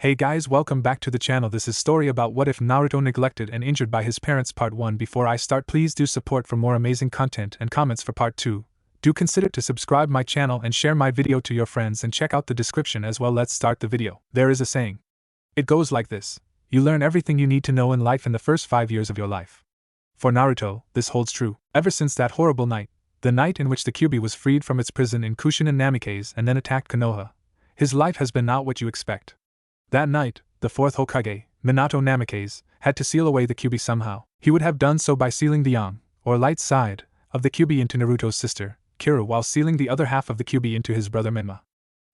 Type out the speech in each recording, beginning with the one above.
Hey guys, welcome back to the channel. This is story about what if Naruto neglected and injured by his parents part 1. Before I start, please do support for more amazing content and comments for part 2. Do consider to subscribe my channel and share my video to your friends and check out the description as well. Let's start the video. There is a saying. It goes like this. You learn everything you need to know in life in the first 5 years of your life. For Naruto, this holds true. Ever since that horrible night, the night in which the Kyuubi was freed from its prison in Kushina Namikaze and then attacked Konoha, his life has been not what you expect. That night, the fourth Hokage, Minato Namikaze, had to seal away the Kyuubi somehow. He would have done so by sealing the yang, or light side, of the Kyuubi into Naruto's sister, Kira, while sealing the other half of the Kyuubi into his brother Menma.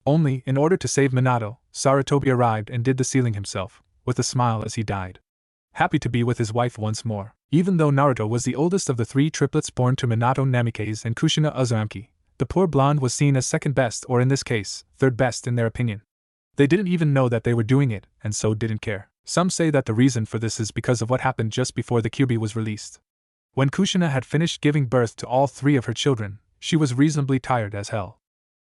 Only, in order to save Minato, Sarutobi arrived and did the sealing himself, with a smile as he died. Happy to be with his wife once more. Even though Naruto was the oldest of the 3 triplets born to Minato Namikaze and Kushina Uzumaki, the poor blonde was seen as second best, or in this case, third best in their opinion. They didn't even know that they were doing it, and so didn't care. Some say that the reason for this is because of what happened just before the Kyuubi was released. When Kushina had finished giving birth to all 3 of her children, she was reasonably tired as hell.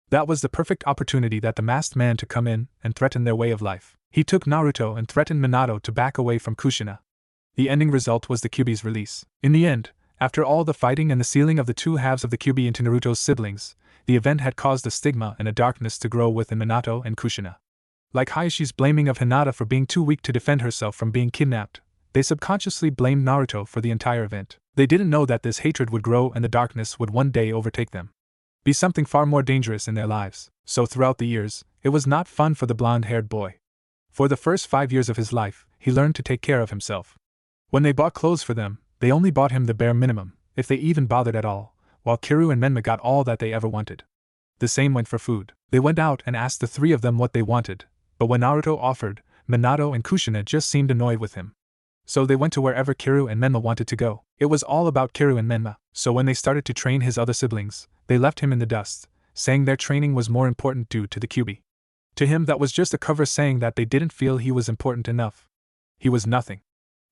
That was the perfect opportunity that the masked man to come in and threaten their way of life. He took Naruto and threatened Minato to back away from Kushina. The ending result was the Kyuubi's release. In the end, after all the fighting and the sealing of the 2 halves of the Kyuubi into Naruto's siblings, the event had caused a stigma and a darkness to grow within Minato and Kushina. Like Hayashi's blaming of Hinata for being too weak to defend herself from being kidnapped, they subconsciously blamed Naruto for the entire event. They didn't know that this hatred would grow and the darkness would one day overtake them. Be something far more dangerous in their lives. So throughout the years, it was not fun for the blonde-haired boy. For the first 5 years of his life, he learned to take care of himself. When they bought clothes for them, they only bought him the bare minimum, if they even bothered at all, while Kiru and Menma got all that they ever wanted. The same went for food. They went out and asked the 3 of them what they wanted. But when Naruto offered, Minato and Kushina just seemed annoyed with him. So they went to wherever Kiru and Menma wanted to go. It was all about Kiru and Menma. So when they started to train his other siblings, they left him in the dust, saying their training was more important due to the Kyuubi. To him that was just a cover saying that they didn't feel he was important enough. He was nothing.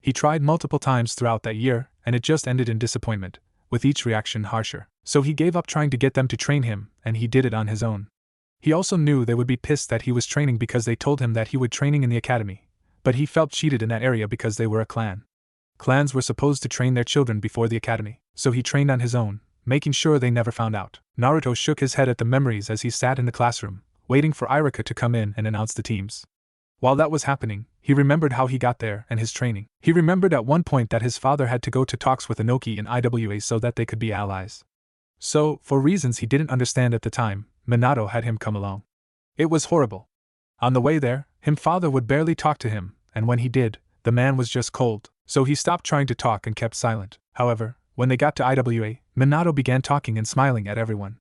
He tried multiple times throughout that year, and it just ended in disappointment, with each reaction harsher. So he gave up trying to get them to train him, and he did it on his own. He also knew they would be pissed that he was training because they told him that he would training in the academy, but he felt cheated in that area because they were a clan. Clans were supposed to train their children before the academy, so he trained on his own, making sure they never found out. Naruto shook his head at the memories as he sat in the classroom, waiting for Iruka to come in and announce the teams. While that was happening, he remembered how he got there and his training. He remembered at one point that his father had to go to talks with Inoki and IWA so that they could be allies. So, for reasons he didn't understand at the time, Minato had him come along. It was horrible. On the way there, his father would barely talk to him, and when he did, the man was just cold, so he stopped trying to talk and kept silent. However, when they got to IWA, Minato began talking and smiling at everyone.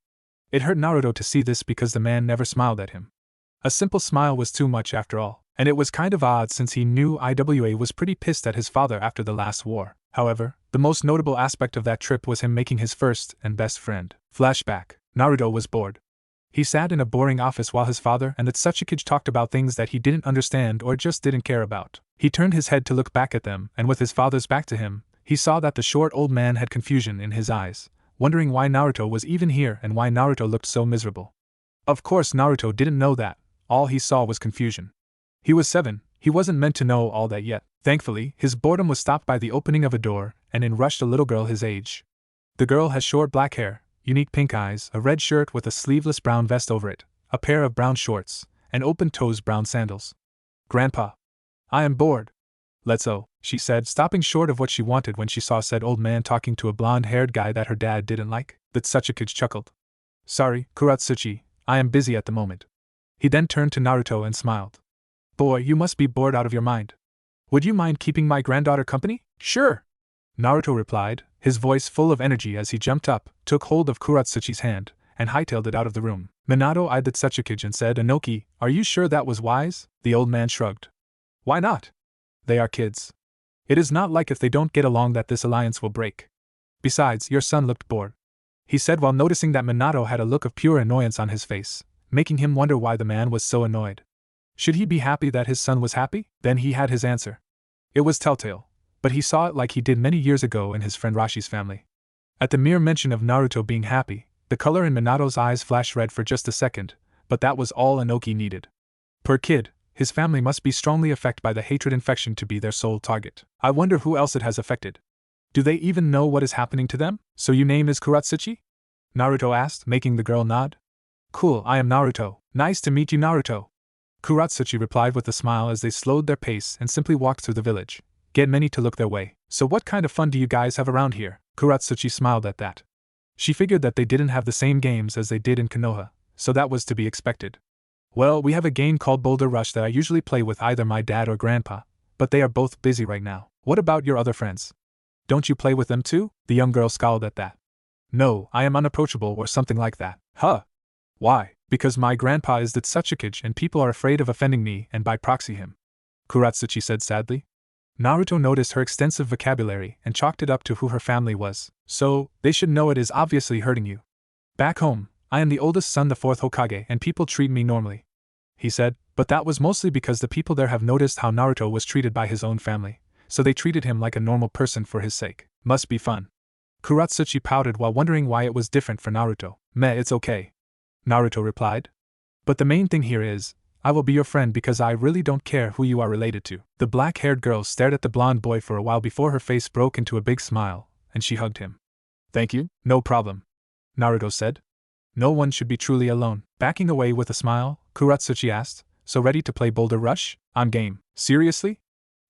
It hurt Naruto to see this because the man never smiled at him. A simple smile was too much after all, and it was kind of odd since he knew IWA was pretty pissed at his father after the last war. However, the most notable aspect of that trip was him making his first and best friend. Flashback. Naruto was bored. He sat in a boring office while his father and the Tsuchikage talked about things that he didn't understand or just didn't care about. He turned his head to look back at them, and with his father's back to him, he saw that the short old man had confusion in his eyes, wondering why Naruto was even here and why Naruto looked so miserable. Of course Naruto didn't know that. All he saw was confusion. He was 7, he wasn't meant to know all that yet. Thankfully, his boredom was stopped by the opening of a door, and in rushed a little girl his age. The girl has short black hair, unique pink eyes, a red shirt with a sleeveless brown vest over it, a pair of brown shorts, and open-toes brown sandals. "Grandpa, I am bored. Let's go," she said, stopping short of what she wanted when she saw said old man talking to a blonde-haired guy that her dad didn't like. The Tsuchikage chuckled. "Sorry, Kuratsuchi, I am busy at the moment." He then turned to Naruto and smiled. "Boy, you must be bored out of your mind. Would you mind keeping my granddaughter company?" "Sure," Naruto replied, his voice full of energy as he jumped up, took hold of Kuratsuchi's hand, and hightailed it out of the room. Minato eyed the Tsuchikage and said, "Inoki, are you sure that was wise?" The old man shrugged. "Why not? They are kids. It is not like if they don't get along that this alliance will break. Besides, your son looked bored," he said while noticing that Minato had a look of pure annoyance on his face, making him wonder why the man was so annoyed. Should he be happy that his son was happy? Then he had his answer. It was telltale, but he saw it like he did many years ago in his friend Rashi's family. At the mere mention of Naruto being happy, the color in Minato's eyes flashed red for just a second, but that was all Inoki needed. Per kid, His family must be strongly affected by the hatred infection to be their sole target. I wonder who else it has affected. Do they even know what is happening to them? So your name is Kuratsuchi? Naruto asked, making the girl nod. Cool, I am Naruto. Nice to meet you, Naruto. Kuratsuchi replied with a smile as they slowed their pace and simply walked through the village. Get many to look their way. So what kind of fun do you guys have around here? Kuratsuchi smiled at that. She figured that they didn't have the same games as they did in Konoha, so that was to be expected. Well, we have a game called Boulder Rush that I usually play with either my dad or grandpa, but they are both busy right now. What about your other friends? Don't you play with them too? The young girl scowled at that. No, I am unapproachable or something like that. Huh? Why? Because my grandpa is the Tsuchikage and people are afraid of offending me and by proxy him. Kuratsuchi said sadly. Naruto noticed her extensive vocabulary and chalked it up to who her family was. So, they should know it is obviously hurting you. Back home, I am the oldest son, the fourth Hokage, and people treat me normally. He said, but that was mostly because the people there have noticed how Naruto was treated by his own family, so they treated him like a normal person for his sake. Must be fun. Kuratsuchi pouted while wondering why it was different for Naruto. Meh, it's okay. Naruto replied. But the main thing here is, I will be your friend because I really don't care who you are related to. The black-haired girl stared at the blonde boy for a while before her face broke into a big smile, and she hugged him. Thank you, no problem. Naruto said. No one should be truly alone. Backing away with a smile, Kuratsuchi asked, so ready to play Boulder Rush? I'm game. Seriously?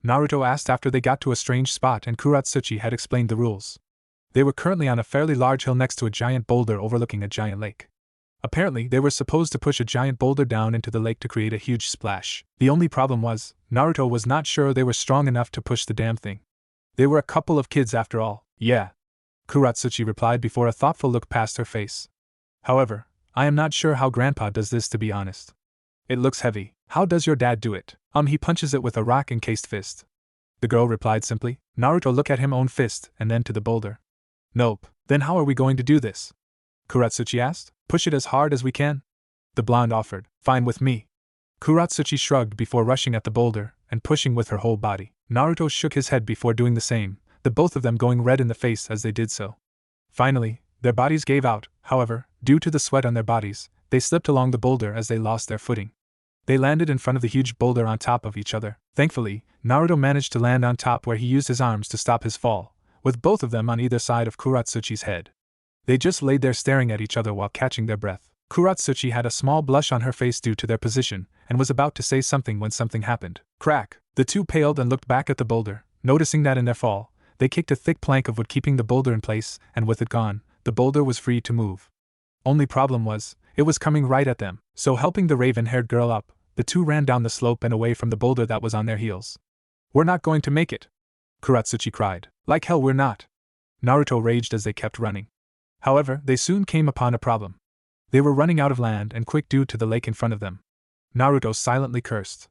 Naruto asked after they got to a strange spot and Kuratsuchi had explained the rules. They were currently on a fairly large hill next to a giant boulder overlooking a giant lake. Apparently, they were supposed to push a giant boulder down into the lake to create a huge splash. The only problem was, Naruto was not sure they were strong enough to push the damn thing. They were a couple of kids after all. Yeah. Kuratsuchi replied before a thoughtful look passed her face. However, I am not sure how Grandpa does this, to be honest. It looks heavy. How does your dad do it? He punches it with a rock-encased fist. The girl replied simply. Naruto looked at him own fist and then to the boulder. Nope. Then how are we going to do this? Kuratsuchi asked. Push it as hard as we can. The blonde offered. Fine with me. Kuratsuchi shrugged before rushing at the boulder and pushing with her whole body. Naruto shook his head before doing the same, the both of them going red in the face as they did so. Finally, their bodies gave out, however, due to the sweat on their bodies, they slipped along the boulder as they lost their footing. They landed in front of the huge boulder on top of each other. Thankfully, Naruto managed to land on top where he used his arms to stop his fall, with both of them on either side of Kuratsuchi's head. They just laid there staring at each other while catching their breath. Kuratsuchi had a small blush on her face due to their position, and was about to say something when something happened. Crack! The two paled and looked back at the boulder, noticing that in their fall, they kicked a thick plank of wood keeping the boulder in place, and with it gone, the boulder was free to move. Only problem was, it was coming right at them, so helping the raven-haired girl up, the two ran down the slope and away from the boulder that was on their heels. We're not going to make it! Kuratsuchi cried. Like hell we're not! Naruto raged as they kept running. However, they soon came upon a problem. They were running out of land and quick due to the lake in front of them. Naruto silently cursed.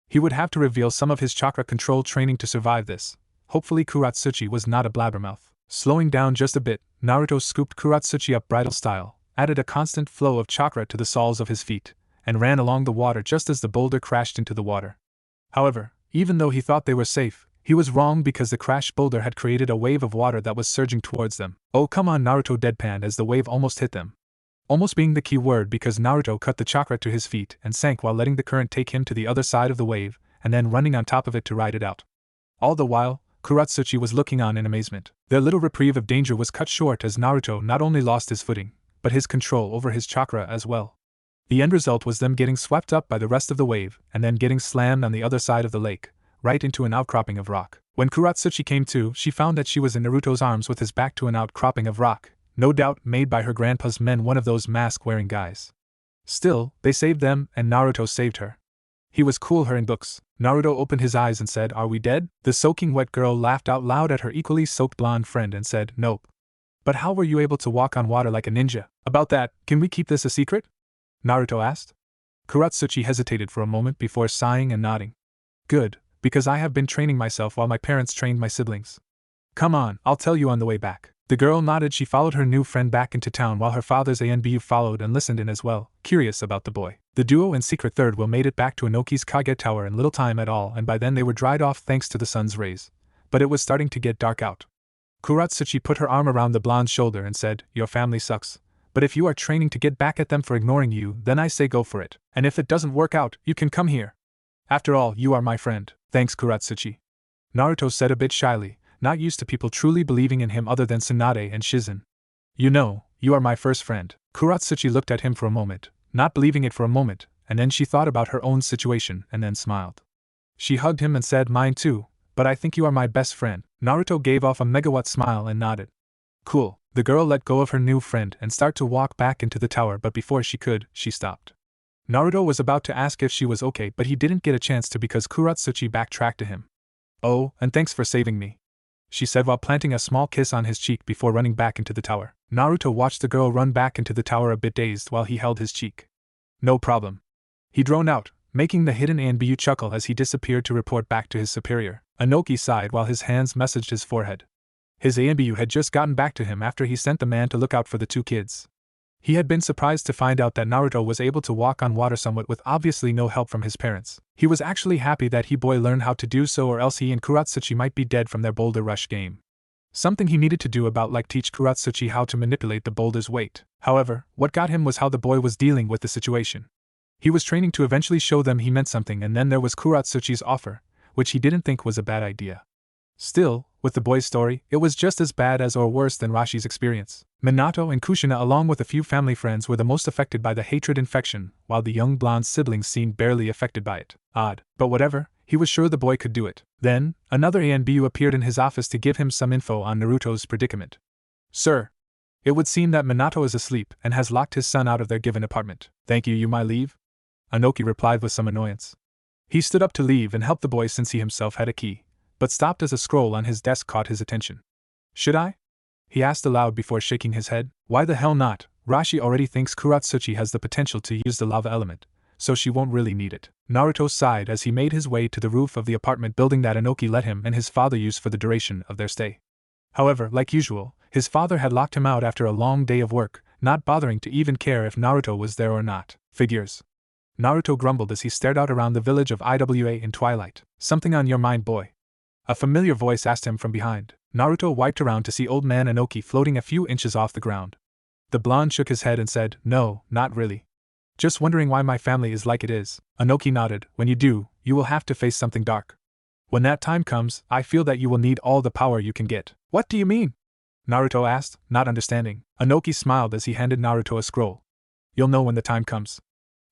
He would have to reveal some of his chakra control training to survive this. Hopefully Kuratsuchi was not a blabbermouth. Slowing down just a bit, Naruto scooped Kuratsuchi up bridal style, added a constant flow of chakra to the soles of his feet, and ran along the water just as the boulder crashed into the water. However, even though he thought they were safe, he was wrong because the crashed boulder had created a wave of water that was surging towards them. Oh come on, Naruto deadpanned as the wave almost hit them. Almost being the key word because Naruto cut the chakra to his feet and sank while letting the current take him to the other side of the wave, and then running on top of it to ride it out. All the while, Kuratsuchi was looking on in amazement. Their little reprieve of danger was cut short as Naruto not only lost his footing, but his control over his chakra as well. The end result was them getting swept up by the rest of the wave and then getting slammed on the other side of the lake, right into an outcropping of rock. When Kuratsuchi came to, she found that she was in Naruto's arms with his back to an outcropping of rock, no doubt made by her grandpa's men, one of those mask-wearing guys. Still, they saved them and Naruto saved her. He was cool her in books. Naruto opened his eyes and said, "Are we dead?" The soaking wet girl laughed out loud at her equally soaked blonde friend and said, "Nope." "But how were you able to walk on water like a ninja?" "About that, can we keep this a secret?" Naruto asked. Kuratsuchi hesitated for a moment before sighing and nodding. "Good, because I have been training myself while my parents trained my siblings." "Come on, I'll tell you on the way back." The girl nodded. She followed her new friend back into town while her father's ANBU followed and listened in as well, curious about the boy. The duo and secret third wheel made it back to Inoki's Kage Tower in little time at all, and by then they were dried off thanks to the sun's rays. But it was starting to get dark out. Kuratsuchi put her arm around the blonde's shoulder and said, "Your family sucks. But if you are training to get back at them for ignoring you, then I say go for it. And if it doesn't work out, you can come here." After all, you are my friend. Thanks, Kuratsuchi. Naruto said a bit shyly, not used to people truly believing in him other than Tsunade and Shizen. You know, you are my first friend. Kuratsuchi looked at him for a moment, not believing it for a moment, and then she thought about her own situation and then smiled. She hugged him and said, mine too, but I think you are my best friend. Naruto gave off a megawatt smile and nodded. Cool. The girl let go of her new friend and started to walk back into the tower, but before she could, she stopped. Naruto was about to ask if she was okay, but he didn't get a chance to because Kuratsuchi backtracked to him. Oh, and thanks for saving me, she said while planting a small kiss on his cheek before running back into the tower. Naruto watched the girl run back into the tower a bit dazed while he held his cheek. No problem, he droned out, making the hidden Anbu chuckle as he disappeared to report back to his superior. Inoki sighed while his hands messaged his forehead. His Anbu had just gotten back to him after he sent the man to look out for the two kids. He had been surprised to find out that Naruto was able to walk on water somewhat with obviously no help from his parents. He was actually happy that he boy learned how to do so, or else he and Kuratsuchi might be dead from their boulder rush game. Something he needed to do about, like teach Kuratsuchi how to manipulate the boulder's weight. However, what got him was how the boy was dealing with the situation. He was training to eventually show them he meant something, and then there was Kuratsuchi's offer, which he didn't think was a bad idea. Still, with the boy's story, it was just as bad as or worse than Rashi's experience. Minato and Kushina along with a few family friends were the most affected by the hatred infection, while the young blonde siblings seemed barely affected by it. Odd, but whatever, he was sure the boy could do it. Then, another Anbu appeared in his office to give him some info on Naruto's predicament. Sir, it would seem that Minato is asleep and has locked his son out of their given apartment. Thank you, you may leave? Inoki replied with some annoyance. He stood up to leave and help the boy since he himself had a key, but stopped as a scroll on his desk caught his attention. Should I? He asked aloud before shaking his head. Why the hell not? Rashi already thinks Kuratsuchi has the potential to use the lava element, so she won't really need it. Naruto sighed as he made his way to the roof of the apartment building that Inoki let him and his father use for the duration of their stay. However, like usual, his father had locked him out after a long day of work, not bothering to even care if Naruto was there or not. Figures. Naruto grumbled as he stared out around the village of Iwa in twilight. Something on your mind, boy? A familiar voice asked him from behind. Naruto wiped around to see old man Inoki floating a few inches off the ground. The blonde shook his head and said, No, not really. Just wondering why my family is like it is. Inoki nodded. When you do, you will have to face something dark. When that time comes, I feel that you will need all the power you can get. What do you mean? Naruto asked, not understanding. Inoki smiled as he handed Naruto a scroll. You'll know when the time comes,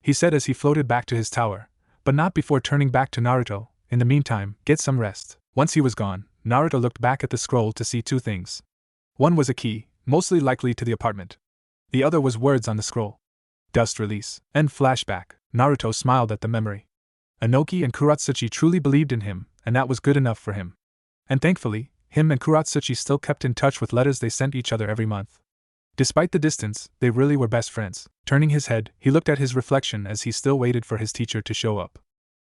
he said as he floated back to his tower, but not before turning back to Naruto. In the meantime, get some rest. Once he was gone, Naruto looked back at the scroll to see two things. One was a key, mostly likely to the apartment. The other was words on the scroll. Dust release. End flashback. Naruto smiled at the memory. Inoki and Kuratsuchi truly believed in him, and that was good enough for him. And thankfully, him and Kuratsuchi still kept in touch with letters they sent each other every month. Despite the distance, they really were best friends. Turning his head, he looked at his reflection as he still waited for his teacher to show up.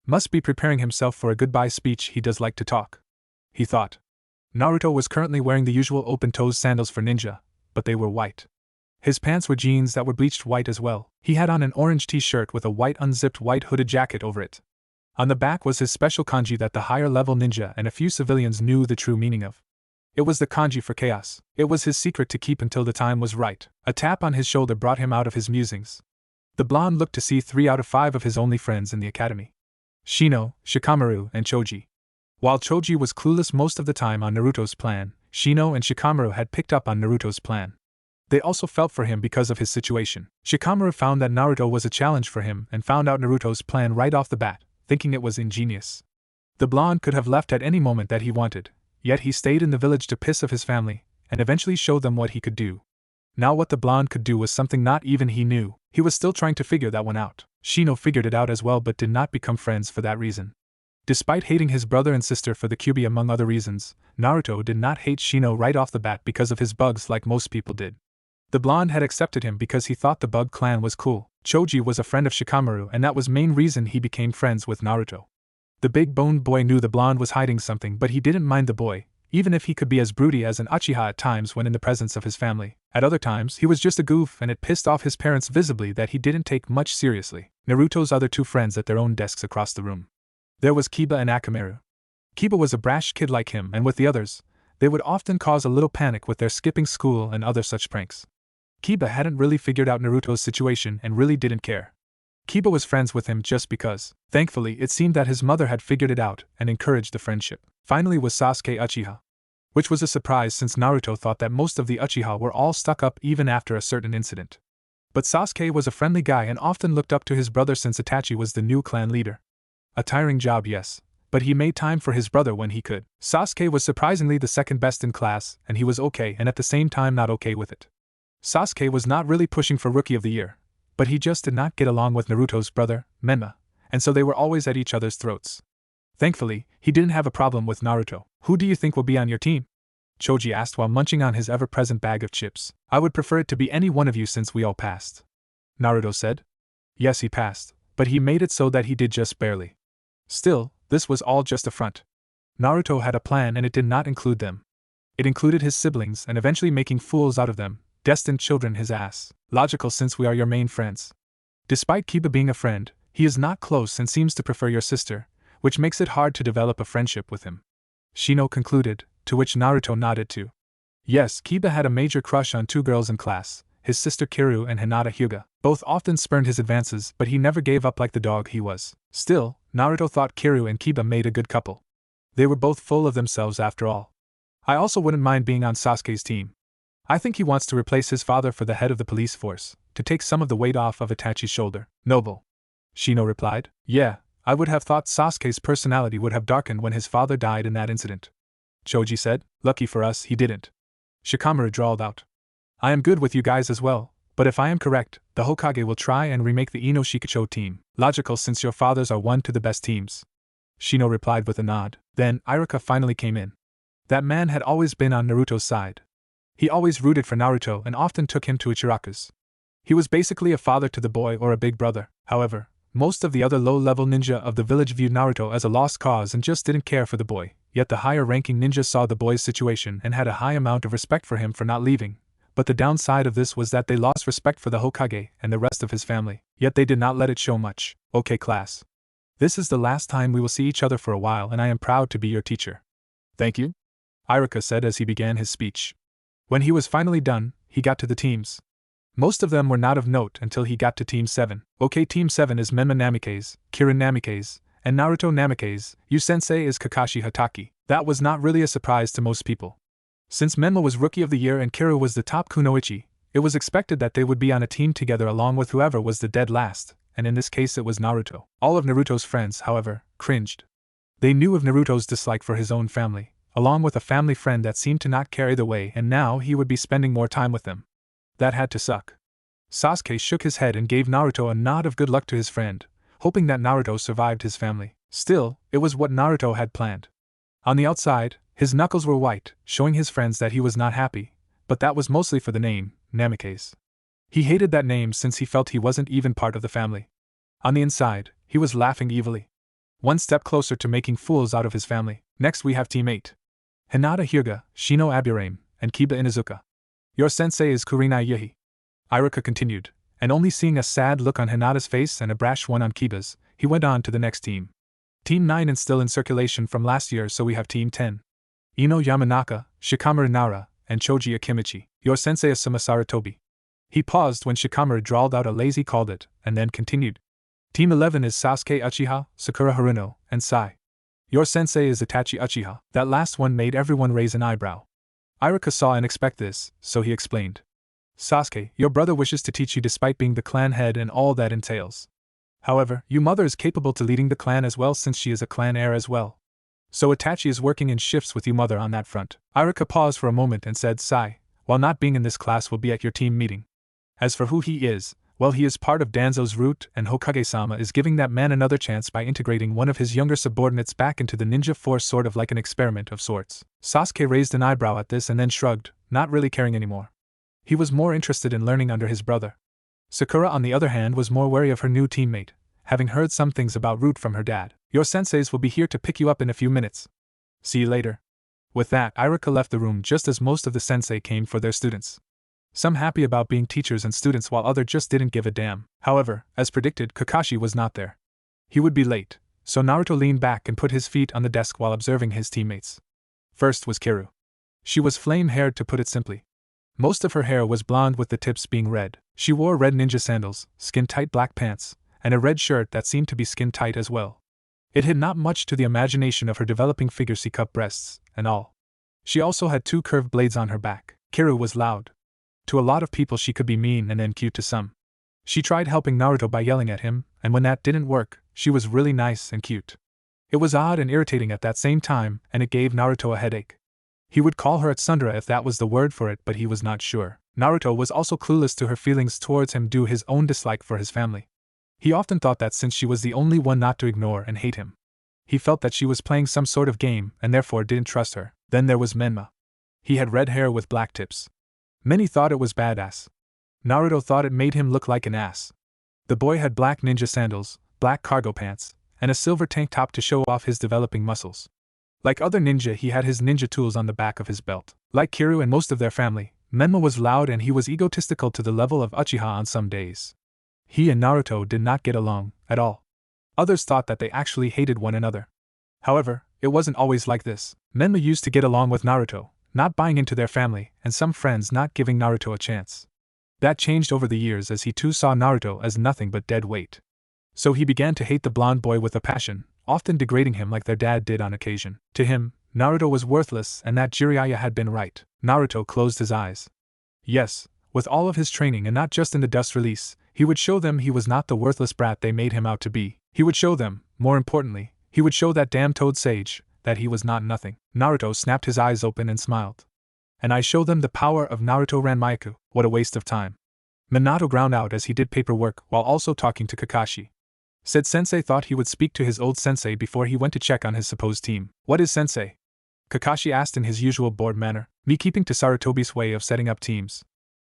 Must be preparing himself for a goodbye speech. He does like to talk, he thought. Naruto was currently wearing the usual open-toed sandals for ninja, but they were white. His pants were jeans that were bleached white as well. He had on an orange t-shirt with a white unzipped white hooded jacket over it. On the back was his special kanji that the higher-level ninja and a few civilians knew the true meaning of. It was the kanji for chaos. It was his secret to keep until the time was right. A tap on his shoulder brought him out of his musings. The blonde looked to see 3 out of 5 of his only friends in the academy: Shino, Shikamaru, and Choji. While Choji was clueless most of the time on Naruto's plan, Shino and Shikamaru had picked up on Naruto's plan. They also felt for him because of his situation. Shikamaru found that Naruto was a challenge for him and found out Naruto's plan right off the bat, thinking it was ingenious. The blonde could have left at any moment that he wanted, yet he stayed in the village to piss off his family, and eventually show them what he could do. Now what the blonde could do was something not even he knew. He was still trying to figure that one out. Shino figured it out as well but did not become friends for that reason. Despite hating his brother and sister for the Kyuubi among other reasons, Naruto did not hate Shino right off the bat because of his bugs like most people did. The blonde had accepted him because he thought the Bug clan was cool. Choji was a friend of Shikamaru and that was main reason he became friends with Naruto. The big-boned boy knew the blonde was hiding something but he didn't mind the boy, even if he could be as broody as an Uchiha at times when in the presence of his family. At other times he was just a goof and it pissed off his parents visibly that he didn't take much seriously. Naruto's other 2 friends at their own desks across the room. There was Kiba and Akamaru. Kiba was a brash kid like him and with the others, they would often cause a little panic with their skipping school and other such pranks. Kiba hadn't really figured out Naruto's situation and really didn't care. Kiba was friends with him just because. Thankfully, it seemed that his mother had figured it out and encouraged the friendship. Finally was Sasuke Uchiha, which was a surprise since Naruto thought that most of the Uchiha were all stuck up even after a certain incident. But Sasuke was a friendly guy and often looked up to his brother since Itachi was the new clan leader. A tiring job, yes, but he made time for his brother when he could. Sasuke was surprisingly the second best in class, and he was okay and at the same time not okay with it. Sasuke was not really pushing for Rookie of the Year, but he just did not get along with Naruto's brother, Menma, and so they were always at each other's throats. Thankfully, he didn't have a problem with Naruto. Who do you think will be on your team? Choji asked while munching on his ever-present bag of chips. I would prefer it to be any one of you since we all passed, Naruto said. Yes, he passed, but he made it so that he did just barely. Still, this was all just a front. Naruto had a plan and it did not include them. It included his siblings and eventually making fools out of them, destined children his ass. Logical since we are your main friends. Despite Kiba being a friend, he is not close and seems to prefer your sister, which makes it hard to develop a friendship with him. Shino concluded, to which Naruto nodded too. Yes, Kiba had a major crush on two girls in class, his sister Kiru and Hinata Hyuga. Both often spurned his advances, but he never gave up like the dog he was. Still, Naruto thought Kiru and Kiba made a good couple. They were both full of themselves after all. I also wouldn't mind being on Sasuke's team. I think he wants to replace his father for the head of the police force, to take some of the weight off of Itachi's shoulder. Noble, Shino replied. Yeah, I would have thought Sasuke's personality would have darkened when his father died in that incident. Choji said. Lucky for us, he didn't. Shikamaru drawled out. I am good with you guys as well, but if I am correct, the Hokage will try and remake the Ino Shikacho team. Logical since your fathers are one to the best teams. Shino replied with a nod. Then, Iruka finally came in. That man had always been on Naruto's side. He always rooted for Naruto and often took him to Ichiraku's. He was basically a father to the boy or a big brother. However, most of the other low-level ninja of the village viewed Naruto as a lost cause and just didn't care for the boy, yet the higher-ranking ninja saw the boy's situation and had a high amount of respect for him for not leaving. But the downside of this was that they lost respect for the Hokage and the rest of his family, yet they did not let it show much. Okay class. This is the last time we will see each other for a while and I am proud to be your teacher. Thank you, Iruka said as he began his speech. When he was finally done, he got to the teams. Most of them were not of note until he got to Team 7. Okay, Team 7 is Menma Namikaze, Kirin Namikaze, and Naruto Namikaze. Yu-sensei is Kakashi Hatake. That was not really a surprise to most people. Since Menma was Rookie of the Year and Kiru was the top kunoichi, it was expected that they would be on a team together along with whoever was the dead last, and in this case it was Naruto. All of Naruto's friends, however, cringed. They knew of Naruto's dislike for his own family, along with a family friend that seemed to not carry the way, and now he would be spending more time with them. That had to suck. Sasuke shook his head and gave Naruto a nod of good luck to his friend, hoping that Naruto survived his family. Still, it was what Naruto had planned. On the outside, his knuckles were white, showing his friends that he was not happy, but that was mostly for the name, Namikaze. He hated that name since he felt he wasn't even part of the family. On the inside, he was laughing evilly. One step closer to making fools out of his family. Next we have Team 8. Hinata Hyuga, Shino Aburame, and Kiba Inuzuka. Your sensei is Kurenai Yuhi. Iruka continued, and only seeing a sad look on Hinata's face and a brash one on Kiba's, he went on to the next team. Team 9 is still in circulation from last year, so we have Team 10. Ino Yamanaka, Shikamaru Nara, and Choji Akimichi. Your sensei is Sumasaru Tobi. He paused when Shikamaru drawled out a lazy called it, and then continued. Team 11 is Sasuke Uchiha, Sakura Haruno, and Sai. Your sensei is Itachi Uchiha. That last one made everyone raise an eyebrow. Iruka saw and expect this, so he explained. Sasuke, your brother wishes to teach you despite being the clan head and all that entails. However, your mother is capable to leading the clan as well since she is a clan heir as well. So Itachi is working in shifts with your mother on that front. Iruka paused for a moment and said, Sai, while not being in this class will be at your team meeting. As for who he is, well, he is part of Danzo's route, and Hokage-sama is giving that man another chance by integrating one of his younger subordinates back into the ninja force, sort of like an experiment of sorts. Sasuke raised an eyebrow at this and then shrugged, not really caring anymore. He was more interested in learning under his brother. Sakura, on the other hand, was more wary of her new teammate, having heard some things about route from her dad. Your senseis will be here to pick you up in a few minutes. See you later. With that, Iruka left the room just as most of the sensei came for their students. Some happy about being teachers and students while others just didn't give a damn. However, as predicted, Kakashi was not there. He would be late, so Naruto leaned back and put his feet on the desk while observing his teammates. First was Kiru. She was flame-haired, to put it simply. Most of her hair was blonde with the tips being red. She wore red ninja sandals, skin-tight black pants, and a red shirt that seemed to be skin-tight as well. It hid not much to the imagination of her developing figure C-cup breasts, and all. She also had 2 curved blades on her back. Kiru was loud. To a lot of people she could be mean and then cute to some. She tried helping Naruto by yelling at him, and when that didn't work, she was really nice and cute. It was odd and irritating at that same time, and it gave Naruto a headache. He would call her a tsundere if that was the word for it, but he was not sure. Naruto was also clueless to her feelings towards him due to his own dislike for his family. He often thought that since she was the only one not to ignore and hate him, he felt that she was playing some sort of game and therefore didn't trust her. Then there was Menma. He had red hair with black tips. Many thought it was badass. Naruto thought it made him look like an ass. The boy had black ninja sandals, black cargo pants, and a silver tank top to show off his developing muscles. Like other ninja, he had his ninja tools on the back of his belt. Like Kiru and most of their family, Menma was loud and he was egotistical to the level of Uchiha on some days. He and Naruto did not get along at all. Others thought that they actually hated one another. However, it wasn't always like this. Menma used to get along with Naruto, not buying into their family, and some friends not giving Naruto a chance. That changed over the years as he too saw Naruto as nothing but dead weight. So he began to hate the blonde boy with a passion, often degrading him like their dad did on occasion. To him, Naruto was worthless and that Jiraiya had been right. Naruto closed his eyes. Yes, with all of his training and not just in the dust release, he would show them he was not the worthless brat they made him out to be. He would show them, more importantly, he would show that damn toad sage, that he was not nothing. Naruto snapped his eyes open and smiled. And I show them the power of Naruto Ranmyaku. What a waste of time. Minato ground out as he did paperwork while also talking to Kakashi. Said Sensei thought he would speak to his old sensei before he went to check on his supposed team. What is Sensei? Kakashi asked in his usual bored manner. Me keeping to Sarutobi's way of setting up teams.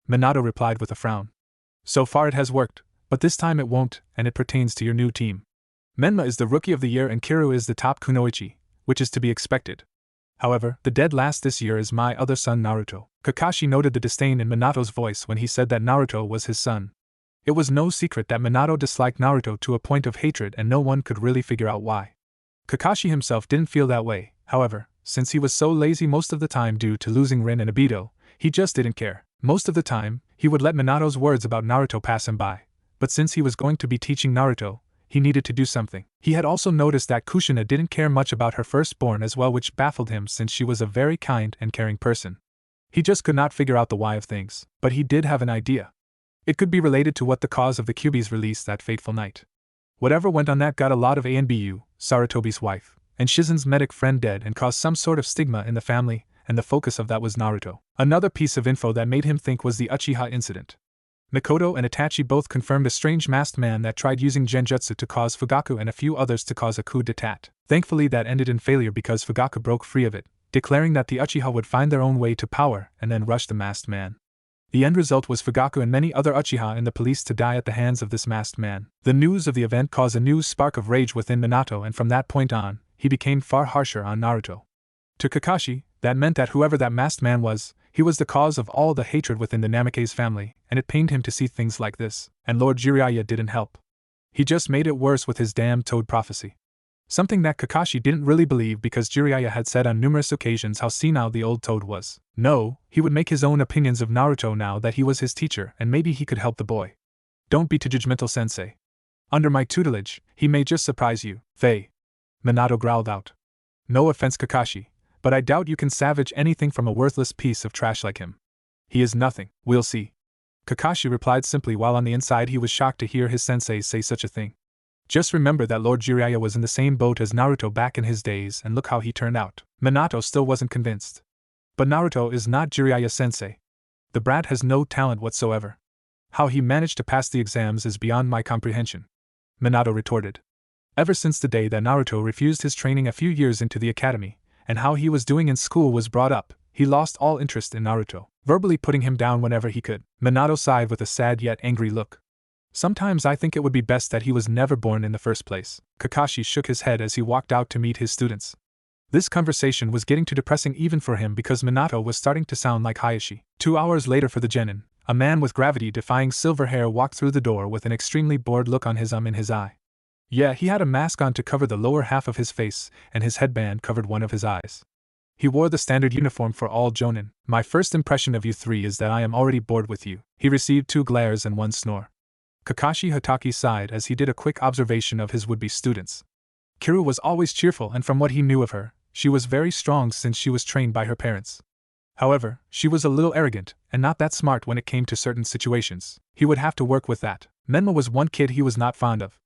Minato replied with a frown. So far it has worked, but this time it won't, and it pertains to your new team. Menma is the Rookie of the Year and Kiru is the top kunoichi, which is to be expected. However, the dead last this year is my other son Naruto. Kakashi noted the disdain in Minato's voice when he said that Naruto was his son. It was no secret that Minato disliked Naruto to a point of hatred and no one could really figure out why. Kakashi himself didn't feel that way, however, since he was so lazy most of the time due to losing Rin and Obito, he just didn't care. Most of the time, he would let Minato's words about Naruto pass him by, but since he was going to be teaching Naruto, he needed to do something. He had also noticed that Kushina didn't care much about her firstborn as well, which baffled him since she was a very kind and caring person. He just could not figure out the why of things, but he did have an idea. It could be related to what the cause of the Kyuubi's release that fateful night. Whatever went on that got a lot of ANBU, Sarutobi's wife, and Shizen's medic friend dead and caused some sort of stigma in the family, and the focus of that was Naruto. Another piece of info that made him think was the Uchiha incident. Mikoto and Itachi both confirmed a strange masked man that tried using genjutsu to cause Fugaku and a few others to cause a coup d'etat. Thankfully that ended in failure because Fugaku broke free of it, declaring that the Uchiha would find their own way to power and then rush the masked man. The end result was Fugaku and many other Uchiha and the police to die at the hands of this masked man. The news of the event caused a new spark of rage within Minato, and from that point on, he became far harsher on Naruto. To Kakashi, that meant that whoever that masked man was, he was the cause of all the hatred within the Namake's family, and it pained him to see things like this. And Lord Jiraiya didn't help. He just made it worse with his damn toad prophecy. Something that Kakashi didn't really believe because Jiraiya had said on numerous occasions how senile the old toad was. No, he would make his own opinions of Naruto now that he was his teacher and maybe he could help the boy. Don't be too judgmental, sensei. Under my tutelage, he may just surprise you, Faye. Minato growled out. No offense, Kakashi, but I doubt you can salvage anything from a worthless piece of trash like him. He is nothing, we'll see. Kakashi replied simply while on the inside he was shocked to hear his sensei say such a thing. Just remember that Lord Jiraiya was in the same boat as Naruto back in his days and look how he turned out. Minato still wasn't convinced. But Naruto is not Jiraiya sensei. The brat has no talent whatsoever. How he managed to pass the exams is beyond my comprehension. Minato retorted. Ever since the day that Naruto refused his training a few years into the academy, and how he was doing in school was brought up, he lost all interest in Naruto, verbally putting him down whenever he could. Minato sighed with a sad yet angry look. Sometimes I think it would be best that he was never born in the first place. Kakashi shook his head as he walked out to meet his students. This conversation was getting too depressing even for him because Minato was starting to sound like Hayashi. 2 hours later for the genin, a man with gravity-defying silver hair walked through the door with an extremely bored look on in his eye. Yeah, he had a mask on to cover the lower half of his face, and his headband covered one of his eyes. He wore the standard uniform for all jonin. My first impression of you three is that I am already bored with you. He received 2 glares and 1 snore. Kakashi Hatake sighed as he did a quick observation of his would-be students. Kiru was always cheerful, and from what he knew of her, she was very strong since she was trained by her parents. However, she was a little arrogant, and not that smart when it came to certain situations. He would have to work with that. Menma was one kid he was not fond of.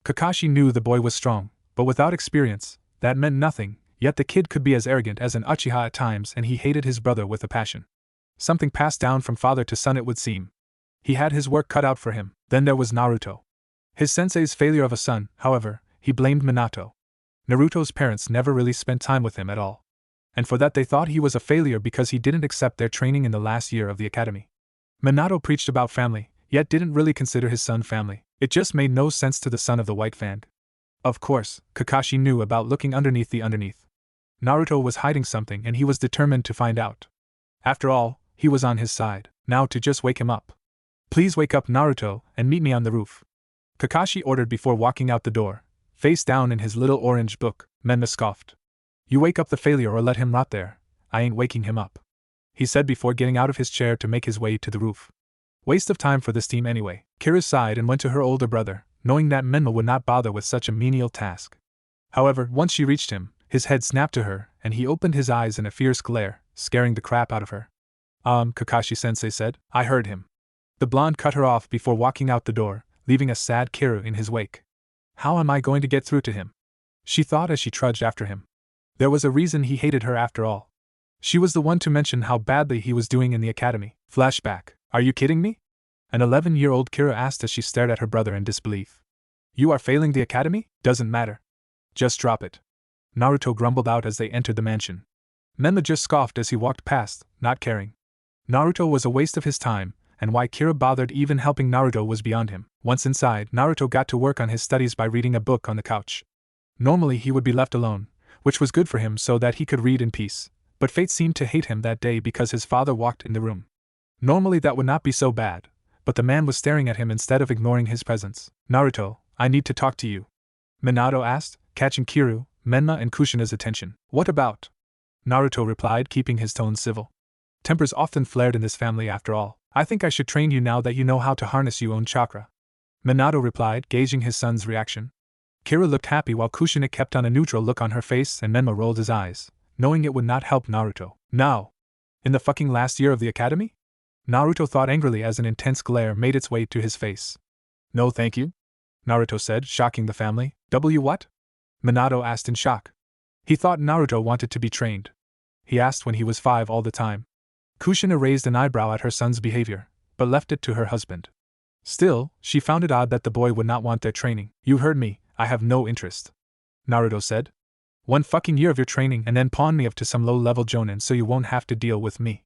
Kakashi knew the boy was strong, but without experience, that meant nothing, yet the kid could be as arrogant as an Uchiha at times, and he hated his brother with a passion. Something passed down from father to son, it would seem. He had his work cut out for him. Then there was Naruto. His sensei's failure of a son, however, he blamed Minato. Naruto's parents never really spent time with him at all. And for that they thought he was a failure because he didn't accept their training in the last year of the academy. Minato preached about family, yet didn't really consider his son family. It just made no sense to the son of the White Fang. Of course, Kakashi knew about looking underneath the underneath. Naruto was hiding something and he was determined to find out. After all, he was on his side. Now to just wake him up. Please wake up Naruto and meet me on the roof, Kakashi ordered before walking out the door. Face down in his little orange book, Menma scoffed. You wake up the failure or let him rot there. I ain't waking him up, he said before getting out of his chair to make his way to the roof. Waste of time for this team anyway. Kira sighed and went to her older brother, knowing that Menma would not bother with such a menial task. However, once she reached him, his head snapped to her, and he opened his eyes in a fierce glare, scaring the crap out of her. Kakashi-sensei said. I heard him. The blonde cut her off before walking out the door, leaving a sad Kira in his wake. How am I going to get through to him? She thought as she trudged after him. There was a reason he hated her after all. She was the one to mention how badly he was doing in the academy. Flashback. Are you kidding me? An 11-year-old Kira asked as she stared at her brother in disbelief. You are failing the academy? Doesn't matter. Just drop it, Naruto grumbled out as they entered the mansion. Menma just scoffed as he walked past, not caring. Naruto was a waste of his time, and why Kira bothered even helping Naruto was beyond him. Once inside, Naruto got to work on his studies by reading a book on the couch. Normally he would be left alone, which was good for him so that he could read in peace, but fate seemed to hate him that day because his father walked in the room. Normally that would not be so bad, but the man was staring at him instead of ignoring his presence. Naruto, I need to talk to you, Minato asked, catching Kiru, Menma and Kushina's attention. What about? Naruto replied, keeping his tone civil. Tempers often flared in this family after all. I think I should train you now that you know how to harness your own chakra, Minato replied, gauging his son's reaction. Kira looked happy while Kushina kept on a neutral look on her face, and Menma rolled his eyes, knowing it would not help Naruto. Now? In the fucking last year of the academy? Naruto thought angrily as an intense glare made its way to his face. No thank you, Naruto said, shocking the family. What? Minato asked in shock. He thought Naruto wanted to be trained. He asked when he was 5 all the time. Kushina raised an eyebrow at her son's behavior, but left it to her husband. Still, she found it odd that the boy would not want their training. You heard me, I have no interest, Naruto said. 1 fucking year of your training and then pawn me off to some low-level jonin so you won't have to deal with me.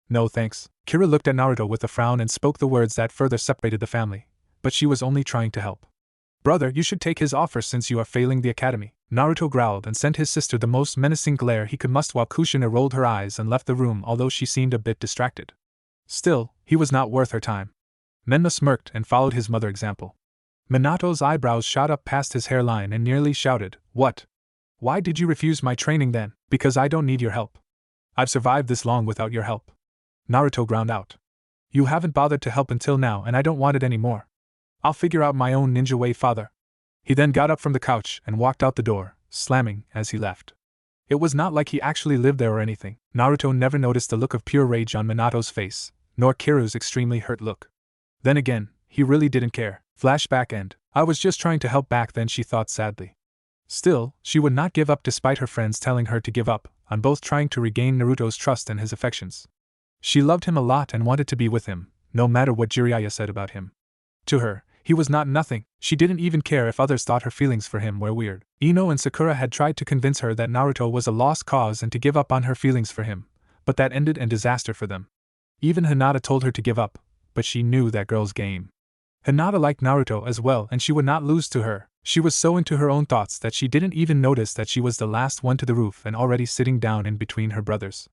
No thanks. Kira looked at Naruto with a frown and spoke the words that further separated the family, but she was only trying to help. Brother, you should take his offer since you are failing the academy, Naruto growled and sent his sister the most menacing glare he could muster while Kushina rolled her eyes and left the room, although she seemed a bit distracted. Still, he was not worth her time. Menma smirked and followed his mother's example. Minato's eyebrows shot up past his hairline and nearly shouted, What? Why did you refuse my training then? Because I don't need your help. I've survived this long without your help, Naruto ground out. You haven't bothered to help until now and I don't want it anymore. I'll figure out my own ninja way, father. He then got up from the couch and walked out the door, slamming as he left. It was not like he actually lived there or anything. Naruto never noticed the look of pure rage on Minato's face, nor Kiru's extremely hurt look. Then again, he really didn't care. Flashback end. I was just trying to help back then, she thought sadly. Still, she would not give up despite her friends telling her to give up, on both trying to regain Naruto's trust and his affections. She loved him a lot and wanted to be with him, no matter what Jiraiya said about him. To her, he was not nothing. She didn't even care if others thought her feelings for him were weird. Ino and Sakura had tried to convince her that Naruto was a lost cause and to give up on her feelings for him, but that ended in disaster for them. Even Hinata told her to give up, but she knew that girl's game. Hinata liked Naruto as well and she would not lose to her. She was so into her own thoughts that she didn't even notice that she was the last one to the roof and already sitting down in between her brothers.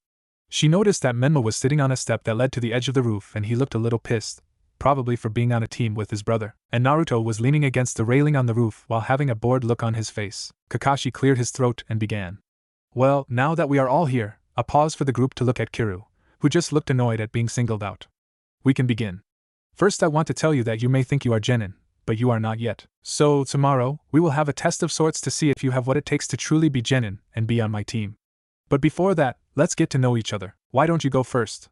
She noticed that Menma was sitting on a step that led to the edge of the roof and he looked a little pissed, probably for being on a team with his brother, and Naruto was leaning against the railing on the roof while having a bored look on his face. Kakashi cleared his throat and began. Well, now that we are all here, a pause for the group to look at Kiru, who just looked annoyed at being singled out. We can begin. First I want to tell you that you may think you are genin, but you are not yet. So, tomorrow, we will have a test of sorts to see if you have what it takes to truly be genin and be on my team. But before that, let's get to know each other. Why don't you go first?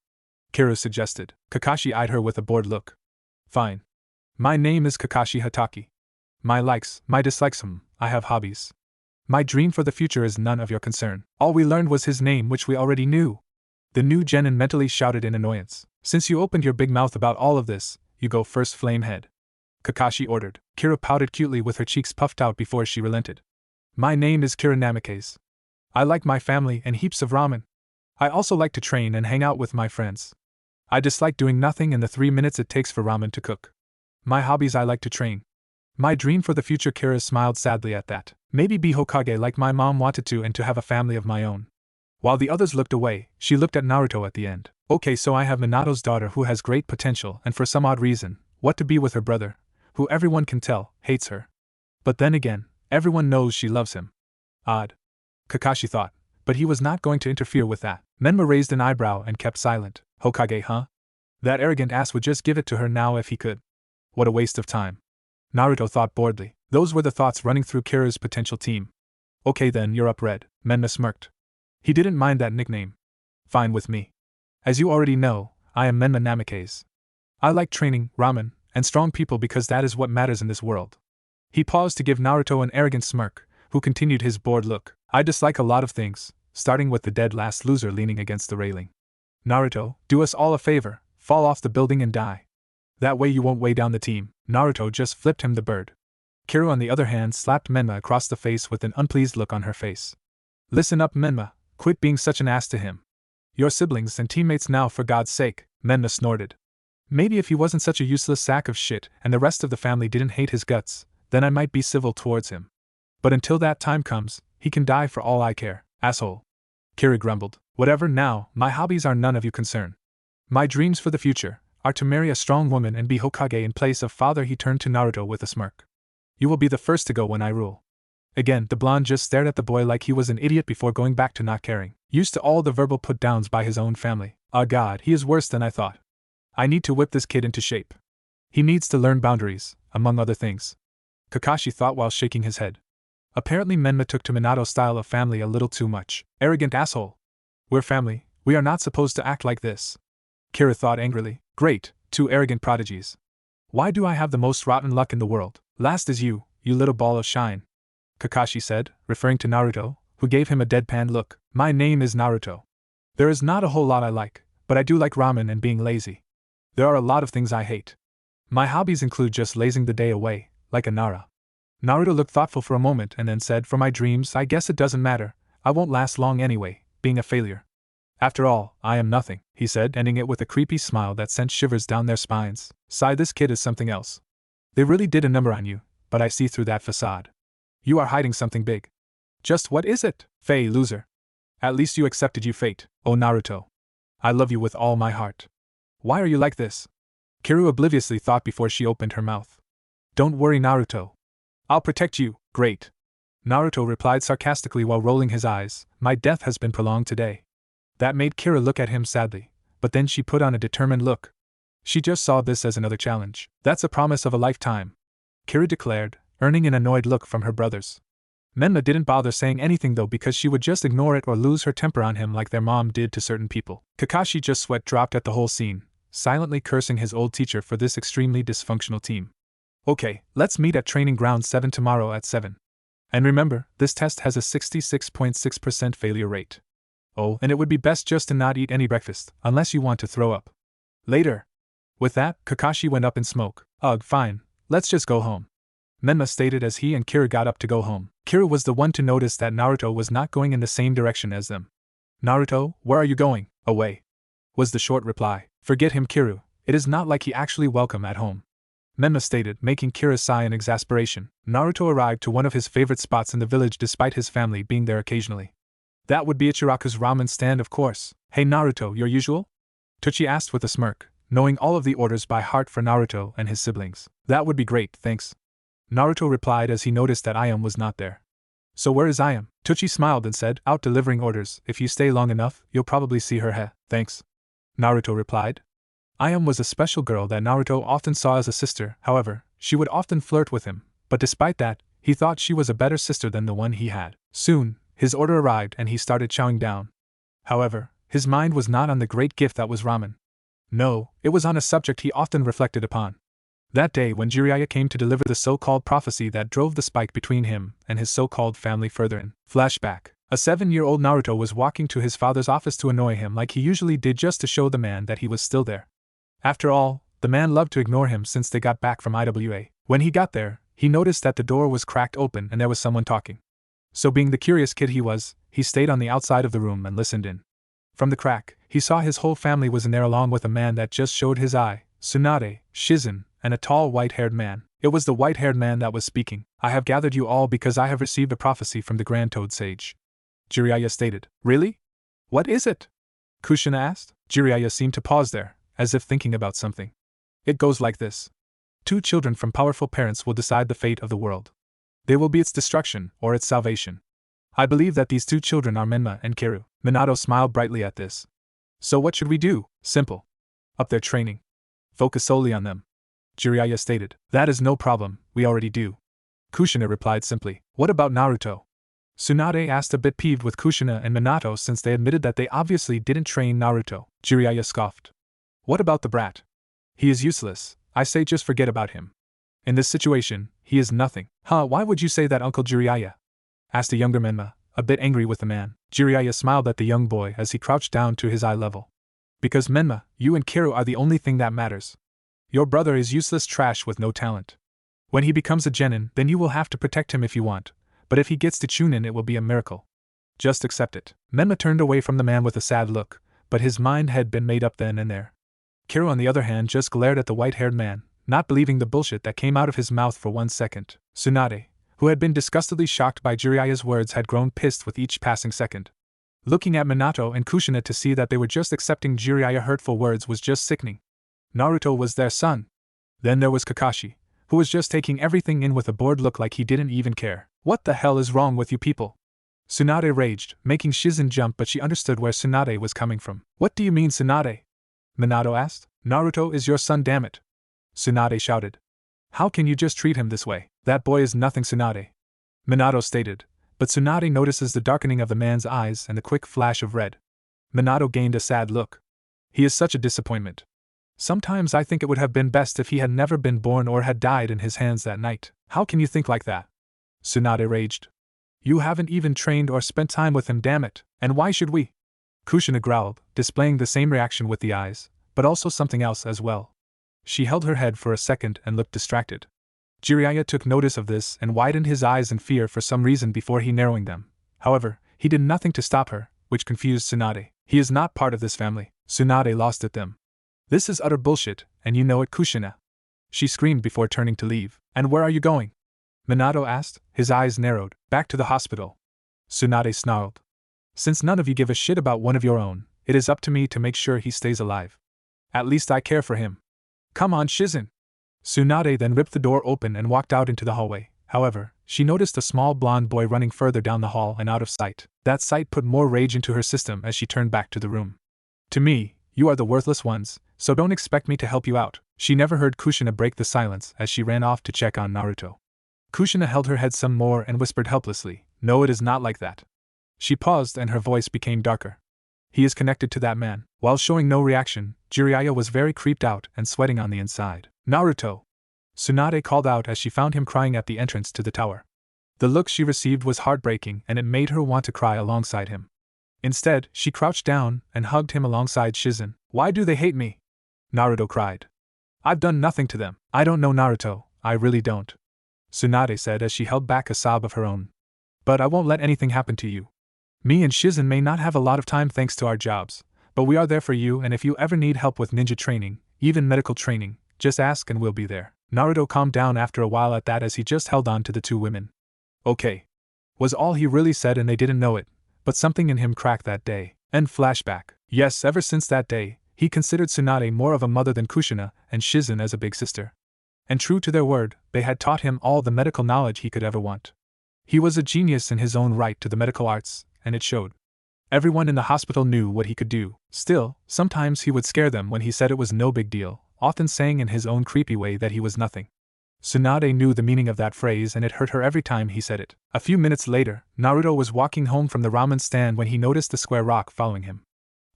Kira suggested. Kakashi eyed her with a bored look. Fine. My name is Kakashi Hataki. My likes, my dislikes, I have hobbies. My dream for the future is none of your concern. All we learned was his name, which we already knew. The new genin mentally shouted in annoyance. Since you opened your big mouth about all of this, you go first, Flamehead. Kakashi ordered. Kira pouted cutely with her cheeks puffed out before she relented. My name is Kira Namikaze. I like my family and heaps of ramen. I also like to train and hang out with my friends. I dislike doing nothing in the 3 minutes it takes for ramen to cook. My hobbies: I like to train. My dream for the future. Kira smiled sadly at that. Maybe be Hokage like my mom wanted to, and to have a family of my own. While the others looked away, she looked at Naruto at the end. Okay, so I have Minato's daughter who has great potential and for some odd reason, what to be with her brother, who everyone can tell, hates her. But then again, everyone knows she loves him. Odd. Kakashi thought, but he was not going to interfere with that. Menma raised an eyebrow and kept silent. Hokage, huh? That arrogant ass would just give it to her now if he could. What a waste of time. Naruto thought boredly. Those were the thoughts running through Kira's potential team. Okay then, you're up, Red. Menma smirked. He didn't mind that nickname. Fine with me. As you already know, I am Menma Namikaze. I like training, ramen, and strong people because that is what matters in this world. He paused to give Naruto an arrogant smirk, who continued his bored look. I dislike a lot of things, starting with the dead last loser leaning against the railing. Naruto, do us all a favor, fall off the building and die. That way you won't weigh down the team. Naruto just flipped him the bird. Kira, on the other hand, slapped Menma across the face with an unpleased look on her face. Listen up, Menma, quit being such an ass to him. Your siblings and teammates now, for God's sake, Menma snorted. Maybe if he wasn't such a useless sack of shit and the rest of the family didn't hate his guts, then I might be civil towards him. But until that time comes, he can die for all I care, asshole. Kira grumbled. Whatever now, my hobbies are none of your concern. My dreams for the future are to marry a strong woman and be Hokage in place of father. He turned to Naruto with a smirk. You will be the first to go when I rule. Again, the blonde just stared at the boy like he was an idiot before going back to not caring. Used to all the verbal put-downs by his own family. Ah God, he is worse than I thought. I need to whip this kid into shape. He needs to learn boundaries, among other things. Kakashi thought while shaking his head. Apparently Menma took to Minato's style of family a little too much. Arrogant asshole. We're family, we are not supposed to act like this. Kira thought angrily. Great, 2 arrogant prodigies. Why do I have the most rotten luck in the world? Last is you little ball of shine. Kakashi said, referring to Naruto, who gave him a deadpan look. My name is Naruto. There is not a whole lot I like, but I do like ramen and being lazy. There are a lot of things I hate. My hobbies include just lazing the day away, like a Nara. Naruto looked thoughtful for a moment and then said, for my dreams, I guess it doesn't matter, I won't last long anyway, being a failure. After all, I am nothing, he said, ending it with a creepy smile that sent shivers down their spines. Sigh, this kid is something else. They really did a number on you, but I see through that facade. You are hiding something big. Just what is it? Fey, loser. At least you accepted your fate, oh Naruto. I love you with all my heart. Why are you like this? Kira obliviously thought before she opened her mouth. Don't worry, Naruto. I'll protect you. Great. Naruto replied sarcastically while rolling his eyes. My death has been prolonged today. That made Kira look at him sadly, but then she put on a determined look. She just saw this as another challenge. That's a promise of a lifetime, Kira declared, earning an annoyed look from her brothers. Menma didn't bother saying anything though, because she would just ignore it or lose her temper on him like their mom did to certain people. Kakashi just sweat dropped at the whole scene, silently cursing his old teacher for this extremely dysfunctional team. Okay, let's meet at Training Ground 7 tomorrow at 7. And remember, this test has a 66.6% failure rate. Oh, and it would be best just to not eat any breakfast, unless you want to throw up. Later. With that, Kakashi went up in smoke. Ugh, fine, let's just go home. Menma stated as he and Kira got up to go home. Kira was the one to notice that Naruto was not going in the same direction as them. Naruto, where are you going? Away, was the short reply. Forget him, Kira, it is not like he actually welcome at home. Menma stated, making Kira sigh in exasperation. Naruto arrived to one of his favorite spots in the village despite his family being there occasionally. That would be Ichiraku's ramen stand, of course. Hey Naruto, your usual? Teuchi asked with a smirk, knowing all of the orders by heart for Naruto and his siblings. That would be great, thanks. Naruto replied as he noticed that Ayam was not there. So where is Ayam? Teuchi smiled and said, out delivering orders. If you stay long enough, you'll probably see her. Thanks. Naruto replied. Ayam was a special girl that Naruto often saw as a sister. However, she would often flirt with him, but despite that, he thought she was a better sister than the one he had. Soon, his order arrived and he started chowing down. However, his mind was not on the great gift that was ramen. No, it was on a subject he often reflected upon. That day when Jiraiya came to deliver the so-called prophecy that drove the spike between him and his so-called family further in. Flashback. A 7-year-old Naruto was walking to his father's office to annoy him like he usually did just to show the man that he was still there. After all, the man loved to ignore him since they got back from IWA. When he got there, he noticed that the door was cracked open and there was someone talking. So being the curious kid he was, he stayed on the outside of the room and listened in. From the crack, he saw his whole family was in there along with a man that just showed his eye, Tsunade, Shizen, and a tall white-haired man. It was the white-haired man that was speaking. I have gathered you all because I have received a prophecy from the Grand Toad Sage. Jiraiya stated. Really? What is it? Kushina asked. Jiraiya seemed to pause there, as if thinking about something. It goes like this. 2 children from powerful parents will decide the fate of the world. They will be its destruction or its salvation. I believe that these 2 children are Menma and Kiru. Minato smiled brightly at this. So what should we do? Simple. Up their training. Focus solely on them. Jiraiya stated. That is no problem, we already do. Kushina replied simply. What about Naruto? Tsunade asked, a bit peeved with Kushina and Minato since they admitted that they obviously didn't train Naruto. Jiraiya scoffed. What about the brat? He is useless, I say just forget about him. In this situation, he is nothing. Huh, why would you say that, Uncle Jiraiya? Asked a younger Menma, a bit angry with the man. Jiraiya smiled at the young boy as he crouched down to his eye level. Because Menma, you and Kiru are the only thing that matters. Your brother is useless trash with no talent. When he becomes a genin, then you will have to protect him if you want, but if he gets to Chunin it will be a miracle. Just accept it. Menma turned away from the man with a sad look, but his mind had been made up then and there. Kiru on the other hand just glared at the white-haired man, not believing the bullshit that came out of his mouth for 1 second. Tsunade, who had been disgustedly shocked by Jiraiya's words, had grown pissed with each passing second. Looking at Minato and Kushina to see that they were just accepting Jiraiya's hurtful words was just sickening. Naruto was their son. Then there was Kakashi, who was just taking everything in with a bored look like he didn't even care. What the hell is wrong with you people? Tsunade raged, making Shizen jump, but she understood where Tsunade was coming from. What do you mean, Tsunade? Minato asked. Naruto is your son, damn it. Tsunade shouted. How can you just treat him this way? That boy is nothing, Tsunade. Minato stated, but Tsunade notices the darkening of the man's eyes and the quick flash of red. Minato gained a sad look. He is such a disappointment. Sometimes I think it would have been best if he had never been born or had died in his hands that night. How can you think like that? Tsunade raged. You haven't even trained or spent time with him, damn it, and why should we? Kushina growled, displaying the same reaction with the eyes, but also something else as well. She held her head for a second and looked distracted. Jiraiya took notice of this and widened his eyes in fear for some reason before he narrowing them. However, he did nothing to stop her, which confused Tsunade. He is not part of this family. Tsunade lost at them. This is utter bullshit, and you know it, Kushina. She screamed before turning to leave. And where are you going? Minato asked, his eyes narrowed. Back to the hospital. Tsunade snarled. Since none of you give a shit about one of your own, it is up to me to make sure he stays alive. At least I care for him. Come on, Shizen. Tsunade then ripped the door open and walked out into the hallway. However, she noticed a small blonde boy running further down the hall and out of sight. That sight put more rage into her system as she turned back to the room. To me, you are the worthless ones, so don't expect me to help you out. She never heard Kushina break the silence as she ran off to check on Naruto. Kushina held her head some more and whispered helplessly, No, it is not like that. She paused and her voice became darker. He is connected to that man. While showing no reaction, Jiraiya was very creeped out and sweating on the inside. Naruto! Tsunade called out as she found him crying at the entrance to the tower. The look she received was heartbreaking and it made her want to cry alongside him. Instead, she crouched down and hugged him alongside Shizen. Why do they hate me? Naruto cried. I've done nothing to them. I don't know, Naruto, I really don't. Tsunade said as she held back a sob of her own. But I won't let anything happen to you. Me and Shizen may not have a lot of time thanks to our jobs, but we are there for you, and if you ever need help with ninja training, even medical training, just ask and we'll be there. Naruto calmed down after a while at that as he just held on to the 2 women. Okay. Was all he really said, and they didn't know it, but something in him cracked that day. End flashback. Yes, ever since that day, he considered Tsunade more of a mother than Kushina and Shizen as a big sister. And true to their word, they had taught him all the medical knowledge he could ever want. He was a genius in his own right to the medical arts, and it showed. Everyone in the hospital knew what he could do. Still, sometimes he would scare them when he said it was no big deal, often saying in his own creepy way that he was nothing. Tsunade knew the meaning of that phrase and it hurt her every time he said it. A few minutes later, Naruto was walking home from the ramen stand when he noticed the square rock following him.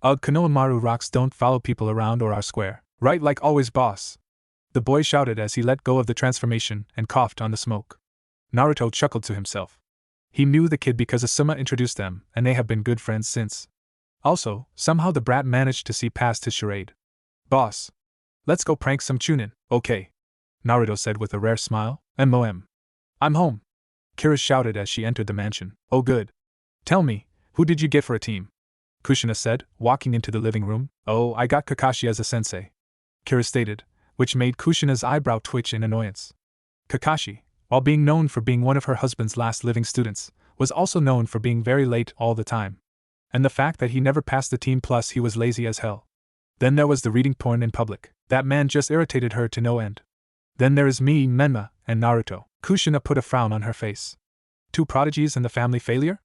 Ugh, Konohamaru rocks don't follow people around or are square. Right, like always, boss. The boy shouted as he let go of the transformation and coughed on the smoke. Naruto chuckled to himself. He knew the kid because Asuma introduced them, and they have been good friends since. Also, somehow the brat managed to see past his charade. Boss. Let's go prank some Chunin. Okay. Naruto said with a rare smile. MOM. I'm home. Kira shouted as she entered the mansion. Oh good. Tell me, who did you get for a team? Kushina said, walking into the living room. Oh, I got Kakashi as a sensei. Kira stated, which made Kushina's eyebrow twitch in annoyance. Kakashi, while being known for being one of her husband's last living students, was also known for being very late all the time. And the fact that he never passed the team plus he was lazy as hell. Then there was the reading porn in public. That man just irritated her to no end. Then there is me, Menma, and Naruto. Kushina put a frown on her face. Two prodigies and the family failure?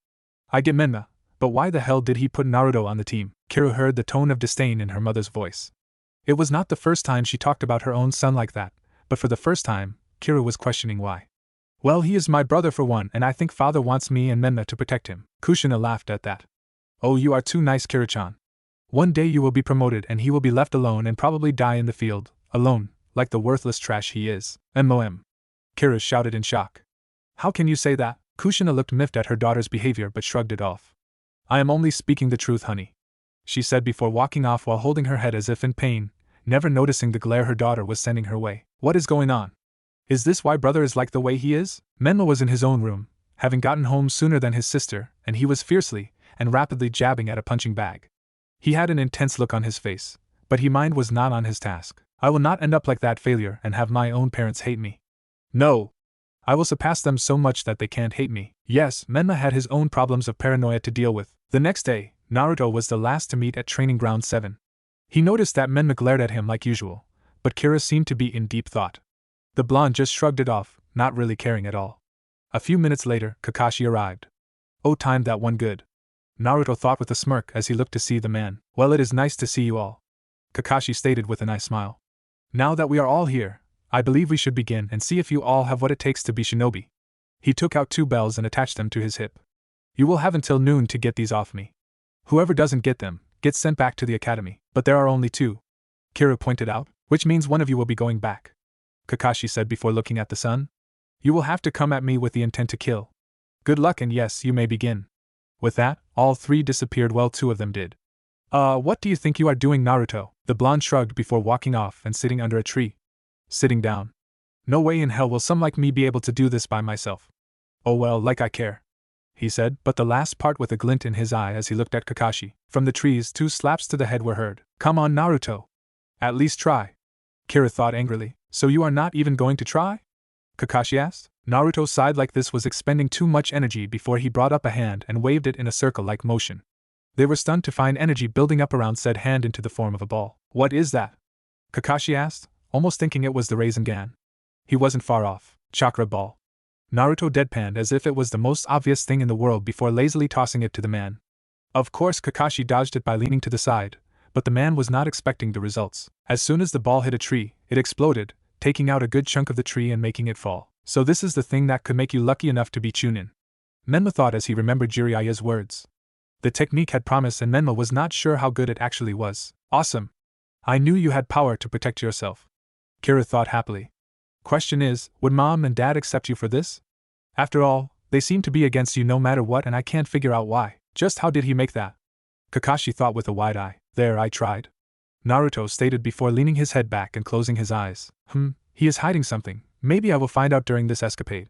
I get Menma, but why the hell did he put Naruto on the team? Kira heard the tone of disdain in her mother's voice. It was not the first time she talked about her own son like that, but for the first time, Kira was questioning why. Well, he is my brother for one, and I think father wants me and Menma to protect him. Kushina laughed at that. Oh, you are too nice, Kira-chan. One day you will be promoted and he will be left alone and probably die in the field, alone, like the worthless trash he is. MOM. Kira shouted in shock. How can you say that? Kushina looked miffed at her daughter's behavior but shrugged it off. I am only speaking the truth, honey, she said before walking off while holding her head as if in pain, never noticing the glare her daughter was sending her way. What is going on? Is this why brother is like the way he is? Menma was in his own room, having gotten home sooner than his sister, and he was fiercely and rapidly jabbing at a punching bag. He had an intense look on his face, but his mind was not on his task. I will not end up like that failure and have my own parents hate me. No! I will surpass them so much that they can't hate me. Yes, Menma had his own problems of paranoia to deal with. The next day, Naruto was the last to meet at Training Ground 7. He noticed that Menma glared at him like usual, but Kira seemed to be in deep thought. The blonde just shrugged it off, not really caring at all. A few minutes later, Kakashi arrived. Oh, timed that one good. Naruto thought with a smirk as he looked to see the man. Well, it is nice to see you all, Kakashi stated with a nice smile. Now that we are all here, I believe we should begin and see if you all have what it takes to be shinobi. He took out 2 bells and attached them to his hip. You will have until noon to get these off me. Whoever doesn't get them, gets sent back to the academy. But there are only 2. Kira pointed out, which means one of you will be going back. Kakashi said before looking at the sun. You will have to come at me with the intent to kill. Good luck and yes, you may begin. With that, all 3 disappeared. Well, 2 of them did. What do you think you are doing, Naruto? The blonde shrugged before walking off and sitting under a tree. Sitting down. No way in hell will some like me be able to do this by myself. Oh well, like I care, he said, but the last part with a glint in his eye as he looked at Kakashi. From the trees 2 slaps to the head were heard. Come on, Naruto. At least try. Kira thought angrily. So you are not even going to try? Kakashi asked. Naruto sighed like this was expending too much energy before he brought up a hand and waved it in a circle-like motion. They were stunned to find energy building up around said hand into the form of a ball. What is that? Kakashi asked, almost thinking it was the Rasengan. He wasn't far off. Chakra ball. Naruto deadpanned as if it was the most obvious thing in the world before lazily tossing it to the man. Of course Kakashi dodged it by leaning to the side, but the man was not expecting the results. As soon as the ball hit a tree, it exploded, taking out a good chunk of the tree and making it fall. So this is the thing that could make you lucky enough to be Chunin. Menma thought as he remembered Jiraiya's words. The technique had promise and Menma was not sure how good it actually was. Awesome. I knew you had power to protect yourself. Kira thought happily. Question is, would mom and dad accept you for this? After all, they seem to be against you no matter what and I can't figure out why. Just how did he make that? Kakashi thought with a wide eye. There, I tried. Naruto stated before leaning his head back and closing his eyes. He is hiding something. Maybe I will find out during this escapade.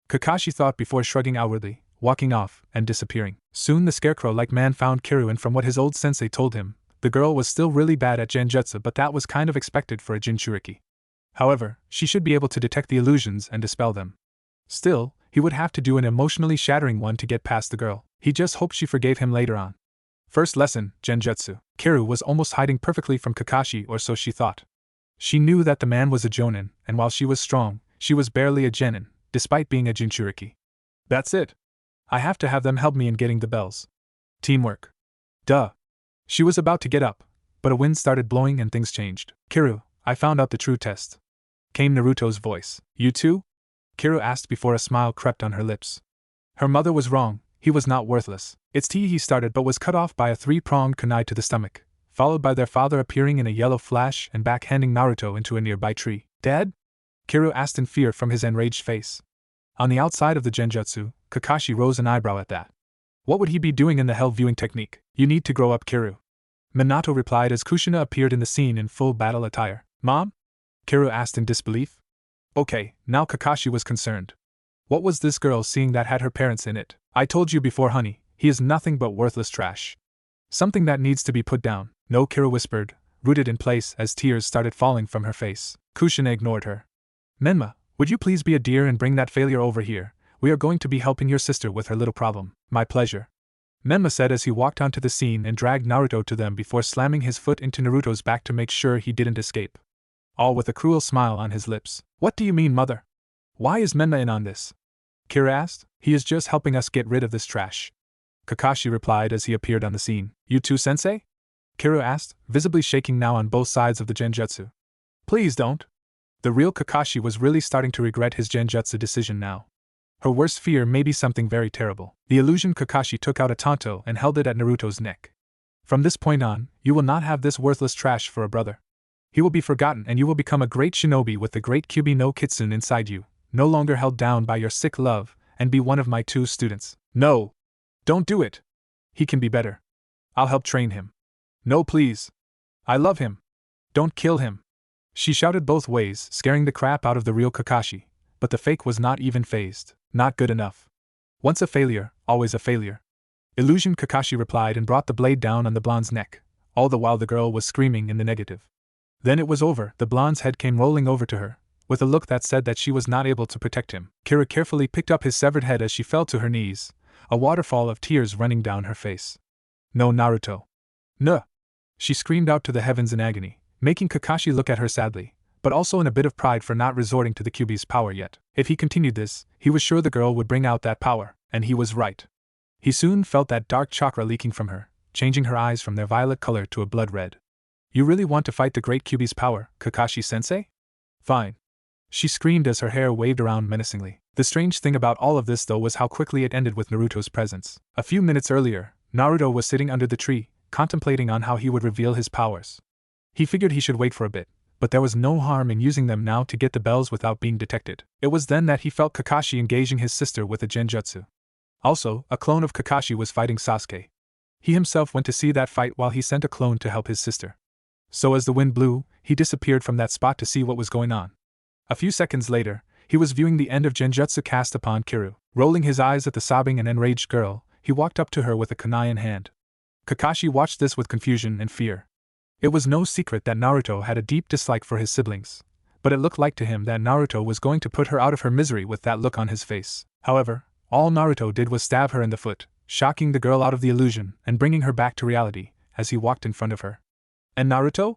Kakashi thought before shrugging outwardly, walking off, and disappearing. Soon the scarecrow-like man found Kiru and from what his old sensei told him, the girl was still really bad at genjutsu but that was kind of expected for a Jinchuriki. However, she should be able to detect the illusions and dispel them. Still, he would have to do an emotionally shattering one to get past the girl. He just hoped she forgave him later on. First lesson, Genjutsu. Kiru was almost hiding perfectly from Kakashi, or so she thought. She knew that the man was a Jonin, and while she was strong, she was barely a Genin, despite being a Jinchuriki. That's it. I have to have them help me in getting the bells. Teamwork. Duh. She was about to get up, but a wind started blowing and things changed. Kiru, I found out the true test. Came Naruto's voice. You too? Kiru asked before a smile crept on her lips. Her mother was wrong, he was not worthless. It's tea he started but was cut off by a three-pronged kunai to the stomach, followed by their father appearing in a yellow flash and backhanding Naruto into a nearby tree. Dad? Kiru asked in fear from his enraged face. On the outside of the genjutsu, Kakashi rose an eyebrow at that. What would he be doing in the hell viewing technique? You need to grow up, Kiru. Minato replied as Kushina appeared in the scene in full battle attire. Mom? Kiru asked in disbelief. Okay, now Kakashi was concerned. What was this girl seeing that had her parents in it? I told you before, honey, he is nothing but worthless trash. Something that needs to be put down. No, Kiru whispered, rooted in place as tears started falling from her face. Kushina ignored her. Menma, would you please be a dear and bring that failure over here? We are going to be helping your sister with her little problem. My pleasure. Menma said as he walked onto the scene and dragged Naruto to them before slamming his foot into Naruto's back to make sure he didn't escape. All with a cruel smile on his lips. What do you mean, mother? Why is Menma in on this? Kira asked. He is just helping us get rid of this trash. Kakashi replied as he appeared on the scene. You too, sensei? Kira asked, visibly shaking now on both sides of the genjutsu. Please don't. The real Kakashi was really starting to regret his genjutsu decision now. Her worst fear may be something very terrible. The illusion Kakashi took out a tanto and held it at Naruto's neck. From this point on, you will not have this worthless trash for a brother. He will be forgotten and you will become a great shinobi with the great Kyubi no Kitsune inside you, no longer held down by your sick love, and be one of my 2 students. No! Don't do it! He can be better. I'll help train him. No, please. I love him. Don't kill him. She shouted both ways, scaring the crap out of the real Kakashi, but the fake was not even fazed. Not good enough. Once a failure, always a failure. Illusion, Kakashi replied and brought the blade down on the blonde's neck, all the while the girl was screaming in the negative. Then it was over. The blonde's head came rolling over to her, with a look that said that she was not able to protect him. Kira carefully picked up his severed head as she fell to her knees, a waterfall of tears running down her face. No, Naruto. No! She screamed out to the heavens in agony, making Kakashi look at her sadly, but also in a bit of pride for not resorting to the Kyubi's power yet. If he continued this, he was sure the girl would bring out that power, and he was right. He soon felt that dark chakra leaking from her, changing her eyes from their violet color to a blood red. You really want to fight the great Kyubi's power, Kakashi-sensei? Fine. She screamed as her hair waved around menacingly. The strange thing about all of this though was how quickly it ended with Naruto's presence. A few minutes earlier, Naruto was sitting under the tree, contemplating on how he would reveal his powers. He figured he should wait for a bit, but there was no harm in using them now to get the bells without being detected. It was then that he felt Kakashi engaging his sister with a genjutsu. Also, a clone of Kakashi was fighting Sasuke. He himself went to see that fight while he sent a clone to help his sister. So as the wind blew, he disappeared from that spot to see what was going on. A few seconds later, he was viewing the end of genjutsu cast upon Kiru. Rolling his eyes at the sobbing and enraged girl, he walked up to her with a kunai in hand. Kakashi watched this with confusion and fear. It was no secret that Naruto had a deep dislike for his siblings, but it looked like to him that Naruto was going to put her out of her misery with that look on his face. However, all Naruto did was stab her in the foot, shocking the girl out of the illusion and bringing her back to reality as he walked in front of her. And Naruto?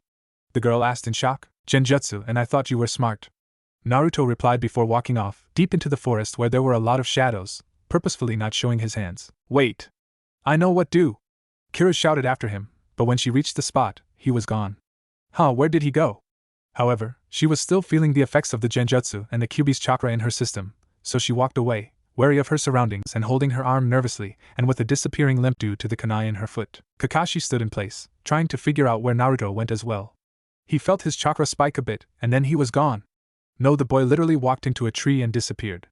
The girl asked in shock. Genjutsu, and I thought you were smart. Naruto replied before walking off, deep into the forest where there were a lot of shadows, purposefully not showing his hands. Wait! I know what do! Kira shouted after him, but when she reached the spot, he was gone. Huh, where did he go? However, she was still feeling the effects of the genjutsu and the Kyubi's chakra in her system, so she walked away, wary of her surroundings and holding her arm nervously and with a disappearing limp due to the kunai in her foot. Kakashi stood in place, trying to figure out where Naruto went as well. He felt his chakra spike a bit, and then he was gone. No, the boy literally walked into a tree and disappeared.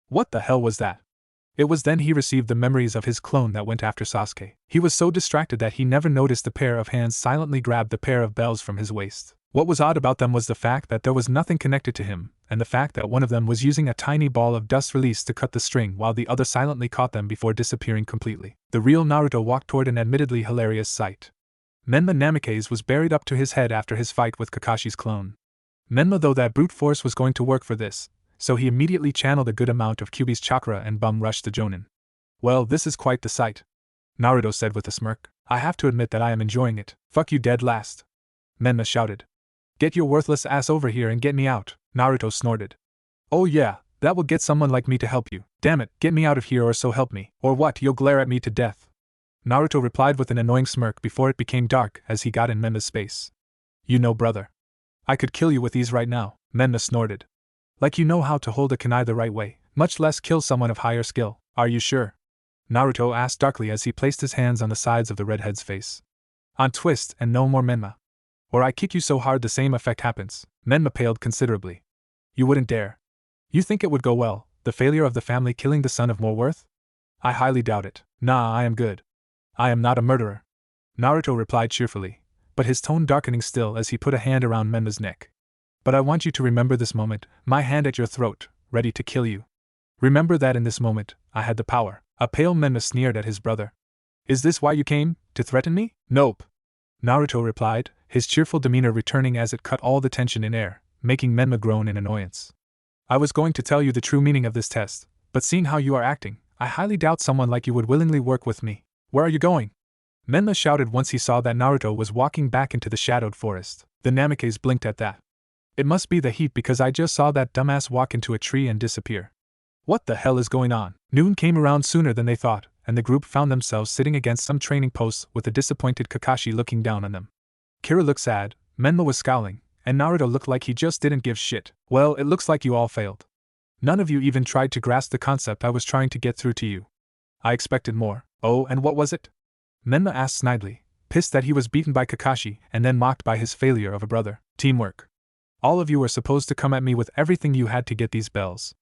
What the hell was that? It was then he received the memories of his clone that went after Sasuke. He was so distracted that he never noticed the pair of hands silently grabbed the pair of bells from his waist. What was odd about them was the fact that there was nothing connected to him, and the fact that one of them was using a tiny ball of dust released to cut the string while the other silently caught them before disappearing completely. The real Naruto walked toward an admittedly hilarious sight. Menma Namikaze was buried up to his head after his fight with Kakashi's clone. Menma, though that brute force was going to work for this, so he immediately channeled a good amount of Kyubi's chakra and bum rushed the Jonin. Well, this is quite the sight, Naruto said with a smirk. I have to admit that I am enjoying it. Fuck you dead last, Menma shouted. Get your worthless ass over here and get me out, Naruto snorted. Oh yeah, that will get someone like me to help you. Damn it, get me out of here or so help me. Or what, you'll glare at me to death. Naruto replied with an annoying smirk before it became dark as he got in Menma's space. You know, brother. I could kill you with ease right now, Menma snorted. Like you know how to hold a kunai the right way, much less kill someone of higher skill, are you sure? Naruto asked darkly as he placed his hands on the sides of the redhead's face. On twist and no more Menma. Or I kick you so hard the same effect happens. Menma paled considerably. You wouldn't dare. You think it would go well, the failure of the family killing the son of more worth? I highly doubt it. Nah, I am good. I am not a murderer. Naruto replied cheerfully, but his tone darkening still as he put a hand around Menma's neck. But I want you to remember this moment, my hand at your throat, ready to kill you. Remember that in this moment, I had the power. A pale Menma sneered at his brother. Is this why you came, to threaten me? Nope. Naruto replied, his cheerful demeanor returning as it cut all the tension in air, making Menma groan in annoyance. I was going to tell you the true meaning of this test, but seeing how you are acting, I highly doubt someone like you would willingly work with me. Where are you going? Menma shouted once he saw that Naruto was walking back into the shadowed forest. The Namikes blinked at that. It must be the heat because I just saw that dumbass walk into a tree and disappear. What the hell is going on? Noon came around sooner than they thought, and the group found themselves sitting against some training posts with a disappointed Kakashi looking down on them. Kira looked sad, Menma was scowling, and Naruto looked like he just didn't give shit. Well, it looks like you all failed. None of you even tried to grasp the concept I was trying to get through to you. I expected more. Oh, and what was it? Menma asked snidely, pissed that he was beaten by Kakashi and then mocked by his failure of a brother. Teamwork. All of you were supposed to come at me with everything you had to get these bells,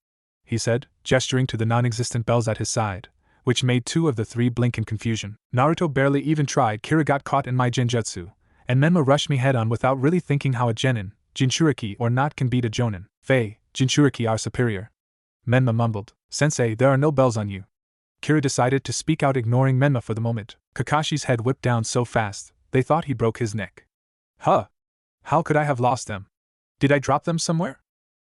he said, gesturing to the non-existent bells at his side, which made 2 of the 3 blink in confusion. Naruto barely even tried. Kira got caught in my genjutsu, and Menma rushed me head on without really thinking how a genin, Jinchuriki or not can beat a jonin. Fei, Jinchuriki are superior. Menma mumbled, Sensei, there are no bells on you. Kira decided to speak out, ignoring Menma for the moment. Kakashi's head whipped down so fast, they thought he broke his neck. Huh? How could I have lost them? Did I drop them somewhere?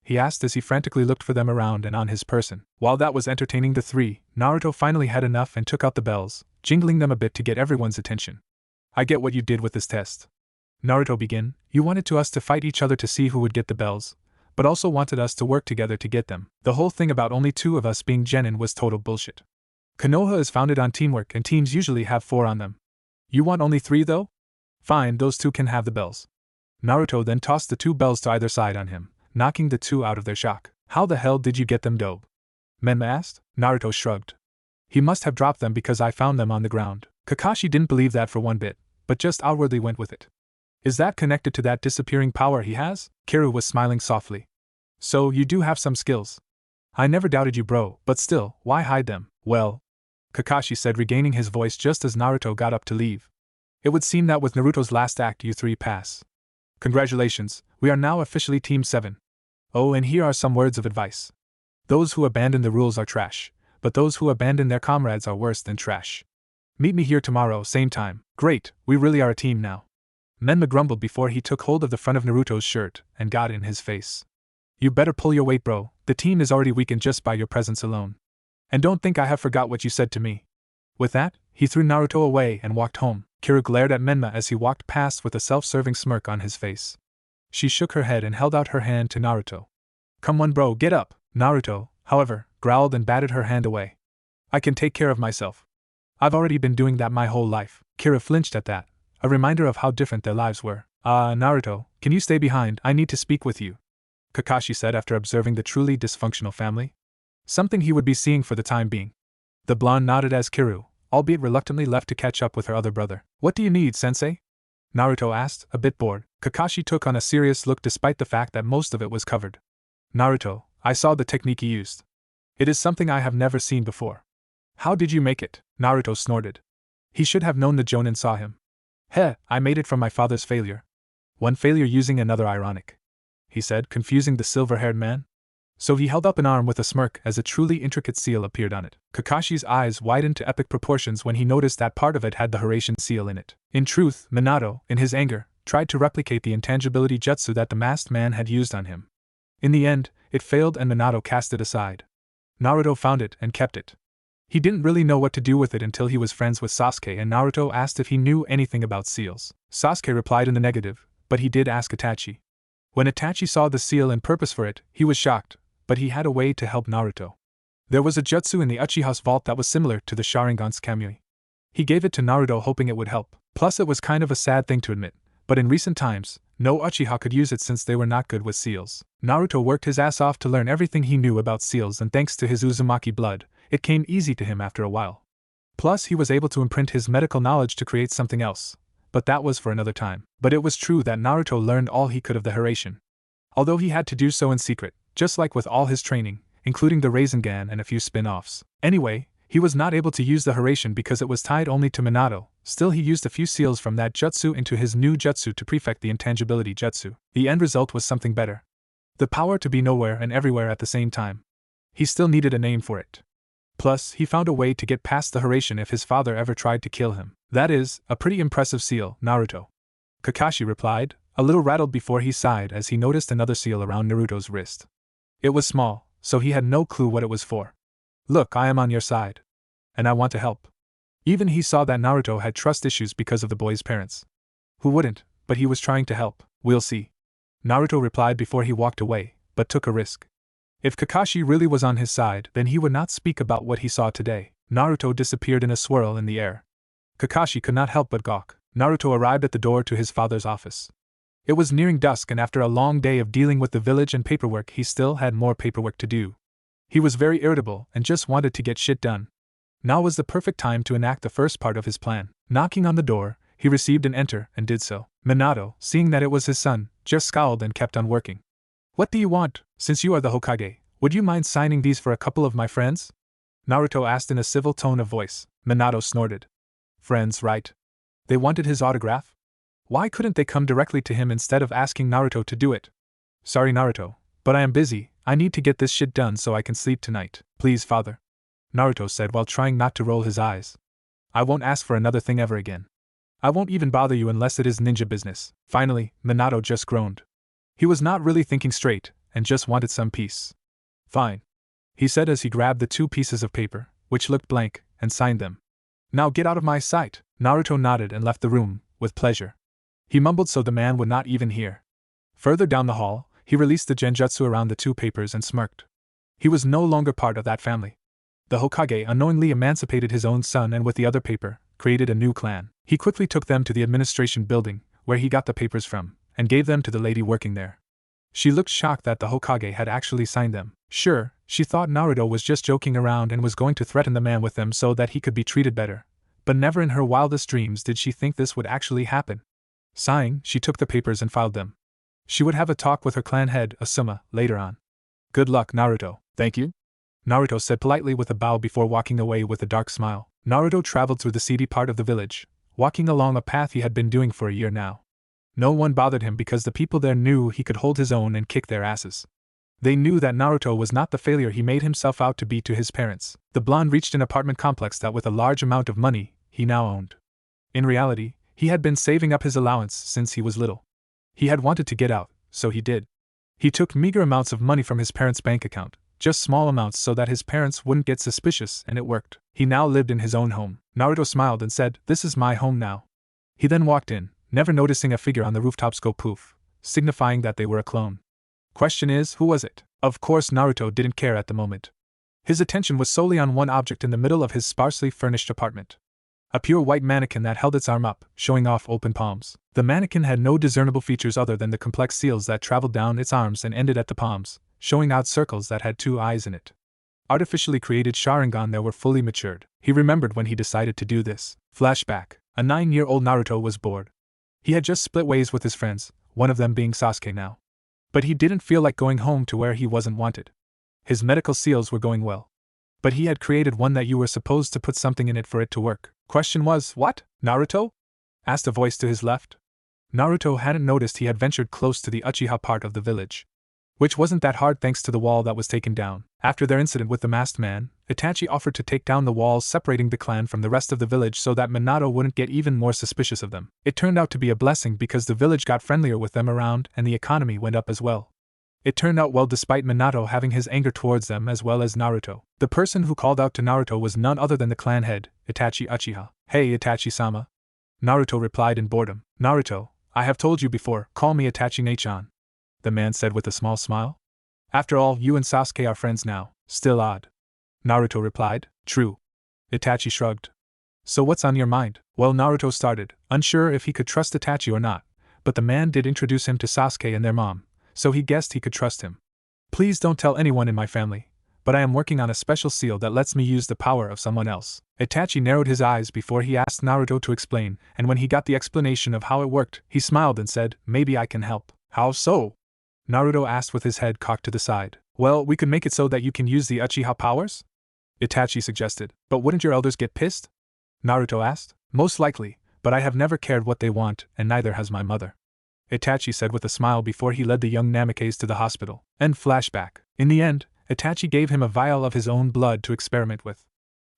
He asked as he frantically looked for them around and on his person. While that was entertaining the 3, Naruto finally had enough and took out the bells, jingling them a bit to get everyone's attention. I get what you did with this test. Naruto began. You wanted us to fight each other to see who would get the bells, but also wanted us to work together to get them. The whole thing about only 2 of us being genin was total bullshit. Konoha is founded on teamwork and teams usually have 4 on them. You want only 3 though? Fine, those 2 can have the bells. Naruto then tossed the 2 bells to either side on him, knocking the 2 out of their shock. How the hell did you get them, dope? Menma asked. Naruto shrugged. He must have dropped them because I found them on the ground. Kakashi didn't believe that for one bit, but just outwardly went with it. Is that connected to that disappearing power he has? Kiru was smiling softly. So, you do have some skills. I never doubted you, bro, but still, why hide them? Well, Kakashi said, regaining his voice just as Naruto got up to leave. It would seem that with Naruto's last act you 3 pass. Congratulations, we are now officially Team 7. Oh, and here are some words of advice. Those who abandon the rules are trash, but those who abandon their comrades are worse than trash. Meet me here tomorrow, same time. Great, we really are a team now. Menma grumbled before he took hold of the front of Naruto's shirt and got in his face. You better pull your weight, bro, the team is already weakened just by your presence alone. And don't think I have forgot what you said to me. With that, he threw Naruto away and walked home. Kira glared at Menma as he walked past with a self-serving smirk on his face. She shook her head and held out her hand to Naruto. Come on, bro, get up. Naruto, however, growled and batted her hand away. I can take care of myself. I've already been doing that my whole life. Kira flinched at that, a reminder of how different their lives were. Naruto, can you stay behind? I need to speak with you, Kakashi said after observing the truly dysfunctional family. Something he would be seeing for the time being. The blonde nodded as Kiru, albeit reluctantly, left to catch up with her other brother. What do you need, sensei? Naruto asked, a bit bored. Kakashi took on a serious look despite the fact that most of it was covered. Naruto, I saw the technique you used. It is something I have never seen before. How did you make it? Naruto snorted. He should have known the Jonin saw him. Heh, I made it from my father's failure. One failure using another, ironic, he said, confusing the silver-haired man. So he held up an arm with a smirk as a truly intricate seal appeared on it. Kakashi's eyes widened to epic proportions when he noticed that part of it had the Horatian seal in it. In truth, Minato, in his anger, tried to replicate the intangibility jutsu that the masked man had used on him. In the end, it failed and Minato cast it aside. Naruto found it and kept it. He didn't really know what to do with it until he was friends with Sasuke and Naruto asked if he knew anything about seals. Sasuke replied in the negative, but he did ask Itachi. When Itachi saw the seal and purpose for it, he was shocked, but he had a way to help Naruto. There was a jutsu in the Uchiha's vault that was similar to the Sharingan's Kamui. He gave it to Naruto hoping it would help. Plus it was kind of a sad thing to admit, but in recent times, no Uchiha could use it since they were not good with seals. Naruto worked his ass off to learn everything he knew about seals, and thanks to his Uzumaki blood, it came easy to him after a while. Plus he was able to imprint his medical knowledge to create something else, but that was for another time. But it was true that Naruto learned all he could of the Hiraishin. Although he had to do so in secret, just like with all his training, including the Rasengan and a few spin-offs. Anyway, he was not able to use the Hiraishin because it was tied only to Minato. Still he used a few seals from that jutsu into his new jutsu to perfect the intangibility jutsu. The end result was something better. The power to be nowhere and everywhere at the same time. He still needed a name for it. Plus, he found a way to get past the Hiraishin if his father ever tried to kill him. That is, a pretty impressive seal, Naruto. Kakashi replied, a little rattled before he sighed as he noticed another seal around Naruto's wrist. It was small, so he had no clue what it was for. Look, I am on your side. And I want to help. Even he saw that Naruto had trust issues because of the boy's parents. Who wouldn't, but he was trying to help. We'll see. Naruto replied before he walked away, but took a risk. If Kakashi really was on his side, then he would not speak about what he saw today. Naruto disappeared in a swirl in the air. Kakashi could not help but gawk. Naruto arrived at the door to his father's office. It was nearing dusk, and after a long day of dealing with the village and paperwork, he still had more paperwork to do. He was very irritable and just wanted to get shit done. Now was the perfect time to enact the first part of his plan. Knocking on the door, he received an enter and did so. Minato, seeing that it was his son, just scowled and kept on working. What do you want? Since you are the Hokage, would you mind signing these for a couple of my friends? Naruto asked in a civil tone of voice. Minato snorted. Friends, right? They wanted his autograph? Why couldn't they come directly to him instead of asking Naruto to do it? Sorry, Naruto, but I am busy. I need to get this shit done so I can sleep tonight. Please, father. Naruto said while trying not to roll his eyes. I won't ask for another thing ever again. I won't even bother you unless it is ninja business. Finally, Minato just groaned. He was not really thinking straight, and just wanted some peace. Fine, he said as he grabbed the 2 pieces of paper, which looked blank, and signed them. Now get out of my sight. Naruto nodded and left the room, with pleasure. He mumbled so the man would not even hear. Further down the hall, he released the genjutsu around the 2 papers and smirked. He was no longer part of that family. The Hokage unknowingly emancipated his own son and with the other paper, created a new clan. He quickly took them to the administration building, where he got the papers from, and gave them to the lady working there. She looked shocked that the Hokage had actually signed them. Sure, she thought Naruto was just joking around and was going to threaten the man with them so that he could be treated better. But never in her wildest dreams did she think this would actually happen. Sighing, she took the papers and filed them. She would have a talk with her clan head, Asuma, later on. Good luck, Naruto. Thank you. Naruto said politely with a bow before walking away with a dark smile. Naruto traveled through the seedy part of the village, walking along a path he had been doing for a year now. No one bothered him because the people there knew he could hold his own and kick their asses. They knew that Naruto was not the failure he made himself out to be to his parents. The blonde reached an apartment complex that with a large amount of money, he now owned. In reality, he had been saving up his allowance since he was little. He had wanted to get out, so he did. He took meager amounts of money from his parents' bank account, just small amounts so that his parents wouldn't get suspicious, and it worked. He now lived in his own home. Naruto smiled and said, "This is my home now." He then walked in, never noticing a figure on the rooftops go poof, signifying that they were a clone. Question is, who was it? Of course Naruto didn't care at the moment. His attention was solely on one object in the middle of his sparsely furnished apartment. A pure white mannequin that held its arm up, showing off open palms. The mannequin had no discernible features other than the complex seals that traveled down its arms and ended at the palms, showing out circles that had 2 eyes in it. Artificially created Sharingan that were fully matured. He remembered when he decided to do this. Flashback. A 9-year-old Naruto was bored. He had just split ways with his friends, one of them being Sasuke now. But he didn't feel like going home to where he wasn't wanted. His medical seals were going well. But he had created one that you were supposed to put something in it for it to work. Question was, what? Naruto? Asked a voice to his left. Naruto hadn't noticed he had ventured close to the Uchiha part of the village. Which wasn't that hard thanks to the wall that was taken down. After their incident with the masked man, Itachi offered to take down the walls separating the clan from the rest of the village so that Minato wouldn't get even more suspicious of them. It turned out to be a blessing because the village got friendlier with them around and the economy went up as well. It turned out well despite Minato having his anger towards them as well as Naruto. The person who called out to Naruto was none other than the clan head, Itachi Uchiha. Hey Itachi-sama. Naruto replied in boredom. Naruto, I have told you before, call me Itachi-chan. The man said with a small smile. After all, you and Sasuke are friends now. Still odd. Naruto replied. True. Itachi shrugged. So what's on your mind? Well, Naruto started, unsure if he could trust Itachi or not, but the man did introduce him to Sasuke and their mom, so he guessed he could trust him. Please don't tell anyone in my family, but I am working on a special seal that lets me use the power of someone else. Itachi narrowed his eyes before he asked Naruto to explain, and when he got the explanation of how it worked, he smiled and said, maybe I can help. How so? Naruto asked with his head cocked to the side. Well, we could make it so that you can use the Uchiha powers? Itachi suggested. But wouldn't your elders get pissed? Naruto asked. Most likely, but I have never cared what they want, and neither has my mother. Itachi said with a smile before he led the young Namikes to the hospital. End flashback. In the end, Itachi gave him a vial of his own blood to experiment with.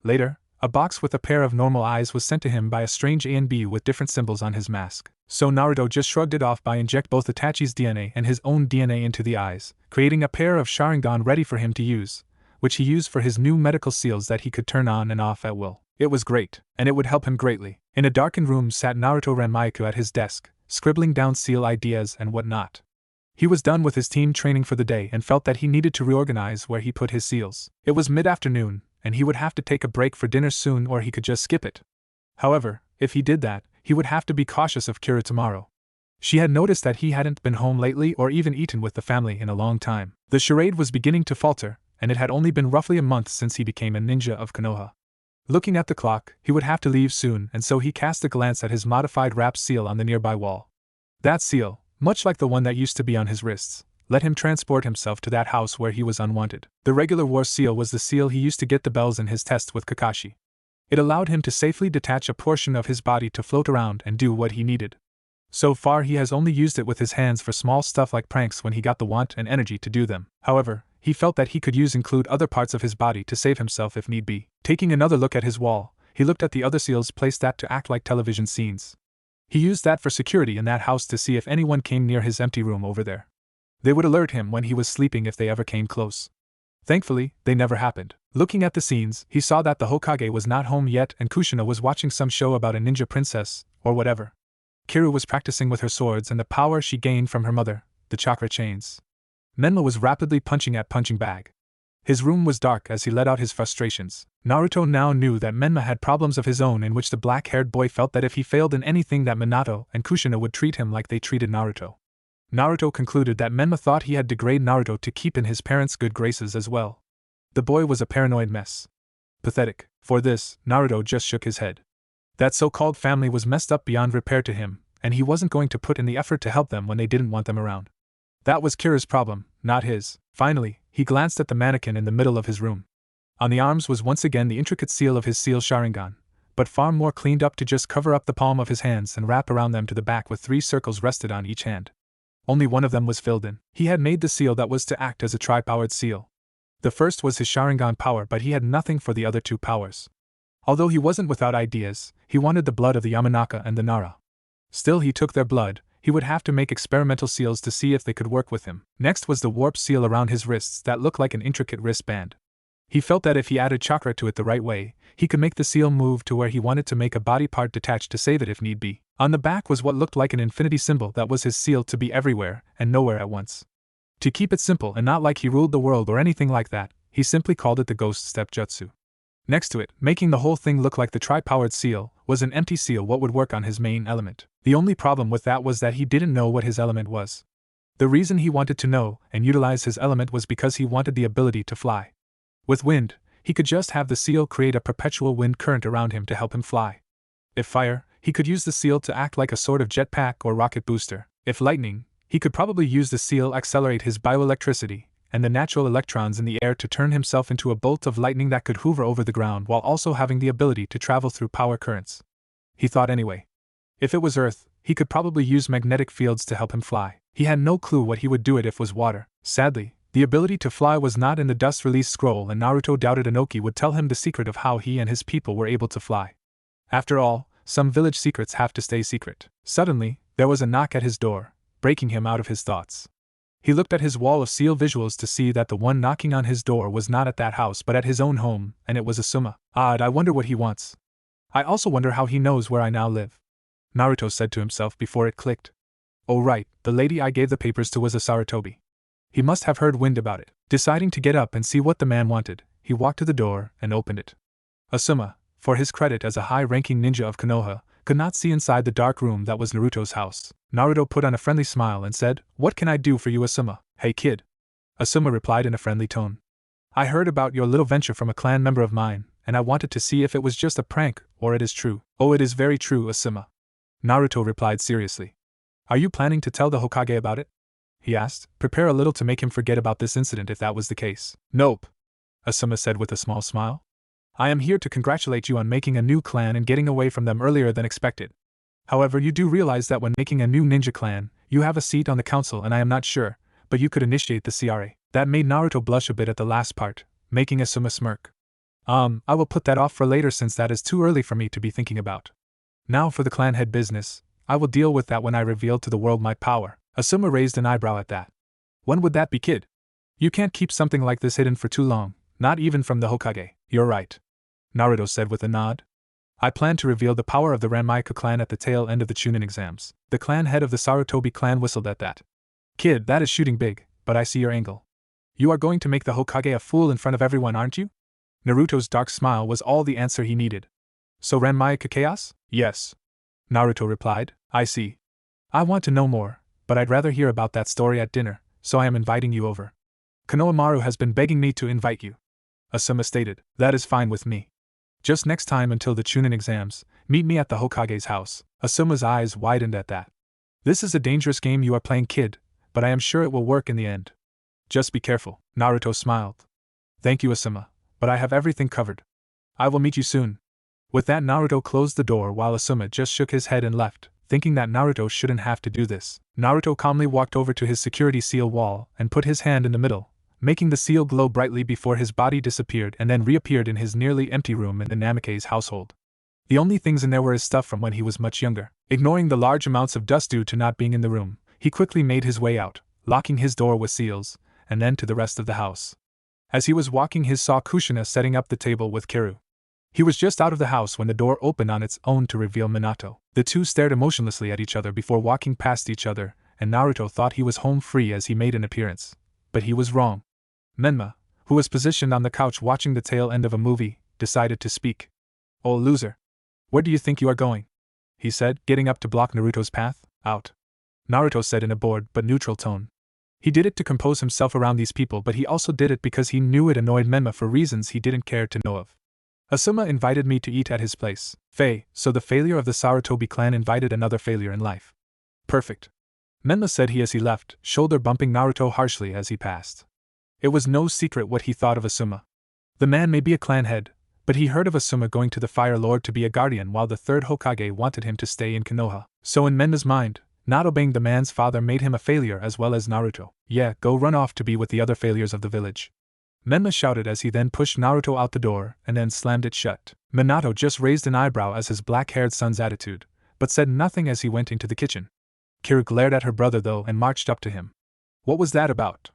Later, a box with a pair of normal eyes was sent to him by a strange A and B with different symbols on his mask. So Naruto just shrugged it off by inject both Itachi's DNA and his own DNA into the eyes, creating a pair of Sharingan ready for him to use, which he used for his new medical seals that he could turn on and off at will. It was great, and it would help him greatly. In a darkened room sat Naruto Ranmaiku at his desk, scribbling down seal ideas and whatnot. He was done with his team training for the day and felt that he needed to reorganize where he put his seals. It was mid-afternoon, and he would have to take a break for dinner soon or he could just skip it. However, if he did that, he would have to be cautious of Kira tomorrow. She had noticed that he hadn't been home lately or even eaten with the family in a long time. The charade was beginning to falter, and it had only been roughly a month since he became a ninja of Konoha. Looking at the clock, he would have to leave soon, and so he cast a glance at his modified wrap seal on the nearby wall. That seal, much like the one that used to be on his wrists, let him transport himself to that house where he was unwanted. The regular war seal was the seal he used to get the bells in his test with Kakashi. It allowed him to safely detach a portion of his body to float around and do what he needed. So far he has only used it with his hands for small stuff like pranks when he got the want and energy to do them. However, he felt that he could include other parts of his body to save himself if need be. Taking another look at his wall, he looked at the other seals placed that to act like television scenes. He used that for security in that house to see if anyone came near his empty room over there. They would alert him when he was sleeping if they ever came close. Thankfully, they never happened. Looking at the scenes, he saw that the Hokage was not home yet and Kushina was watching some show about a ninja princess, or whatever. Kiru was practicing with her swords and the power she gained from her mother, the chakra chains. Menma was rapidly punching at punching bag. His room was dark as he let out his frustrations. Naruto now knew that Menma had problems of his own in which the black-haired boy felt that if he failed in anything that Minato and Kushina would treat him like they treated Naruto. Naruto concluded that Menma thought he had degraded Naruto to keep in his parents' good graces as well. The boy was a paranoid mess. Pathetic. For this, Naruto just shook his head. That so-called family was messed up beyond repair to him, and he wasn't going to put in the effort to help them when they didn't want them around. That was Kira's problem, not his. Finally, he glanced at the mannequin in the middle of his room. On the arms was once again the intricate seal of his seal Sharingan, but far more cleaned up to just cover up the palm of his hands and wrap around them to the back with 3 circles rested on each hand. Only one of them was filled in. He had made the seal that was to act as a tri-powered seal. The first was his Sharingan power, but he had nothing for the other 2 powers. Although he wasn't without ideas, he wanted the blood of the Yamanaka and the Nara. Still, he took their blood. He would have to make experimental seals to see if they could work with him. Next was the warp seal around his wrists that looked like an intricate wristband. He felt that if he added chakra to it the right way, he could make the seal move to where he wanted to make a body part detach to save it if need be. On the back was what looked like an infinity symbol that was his seal to be everywhere and nowhere at once. To keep it simple and not like he ruled the world or anything like that, he simply called it the Ghost Step Jutsu. Next to it, making the whole thing look like the tri-powered seal, was an empty seal what would work on his main element. The only problem with that was that he didn't know what his element was. The reason he wanted to know and utilize his element was because he wanted the ability to fly. With wind, he could just have the seal create a perpetual wind current around him to help him fly. If fire, he could use the seal to act like a sort of jetpack or rocket booster. If lightning, he could probably use the seal accelerate his bioelectricity and the natural electrons in the air to turn himself into a bolt of lightning that could hover over the ground while also having the ability to travel through power currents. He thought anyway. If it was Earth, he could probably use magnetic fields to help him fly. He had no clue what he would do it if was water. Sadly, the ability to fly was not in the dust release scroll, and Naruto doubted Inoki would tell him the secret of how he and his people were able to fly. After all, some village secrets have to stay secret. Suddenly, there was a knock at his door, breaking him out of his thoughts. He looked at his wall of seal visuals to see that the one knocking on his door was not at that house but at his own home, and it was Asuma. Odd, I wonder what he wants. I also wonder how he knows where I now live. Naruto said to himself before it clicked. Oh right, the lady I gave the papers to was a Sarutobi. He must have heard wind about it. Deciding to get up and see what the man wanted, he walked to the door and opened it. Asuma, for his credit as a high-ranking ninja of Konoha, could not see inside the dark room that was Naruto's house. Naruto put on a friendly smile and said, "What can I do for you, Asuma?" "Hey kid." Asuma replied in a friendly tone. "I heard about your little venture from a clan member of mine, and I wanted to see if it was just a prank or it is true." "Oh, it is very true, Asuma," Naruto replied seriously. "Are you planning to tell the Hokage about it?" he asked, prepare a little to make him forget about this incident if that was the case. "Nope," Asuma said with a small smile. "I am here to congratulate you on making a new clan and getting away from them earlier than expected. However, you do realize that when making a new ninja clan, you have a seat on the council and I am not sure, but you could initiate the CRA. That made Naruto blush a bit at the last part, making Asuma smirk. I will put that off for later since that is too early for me to be thinking about. Now for the clan head business, I will deal with that when I reveal to the world my power." Asuma raised an eyebrow at that. "When would that be, kid? You can't keep something like this hidden for too long, not even from the Hokage." "You're right," Naruto said with a nod. "I plan to reveal the power of the Ranmyaku clan at the tail end of the Chunin exams." The clan head of the Sarutobi clan whistled at that. "Kid, that is shooting big, but I see your angle. You are going to make the Hokage a fool in front of everyone, aren't you?" Naruto's dark smile was all the answer he needed. "So Ranmyaku chaos?" "Yes," Naruto replied. "I see. I want to know more, but I'd rather hear about that story at dinner, so I am inviting you over. Konohamaru has been begging me to invite you," Asuma stated. "That is fine with me. Just next time until the Chunin exams, meet me at the Hokage's house." Asuma's eyes widened at that. "This is a dangerous game you are playing, kid, but I am sure it will work in the end. Just be careful." Naruto smiled. "Thank you, Asuma, but I have everything covered. I will meet you soon." With that, Naruto closed the door while Asuma just shook his head and left, thinking that Naruto shouldn't have to do this. Naruto calmly walked over to his security seal wall and put his hand in the middle, making the seal glow brightly before his body disappeared and then reappeared in his nearly empty room in the Namake's household. The only things in there were his stuff from when he was much younger. Ignoring the large amounts of dust due to not being in the room, he quickly made his way out, locking his door with seals, and then to the rest of the house. As he was walking, he saw Kushina setting up the table with Kiru. He was just out of the house when the door opened on its own to reveal Minato. The two stared emotionlessly at each other before walking past each other, and Naruto thought he was home free as he made an appearance. But he was wrong. Menma, who was positioned on the couch watching the tail end of a movie, decided to speak. "Oh loser. Where do you think you are going?" he said, getting up to block Naruto's path. "Out," Naruto said in a bored but neutral tone. He did it to compose himself around these people, but he also did it because he knew it annoyed Menma for reasons he didn't care to know of. "Asuma invited me to eat at his place, so the failure of the Sarutobi clan invited another failure in life." "Perfect," Menma said as he left, shoulder bumping Naruto harshly as he passed. It was no secret what he thought of Asuma. The man may be a clan head, but he heard of Asuma going to the Fire Lord to be a guardian while the third Hokage wanted him to stay in Konoha. So in Menma's mind, not obeying the man's father made him a failure as well as Naruto. "Yeah, go run off to be with the other failures of the village," Menma shouted as he then pushed Naruto out the door and then slammed it shut. Minato just raised an eyebrow as his black-haired son's attitude, but said nothing as he went into the kitchen. Kiru glared at her brother though and marched up to him. "What was that about?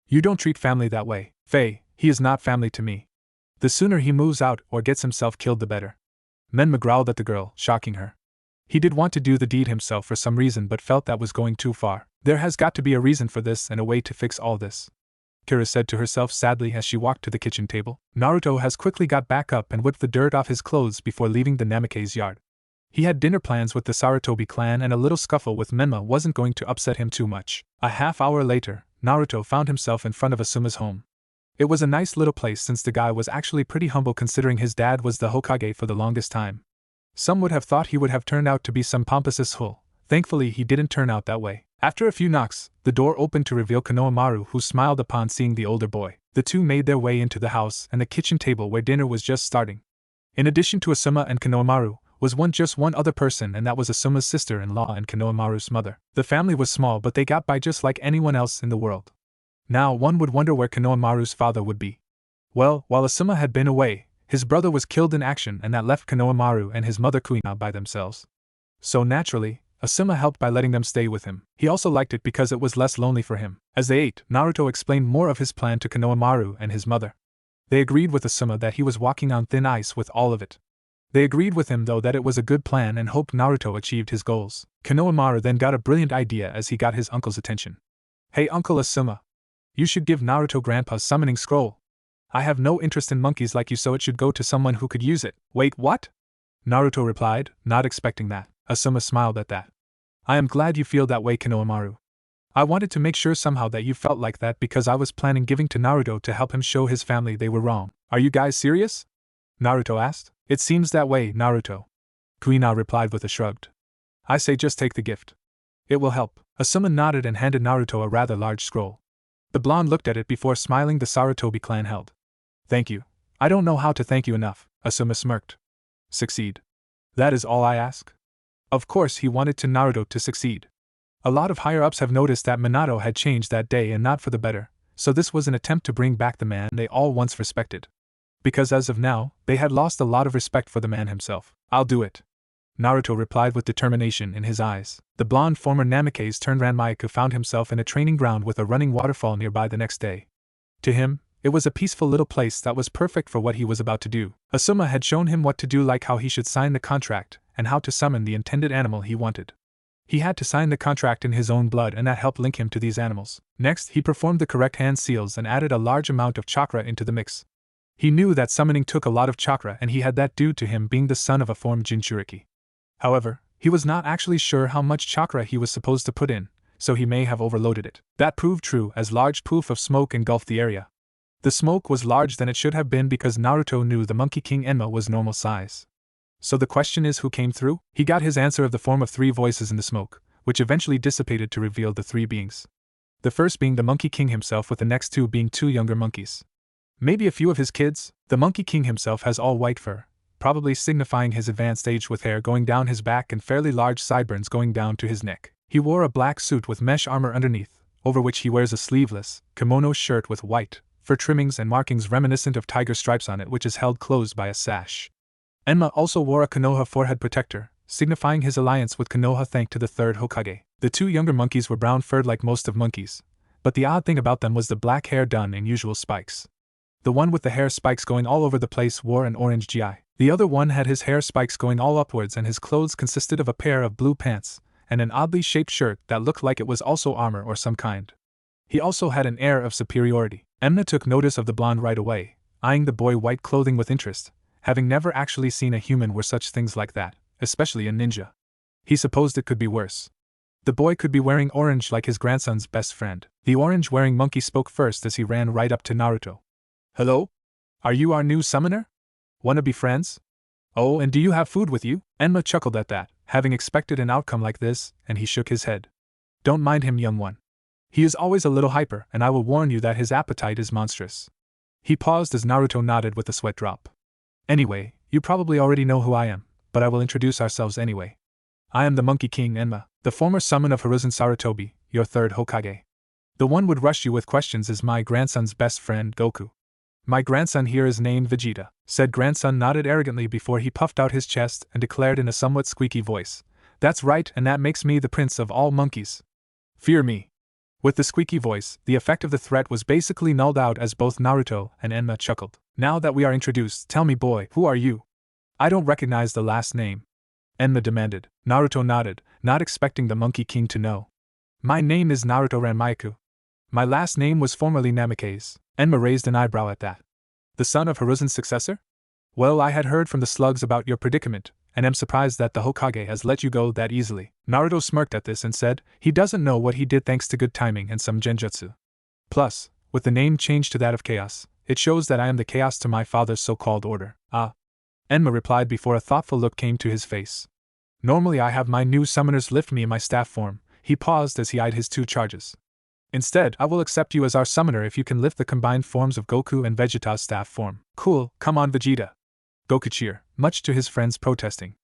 You don't treat family that way." He is not family to me. The sooner he moves out or gets himself killed the better." Menma growled at the girl, shocking her. He did want to do the deed himself for some reason but felt that was going too far. "There has got to be a reason for this and a way to fix all this," Kira said to herself sadly as she walked to the kitchen table. Naruto has quickly got back up and whipped the dirt off his clothes before leaving the Namake's yard. He had dinner plans with the Sarutobi clan and a little scuffle with Menma wasn't going to upset him too much. A half hour later, Naruto found himself in front of Asuma's home. It was a nice little place since the guy was actually pretty humble considering his dad was the Hokage for the longest time. Some would have thought he would have turned out to be some pompous asshole. Thankfully he didn't turn out that way. After a few knocks, the door opened to reveal Konohamaru, who smiled upon seeing the older boy. The two made their way into the house and the kitchen table where dinner was just starting. In addition to Asuma and Konohamaru, was just one other person, and that was Asuma's sister-in-law and Konohamaru's mother. The family was small but they got by just like anyone else in the world. Now one would wonder where Konohamaru's father would be. Well, while Asuma had been away, his brother was killed in action and that left Konohamaru and his mother Kuina by themselves. So naturally, Asuma helped by letting them stay with him. He also liked it because it was less lonely for him. As they ate, Naruto explained more of his plan to Konohamaru and his mother. They agreed with Asuma that he was walking on thin ice with all of it. They agreed with him though that it was a good plan and hoped Naruto achieved his goals. Konohamaru then got a brilliant idea as he got his uncle's attention. "Hey Uncle Asuma, you should give Naruto Grandpa's summoning scroll," I have no interest in monkeys like you, so it should go to someone who could use it. Wait, what? Naruto replied, not expecting that. Asuma smiled at that. I am glad you feel that way, Konohamaru. I wanted to make sure somehow that you felt like that because I was planning giving to Naruto to help him show his family they were wrong. Are you guys serious? Naruto asked. It seems that way, Naruto. Kuina replied with a shrug. I say just take the gift. It will help. Asuma nodded and handed Naruto a rather large scroll. The blonde looked at it before smiling. The Sarutobi clan held. Thank you. I don't know how to thank you enough, Asuma smirked. Succeed. That is all I ask? Of course he wanted to Naruto to succeed. A lot of higher-ups have noticed that Minato had changed that day and not for the better, so this was an attempt to bring back the man they all once respected. Because as of now, they had lost a lot of respect for the man himself. I'll do it. Naruto replied with determination in his eyes. The blonde former Namikaze turned Ranmaiku found himself in a training ground with a running waterfall nearby the next day. To him, it was a peaceful little place that was perfect for what he was about to do. Asuma had shown him what to do, like how he should sign the contract, and how to summon the intended animal he wanted. He had to sign the contract in his own blood, and that helped link him to these animals. Next, he performed the correct hand seals and added a large amount of chakra into the mix. He knew that summoning took a lot of chakra, and he had that due to him being the son of a formed Jinchuriki. However, he was not actually sure how much chakra he was supposed to put in, so he may have overloaded it. That proved true as large poof of smoke engulfed the area. The smoke was larger than it should have been because Naruto knew the Monkey King Enma was normal size. So the question is, who came through? He got his answer of the form of 3 voices in the smoke, which eventually dissipated to reveal the 3 beings. The first being the Monkey King himself, with the next 2 being 2 younger monkeys. Maybe a few of his kids. The Monkey King himself has all white fur, probably signifying his advanced age, with hair going down his back and fairly large sideburns going down to his neck. He wore a black suit with mesh armor underneath, over which he wears a sleeveless, kimono shirt with white fur trimmings and markings reminiscent of tiger stripes on it, which is held closed by a sash. Enma also wore a Konoha forehead protector, signifying his alliance with Konoha thanks to the 3rd Hokage. The 2 younger monkeys were brown-furred like most of monkeys, but the odd thing about them was the black hair done in usual spikes. The one with the hair spikes going all over the place wore an orange GI. The other one had his hair spikes going all upwards, and his clothes consisted of a pair of blue pants and an oddly shaped shirt that looked like it was also armor or some kind. He also had an air of superiority. Enma took notice of the blonde right away, eyeing the boy white clothing with interest, having never actually seen a human wear such things like that, especially a ninja. He supposed it could be worse. The boy could be wearing orange like his grandson's best friend. The orange-wearing monkey spoke first as he ran right up to Naruto. Hello? Are you our new summoner? Wanna be friends? Oh, and do you have food with you? Enma chuckled at that, having expected an outcome like this, and he shook his head. Don't mind him, young one. He is always a little hyper, and I will warn you that his appetite is monstrous. He paused as Naruto nodded with a sweat drop. Anyway, you probably already know who I am, but I will introduce ourselves anyway. I am the Monkey King Enma, the former summon of Hiruzen Sarutobi, your 3rd Hokage. The one would rush you with questions is my grandson's best friend, Goku. My grandson here is named Vegeta, said grandson nodded arrogantly before he puffed out his chest and declared in a somewhat squeaky voice. That's right, and that makes me the prince of all monkeys. Fear me. With the squeaky voice, the effect of the threat was basically nulled out as both Naruto and Enma chuckled. Now that we are introduced, tell me, boy, who are you? I don't recognize the last name, Enma demanded. Naruto nodded, not expecting the Monkey King to know. My name is Naruto Ranmaiku. My last name was formerly Namikaze. Enma raised an eyebrow at that. The son of Hiruzen's successor? Well, I had heard from the slugs about your predicament, and am surprised that the Hokage has let you go that easily. Naruto smirked at this and said, he doesn't know what he did thanks to good timing and some genjutsu. Plus, with the name changed to that of Chaos, it shows that I am the Chaos to my father's so-called order. Ah. Enma replied before a thoughtful look came to his face. Normally I have my new summoners lift me in my staff form. He paused as he eyed his 2 charges. Instead, I will accept you as our summoner if you can lift the combined forms of Goku and Vegeta's staff form. Cool, come on Vegeta. Goku cheered, much to his friends protesting.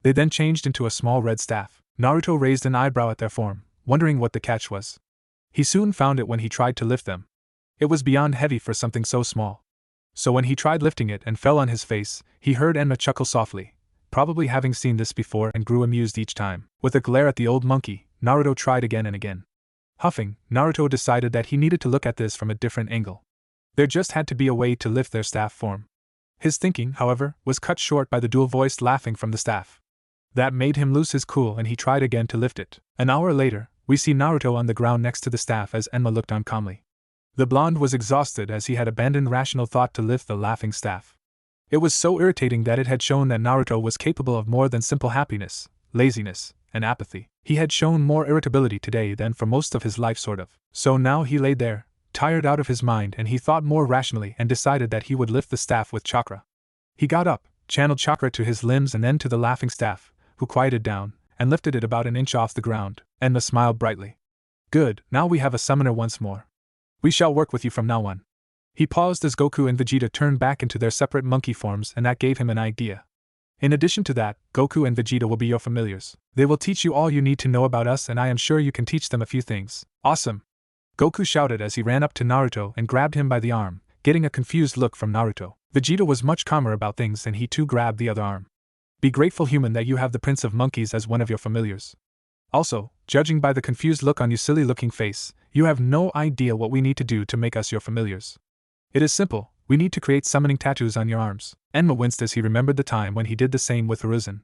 They then changed into a small red staff. Naruto raised an eyebrow at their form, wondering what the catch was. He soon found it when he tried to lift them. It was beyond heavy for something so small. So when he tried lifting it and fell on his face, he heard Enma chuckle softly, probably having seen this before, and grew amused each time. With a glare at the old monkey, Naruto tried again and again. Huffing, Naruto decided that he needed to look at this from a different angle. There just had to be a way to lift their staff form. His thinking, however, was cut short by the dual-voiced laughing from the staff. That made him lose his cool and he tried again to lift it. An hour later, we see Naruto on the ground next to the staff as Enma looked on calmly. The blonde was exhausted as he had abandoned rational thought to lift the laughing staff. It was so irritating that it had shown that Naruto was capable of more than simple happiness, laziness, and apathy. He had shown more irritability today than for most of his life, sort of. So now he lay there, tired out of his mind, and he thought more rationally and decided that he would lift the staff with chakra. He got up, channeled chakra to his limbs and then to the laughing staff, who quieted down, and lifted it about an inch off the ground. Enma smiled brightly. Good, now we have a summoner once more. We shall work with you from now on. He paused as Goku and Vegeta turned back into their separate monkey forms, and that gave him an idea. In addition to that, Goku and Vegeta will be your familiars. They will teach you all you need to know about us, and I am sure you can teach them a few things. Awesome! Goku shouted as he ran up to Naruto and grabbed him by the arm, getting a confused look from Naruto. Vegeta was much calmer about things and he too grabbed the other arm. Be grateful, human, that you have the Prince of Monkeys as one of your familiars. Also, judging by the confused look on your silly-looking face, you have no idea what we need to do to make us your familiars. It is simple, we need to create summoning tattoos on your arms. Enma winced as he remembered the time when he did the same with Hiruzen.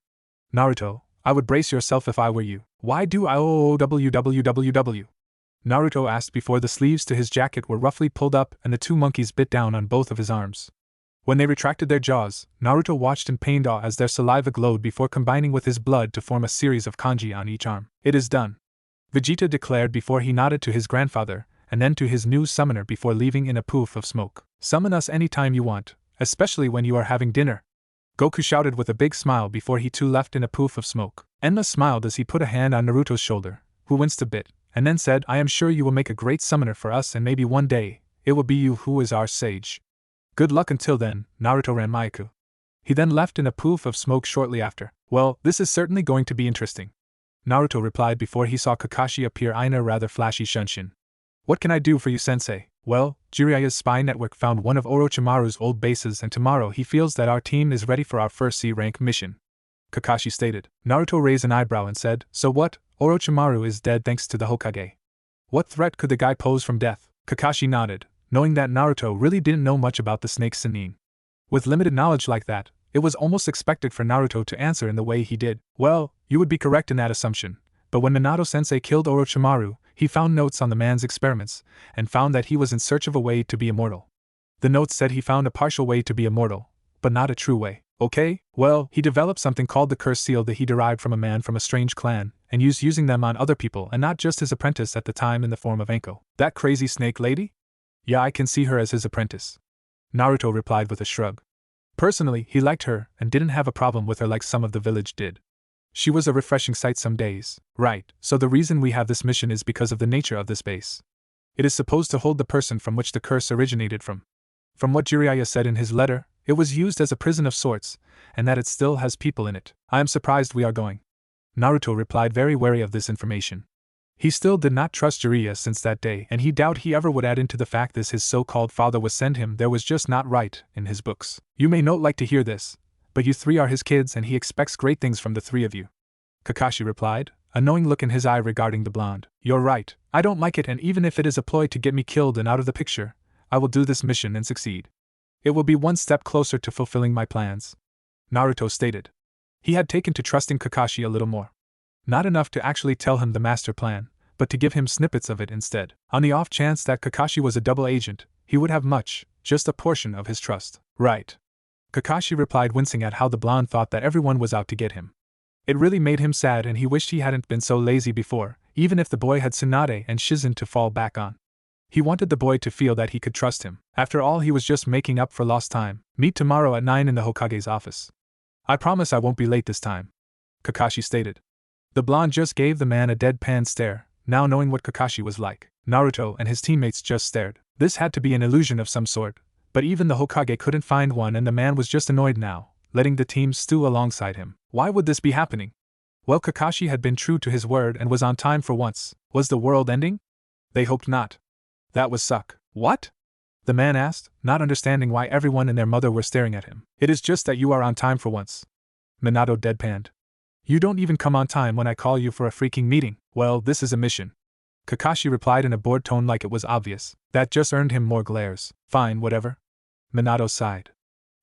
Naruto, I would brace yourself if I were you. Why do I wwwww? Naruto asked before the sleeves to his jacket were roughly pulled up and the two monkeys bit down on both of his arms. When they retracted their jaws, Naruto watched in pained awe as their saliva glowed before combining with his blood to form a series of kanji on each arm. It is done, Vegeta declared before he nodded to his grandfather, and then to his new summoner before leaving in a poof of smoke. Summon us anytime you want, especially when you are having dinner. Goku shouted with a big smile before he too left in a poof of smoke. Enma smiled as he put a hand on Naruto's shoulder, who winced a bit, and then said, I am sure you will make a great summoner for us, and maybe one day, it will be you who is our sage. Good luck until then, Naruto ran Maiku. He then left in a poof of smoke shortly after. Well, this is certainly going to be interesting, Naruto replied before he saw Kakashi appear in a rather flashy Shunshin. What can I do for you, sensei? Well, Jiraiya's spy network found one of Orochimaru's old bases and tomorrow he feels that our team is ready for our first C-rank mission, Kakashi stated. Naruto raised an eyebrow and said, so what? Orochimaru is dead thanks to the Hokage. What threat could the guy pose from death? Kakashi nodded, knowing that Naruto really didn't know much about the snake Sannin. With limited knowledge like that, it was almost expected for Naruto to answer in the way he did. Well, you would be correct in that assumption, but when Minato-sensei killed Orochimaru, he found notes on the man's experiments, and found that he was in search of a way to be immortal. The notes said he found a partial way to be immortal, but not a true way. Okay, well, he developed something called the curse seal that he derived from a man from a strange clan, and using them on other people and not just his apprentice at the time in the form of Anko. That crazy snake lady? Yeah, I can see her as his apprentice, Naruto replied with a shrug. Personally, he liked her and didn't have a problem with her like some of the village did. She was a refreshing sight some days. Right, so the reason we have this mission is because of the nature of this base. It is supposed to hold the person from which the curse originated from. From what Jiraiya said in his letter, it was used as a prison of sorts, and that it still has people in it. I am surprised we are going, Naruto replied, very wary of this information. He still did not trust Jiraiya since that day, and he doubted he ever would add into the fact this his so-called father was send him there was just not right in his books. You may not like to hear this, but you three are his kids and he expects great things from the three of you, Kakashi replied, a knowing look in his eye regarding the blonde. You're right, I don't like it, and even if it is a ploy to get me killed and out of the picture, I will do this mission and succeed. It will be one step closer to fulfilling my plans, Naruto stated. He had taken to trusting Kakashi a little more. Not enough to actually tell him the master plan, but to give him snippets of it instead. On the off chance that Kakashi was a double agent, he would have just a portion of his trust. Right, Kakashi replied, wincing at how the blonde thought that everyone was out to get him. It really made him sad and he wished he hadn't been so lazy before, even if the boy had Tsunade and Shizen to fall back on. He wanted the boy to feel that he could trust him. After all, he was just making up for lost time. Meet tomorrow at 9 in the Hokage's office. I promise I won't be late this time, Kakashi stated. The blonde just gave the man a deadpan stare, now knowing what Kakashi was like. Naruto and his teammates just stared. This had to be an illusion of some sort, but even the Hokage couldn't find one and the man was just annoyed now, letting the team stew alongside him. Why would this be happening? Well, Kakashi had been true to his word and was on time for once. Was the world ending? They hoped not. That would suck. What? The man asked, not understanding why everyone and their mother were staring at him. It is just that you are on time for once, Minato deadpanned. You don't even come on time when I call you for a freaking meeting. Well, this is a mission, Kakashi replied in a bored tone like it was obvious. That just earned him more glares. Fine, whatever, Minato sighed.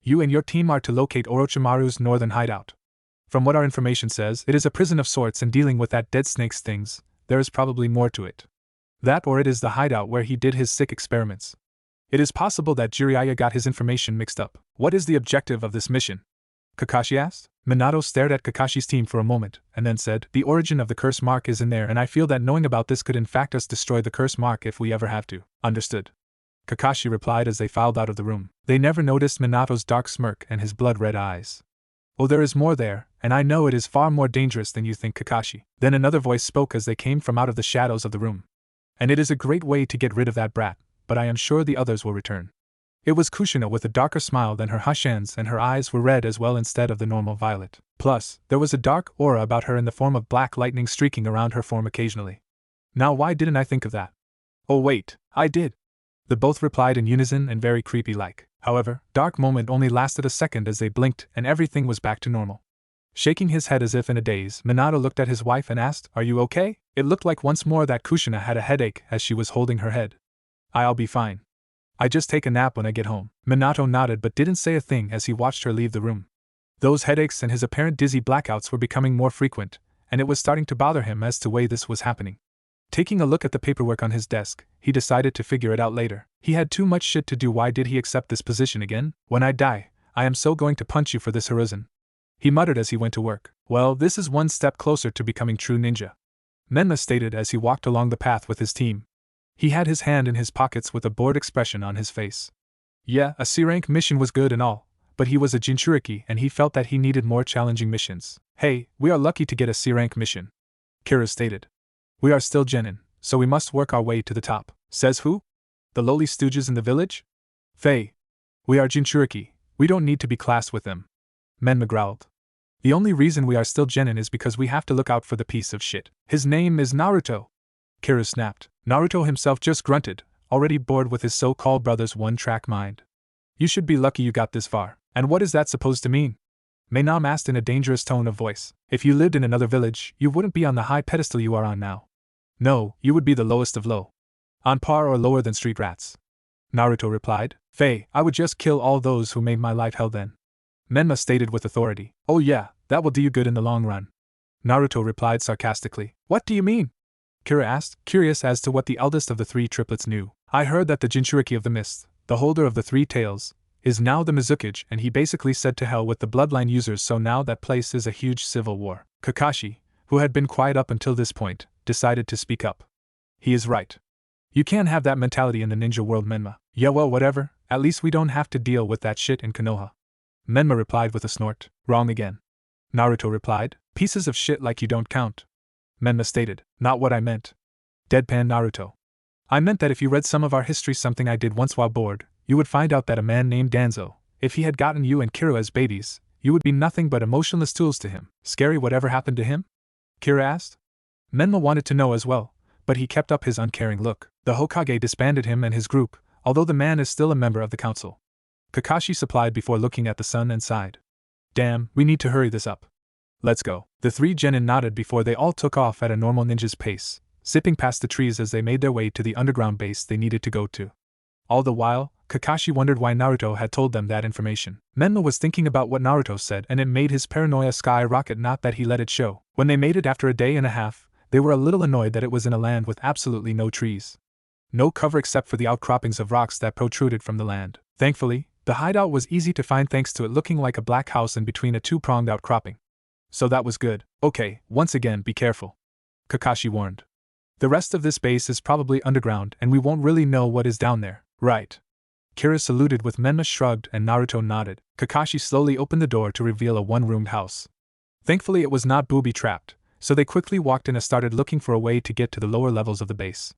You and your team are to locate Orochimaru's northern hideout. From what our information says, it is a prison of sorts, and dealing with that dead snake's things, there is probably more to it. That or it is the hideout where he did his sick experiments. It is possible that Jiraiya got his information mixed up. What is the objective of this mission? Kakashi asked. Minato stared at Kakashi's team for a moment, and then said, the origin of the curse mark is in there, and I feel that knowing about this could in fact us destroy the curse mark if we ever have to. Understood. Kakashi replied as they filed out of the room. They never noticed Minato's dark smirk and his blood-red eyes. Oh, there is more there, and I know it is far more dangerous than you think, Kakashi. Then another voice spoke as they came from out of the shadows of the room. And it is a great way to get rid of that brat, but I am sure the others will return. It was Kushina with a darker smile than her Hashens, and her eyes were red as well instead of the normal violet. Plus, there was a dark aura about her in the form of black lightning streaking around her form occasionally. Now why didn't I think of that? Oh wait, I did. The both replied in unison and very creepy-like. However, dark moment only lasted a second as they blinked and everything was back to normal. Shaking his head as if in a daze, Minato looked at his wife and asked, "Are you okay?" It looked like once more that Kushina had a headache as she was holding her head. "I'll be fine. I just take a nap when I get home." Minato nodded but didn't say a thing as he watched her leave the room. Those headaches and his apparent dizzy blackouts were becoming more frequent, and it was starting to bother him as to why this was happening. Taking a look at the paperwork on his desk, he decided to figure it out later. He had too much shit to do. Why did he accept this position again? "When I die, I am so going to punch you for this, Hiruzen," he muttered as he went to work. "Well, this is one step closer to becoming true ninja," Menma stated as he walked along the path with his team. He had his hand in his pockets with a bored expression on his face. Yeah, a C-rank mission was good and all, but he was a Jinchuriki and he felt that he needed more challenging missions. "Hey, we are lucky to get a C-rank mission," Kira stated. "We are still genin, so we must work our way to the top." "Says who? The lowly stooges in the village?" "Faye. We are Jinchuriki, we don't need to be classed with them," Menma growled. "The only reason we are still genin is because we have to look out for the piece of shit. His name is Naruto," Kira snapped. Naruto himself just grunted, already bored with his so-called brother's one-track mind. "You should be lucky you got this far." "And what is that supposed to mean?" Mainam asked in a dangerous tone of voice. "If you lived in another village, you wouldn't be on the high pedestal you are on now. No, you would be the lowest of low. On par or lower than street rats," Naruto replied. "Faye, I would just kill all those who made my life hell then," Menma stated with authority. "Oh yeah, that will do you good in the long run," Naruto replied sarcastically. "What do you mean?" Kira asked, curious as to what the eldest of the three triplets knew. "I heard that the Jinchuriki of the Mist, the holder of the three tails, is now the Mizukage, and he basically said to hell with the bloodline users, so now that place is a huge civil war." Kakashi, who had been quiet up until this point, decided to speak up. "He is right. You can't have that mentality in the ninja world, Menma." "Yeah, well, whatever, at least we don't have to deal with that shit in Konoha," Menma replied with a snort. "Wrong again," Naruto replied. "Pieces of shit like you don't count," Menma stated. "Not what I meant," deadpan Naruto. "I meant that if you read some of our history, something I did once while bored, you would find out that a man named Danzo, if he had gotten you and Kira as babies, you would be nothing but emotionless tools to him." "Scary, whatever happened to him?" Kira asked. Menma wanted to know as well, but he kept up his uncaring look. "The Hokage disbanded him and his group, although the man is still a member of the council," Kakashi supplied before looking at the sun and sighed. "Damn, we need to hurry this up. Let's go." The three genin nodded before they all took off at a normal ninja's pace, zipping past the trees as they made their way to the underground base they needed to go to. All the while, Kakashi wondered why Naruto had told them that information. Menma was thinking about what Naruto said and it made his paranoia skyrocket, not that he let it show. When they made it after a day and a half, they were a little annoyed that it was in a land with absolutely no trees. No cover except for the outcroppings of rocks that protruded from the land. Thankfully, the hideout was easy to find thanks to it looking like a black house in between a two-pronged outcropping. So that was good. "Okay, once again be careful," Kakashi warned. "The rest of this base is probably underground and we won't really know what is down there." "Right." Kira saluted with Menma shrugged and Naruto nodded. Kakashi slowly opened the door to reveal a one-roomed house. Thankfully it was not booby-trapped, so they quickly walked in and started looking for a way to get to the lower levels of the base.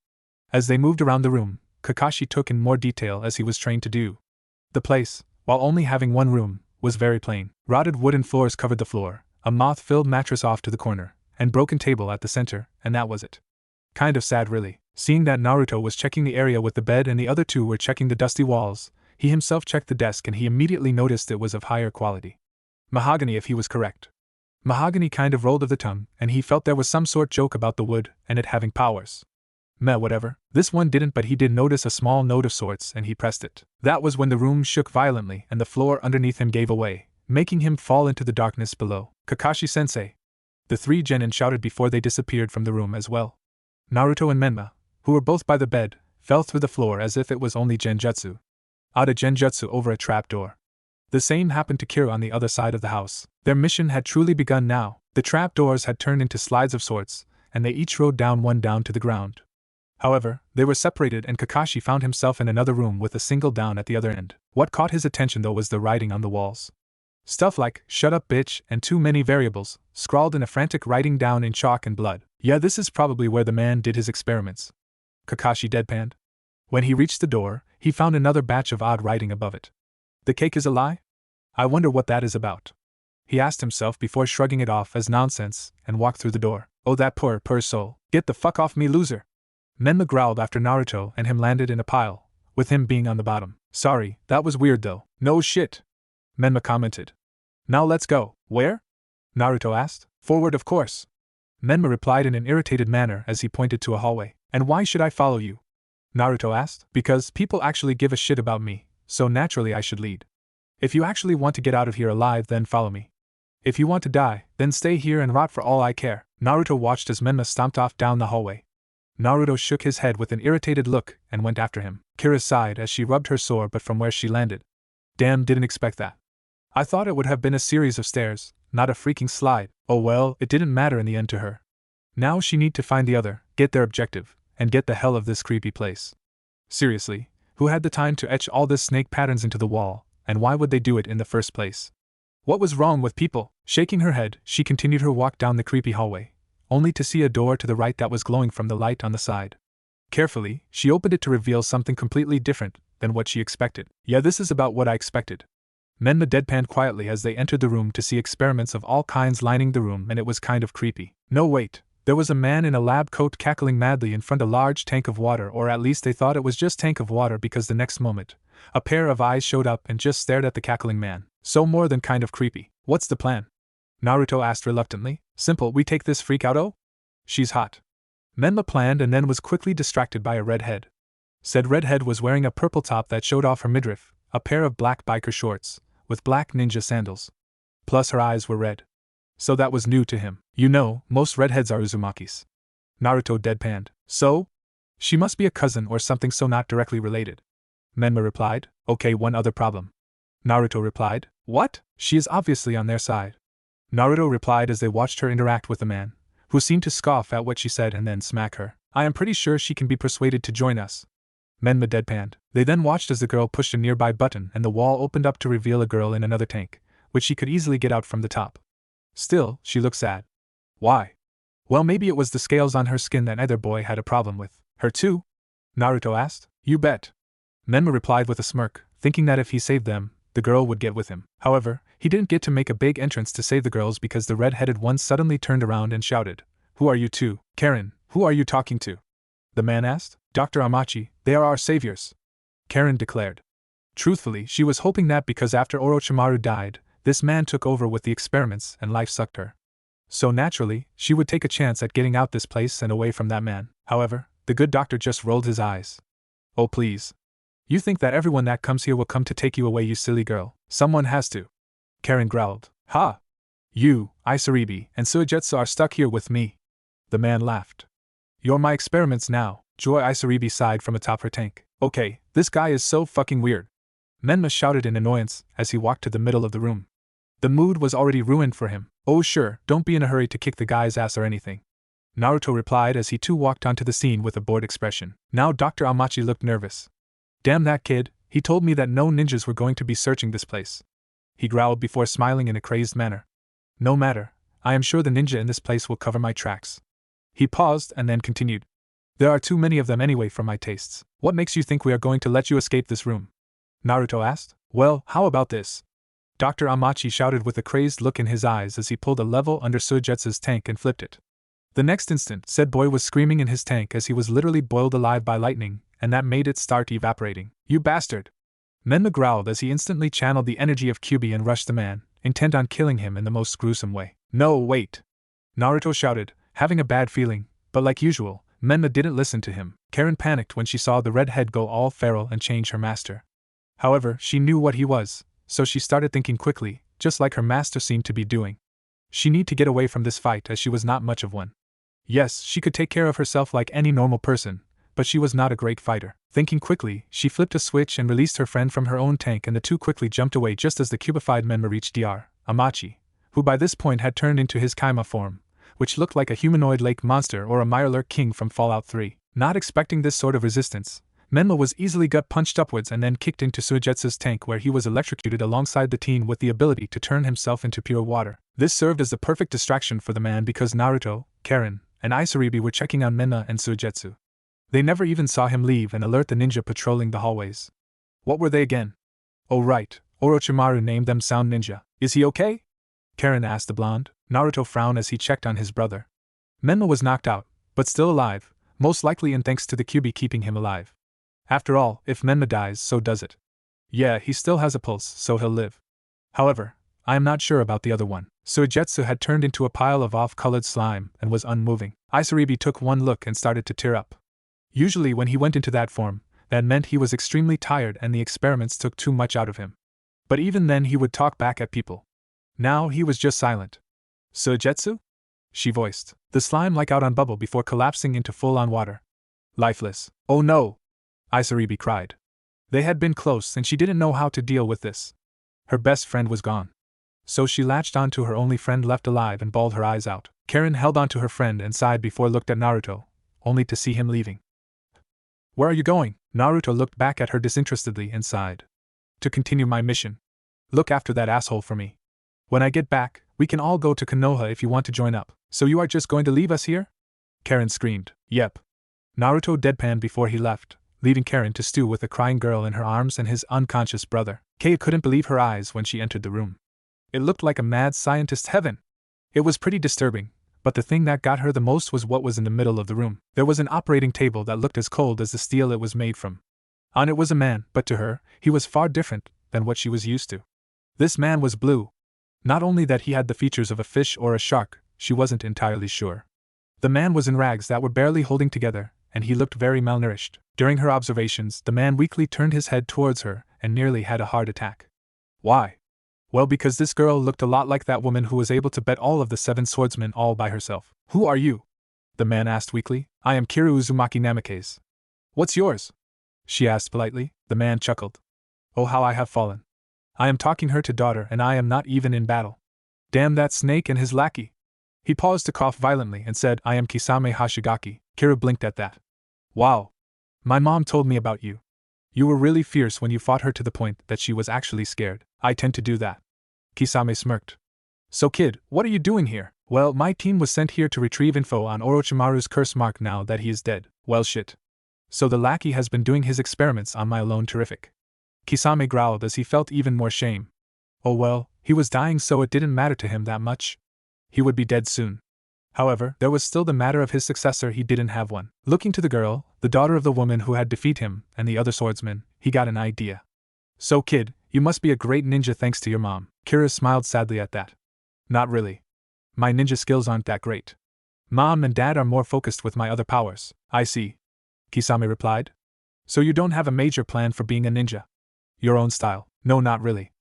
As they moved around the room, Kakashi took in more detail as he was trained to do. The place, while only having one room, was very plain. Rotted wooden floors covered the floor, a moth-filled mattress off to the corner, and broken table at the center, and that was it. Kind of sad really. Seeing that Naruto was checking the area with the bed and the other two were checking the dusty walls, he himself checked the desk and he immediately noticed it was of higher quality. Mahogany if he was correct. Mahogany kind of rolled of the tongue, and he felt there was some sort joke about the wood and it having powers. Meh, whatever. This one didn't, but he did notice a small note of sorts and he pressed it. That was when the room shook violently and the floor underneath him gave away, making him fall into the darkness below. "Kakashi-sensei!" The three genin shouted before they disappeared from the room as well. Naruto and Menma, who were both by the bed, fell through the floor as if it was only genjutsu. Outta genjutsu over a trapdoor. The same happened to Kira on the other side of the house. Their mission had truly begun now. The trapdoors had turned into slides of sorts, and they each rode down one down to the ground. However, they were separated and Kakashi found himself in another room with a single down at the other end. What caught his attention though was the writing on the walls. Stuff like, "Shut up bitch," and "Too many variables," scrawled in a frantic writing down in chalk and blood. Yeah, this is probably where the man did his experiments. Kakashi deadpanned. When he reached the door, he found another batch of odd writing above it. The cake is a lie? I wonder what that is about. He asked himself before shrugging it off as nonsense and walked through the door. Oh, that poor soul. Get the fuck off me, loser. Menma growled after Naruto and him landed in a pile, with him being on the bottom. Sorry, that was weird though. No shit. Menma commented. Now let's go. Where? Naruto asked. Forward, of course. Menma replied in an irritated manner as he pointed to a hallway. And why should I follow you? Naruto asked. Because people actually give a shit about me, so naturally I should lead. If you actually want to get out of here alive, then follow me. If you want to die, then stay here and rot for all I care. Naruto watched as Menma stomped off down the hallway. Naruto shook his head with an irritated look and went after him. Kira sighed as she rubbed her sore but from where she landed. Damn, didn't expect that. I thought it would have been a series of stairs, not a freaking slide. Oh well, it didn't matter in the end to her. Now she need to find the other, get their objective, and get the hell of this creepy place. Seriously, who had the time to etch all this snake patterns into the wall, and why would they do it in the first place? What was wrong with people? Shaking her head, she continued her walk down the creepy hallway, only to see a door to the right that was glowing from the light on the side. Carefully, she opened it to reveal something completely different than what she expected. Yeah, this is about what I expected. Menma deadpanned quietly as they entered the room to see experiments of all kinds lining the room, and it was kind of creepy. No wait, there was a man in a lab coat cackling madly in front of a large tank of water, or at least they thought it was just tank of water because the next moment, a pair of eyes showed up and just stared at the cackling man. So more than kind of creepy. What's the plan? Naruto asked reluctantly. Simple, we take this freak out. Oh? She's hot. Menma planned and then was quickly distracted by a redhead. Said redhead was wearing a purple top that showed off her midriff, a pair of black biker shorts, with black ninja sandals. Plus her eyes were red. So that was new to him. You know, most redheads are Uzumakis. Naruto deadpanned. So? She must be a cousin or something, so not directly related. Menma replied. Okay, one other problem. Naruto replied. What? She is obviously on their side. Naruto replied as they watched her interact with the man, who seemed to scoff at what she said and then smack her. I am pretty sure she can be persuaded to join us. Menma deadpanned. They then watched as the girl pushed a nearby button and the wall opened up to reveal a girl in another tank, which she could easily get out from the top. Still, she looked sad. Why? Well, maybe it was the scales on her skin that either boy had a problem with. Her too? Naruto asked. You bet. Menma replied with a smirk, thinking that if he saved them, the girl would get with him. However, he didn't get to make a big entrance to save the girls because the red-headed one suddenly turned around and shouted. Who are you two? Karen, who are you talking to? The man asked. Dr. Amachi, they are our saviors. Karen declared. Truthfully, she was hoping that because after Orochimaru died, this man took over with the experiments and life sucked her. So naturally, she would take a chance at getting out this place and away from that man. However, the good doctor just rolled his eyes. Oh please. You think that everyone that comes here will come to take you away, you silly girl? Someone has to. Karen growled. Ha! You, Isaribi, and Suigetsu are stuck here with me. The man laughed. You're my experiments now, Joy. Isaribi sighed from atop her tank. Okay, this guy is so fucking weird. Menma shouted in annoyance as he walked to the middle of the room. The mood was already ruined for him. Oh sure, don't be in a hurry to kick the guy's ass or anything. Naruto replied as he too walked onto the scene with a bored expression. Now Dr. Amachi looked nervous. Damn that kid, he told me that no ninjas were going to be searching this place. He growled before smiling in a crazed manner. No matter, I am sure the ninja in this place will cover my tracks. He paused and then continued. There are too many of them anyway for my tastes. What makes you think we are going to let you escape this room? Naruto asked. Well, how about this? Dr. Amachi shouted with a crazed look in his eyes as he pulled a level under Suigetsu's tank and flipped it. The next instant, said boy was screaming in his tank as he was literally boiled alive by lightning, and that made it start evaporating. You bastard! Menma growled as he instantly channeled the energy of Kyuubi and rushed the man, intent on killing him in the most gruesome way. No, wait! Naruto shouted, having a bad feeling, but like usual, Menma didn't listen to him. Karen panicked when she saw the redhead go all feral and change her master. However, she knew what he was, so she started thinking quickly, just like her master seemed to be doing. She needed to get away from this fight as she was not much of one. Yes, she could take care of herself like any normal person, but she was not a great fighter. Thinking quickly, she flipped a switch and released her friend from her own tank, and the two quickly jumped away just as the cubified Menma reached Dr. Amachi, who by this point had turned into his Kaima form, which looked like a humanoid lake monster or a Mirelurk king from Fallout 3. Not expecting this sort of resistance, Menma was easily gut-punched upwards and then kicked into Suigetsu's tank, where he was electrocuted alongside the teen with the ability to turn himself into pure water. This served as the perfect distraction for the man because Naruto, Karen, and Isaribi were checking on Menma and Suigetsu. They never even saw him leave and alert the ninja patrolling the hallways. What were they again? Oh right, Orochimaru named them Sound Ninja. Is he okay? Karen asked the blonde. Naruto frowned as he checked on his brother. Menma was knocked out, but still alive, most likely in thanks to the Kyuubi keeping him alive. After all, if Menma dies, so does it. Yeah, he still has a pulse, so he'll live. However, I am not sure about the other one. Suigetsu had turned into a pile of off-colored slime and was unmoving. Isaribi took one look and started to tear up. Usually when he went into that form, that meant he was extremely tired and the experiments took too much out of him. But even then he would talk back at people. Now he was just silent. Suigetsu? She voiced. The slime like out on bubble before collapsing into full-on water. Lifeless. Oh no! Isaribi cried. They had been close and she didn't know how to deal with this. Her best friend was gone. So she latched onto her only friend left alive and bawled her eyes out. Karen held onto her friend and sighed before looked at Naruto, only to see him leaving. Where are you going? Naruto looked back at her disinterestedly and sighed. To continue my mission. Look after that asshole for me. When I get back, we can all go to Konoha if you want to join up. So you are just going to leave us here? Karen screamed. Yep. Naruto deadpanned before he left, leaving Karen to stew with a crying girl in her arms and his unconscious brother. Kei couldn't believe her eyes when she entered the room. It looked like a mad scientist's heaven. It was pretty disturbing, but the thing that got her the most was what was in the middle of the room. There was an operating table that looked as cold as the steel it was made from. On it was a man, but to her, he was far different than what she was used to. This man was blue. Not only that he had the features of a fish or a shark, she wasn't entirely sure. The man was in rags that were barely holding together, and he looked very malnourished. During her observations, the man weakly turned his head towards her and nearly had a heart attack. Why? Well, because this girl looked a lot like that woman who was able to bet all of the 7 swordsmen all by herself. Who are you? The man asked weakly. I am Kiru Uzumaki Namikaze. What's yours? She asked politely. The man chuckled. Oh, how I have fallen. I am talking her to daughter and I am not even in battle. Damn that snake and his lackey. He paused to cough violently and said, I am Kisame Hashigaki. Kiru blinked at that. Wow. My mom told me about you. You were really fierce when you fought her to the point that she was actually scared. I tend to do that. Kisame smirked. So kid, what are you doing here? Well, my team was sent here to retrieve info on Orochimaru's curse mark now that he is dead. Well shit. So the lackey has been doing his experiments on my alone. Terrific. Kisame growled as he felt even more shame. Oh well, he was dying so it didn't matter to him that much. He would be dead soon. However, there was still the matter of his successor. He didn't have one. Looking to the girl, the daughter of the woman who had defeated him, and the other swordsman, he got an idea. So kid, you must be a great ninja thanks to your mom. Kira smiled sadly at that. Not really. My ninja skills aren't that great. Mom and dad are more focused with my other powers. I see. Kisame replied. So you don't have a major plan for being a ninja? Your own style? No, not really.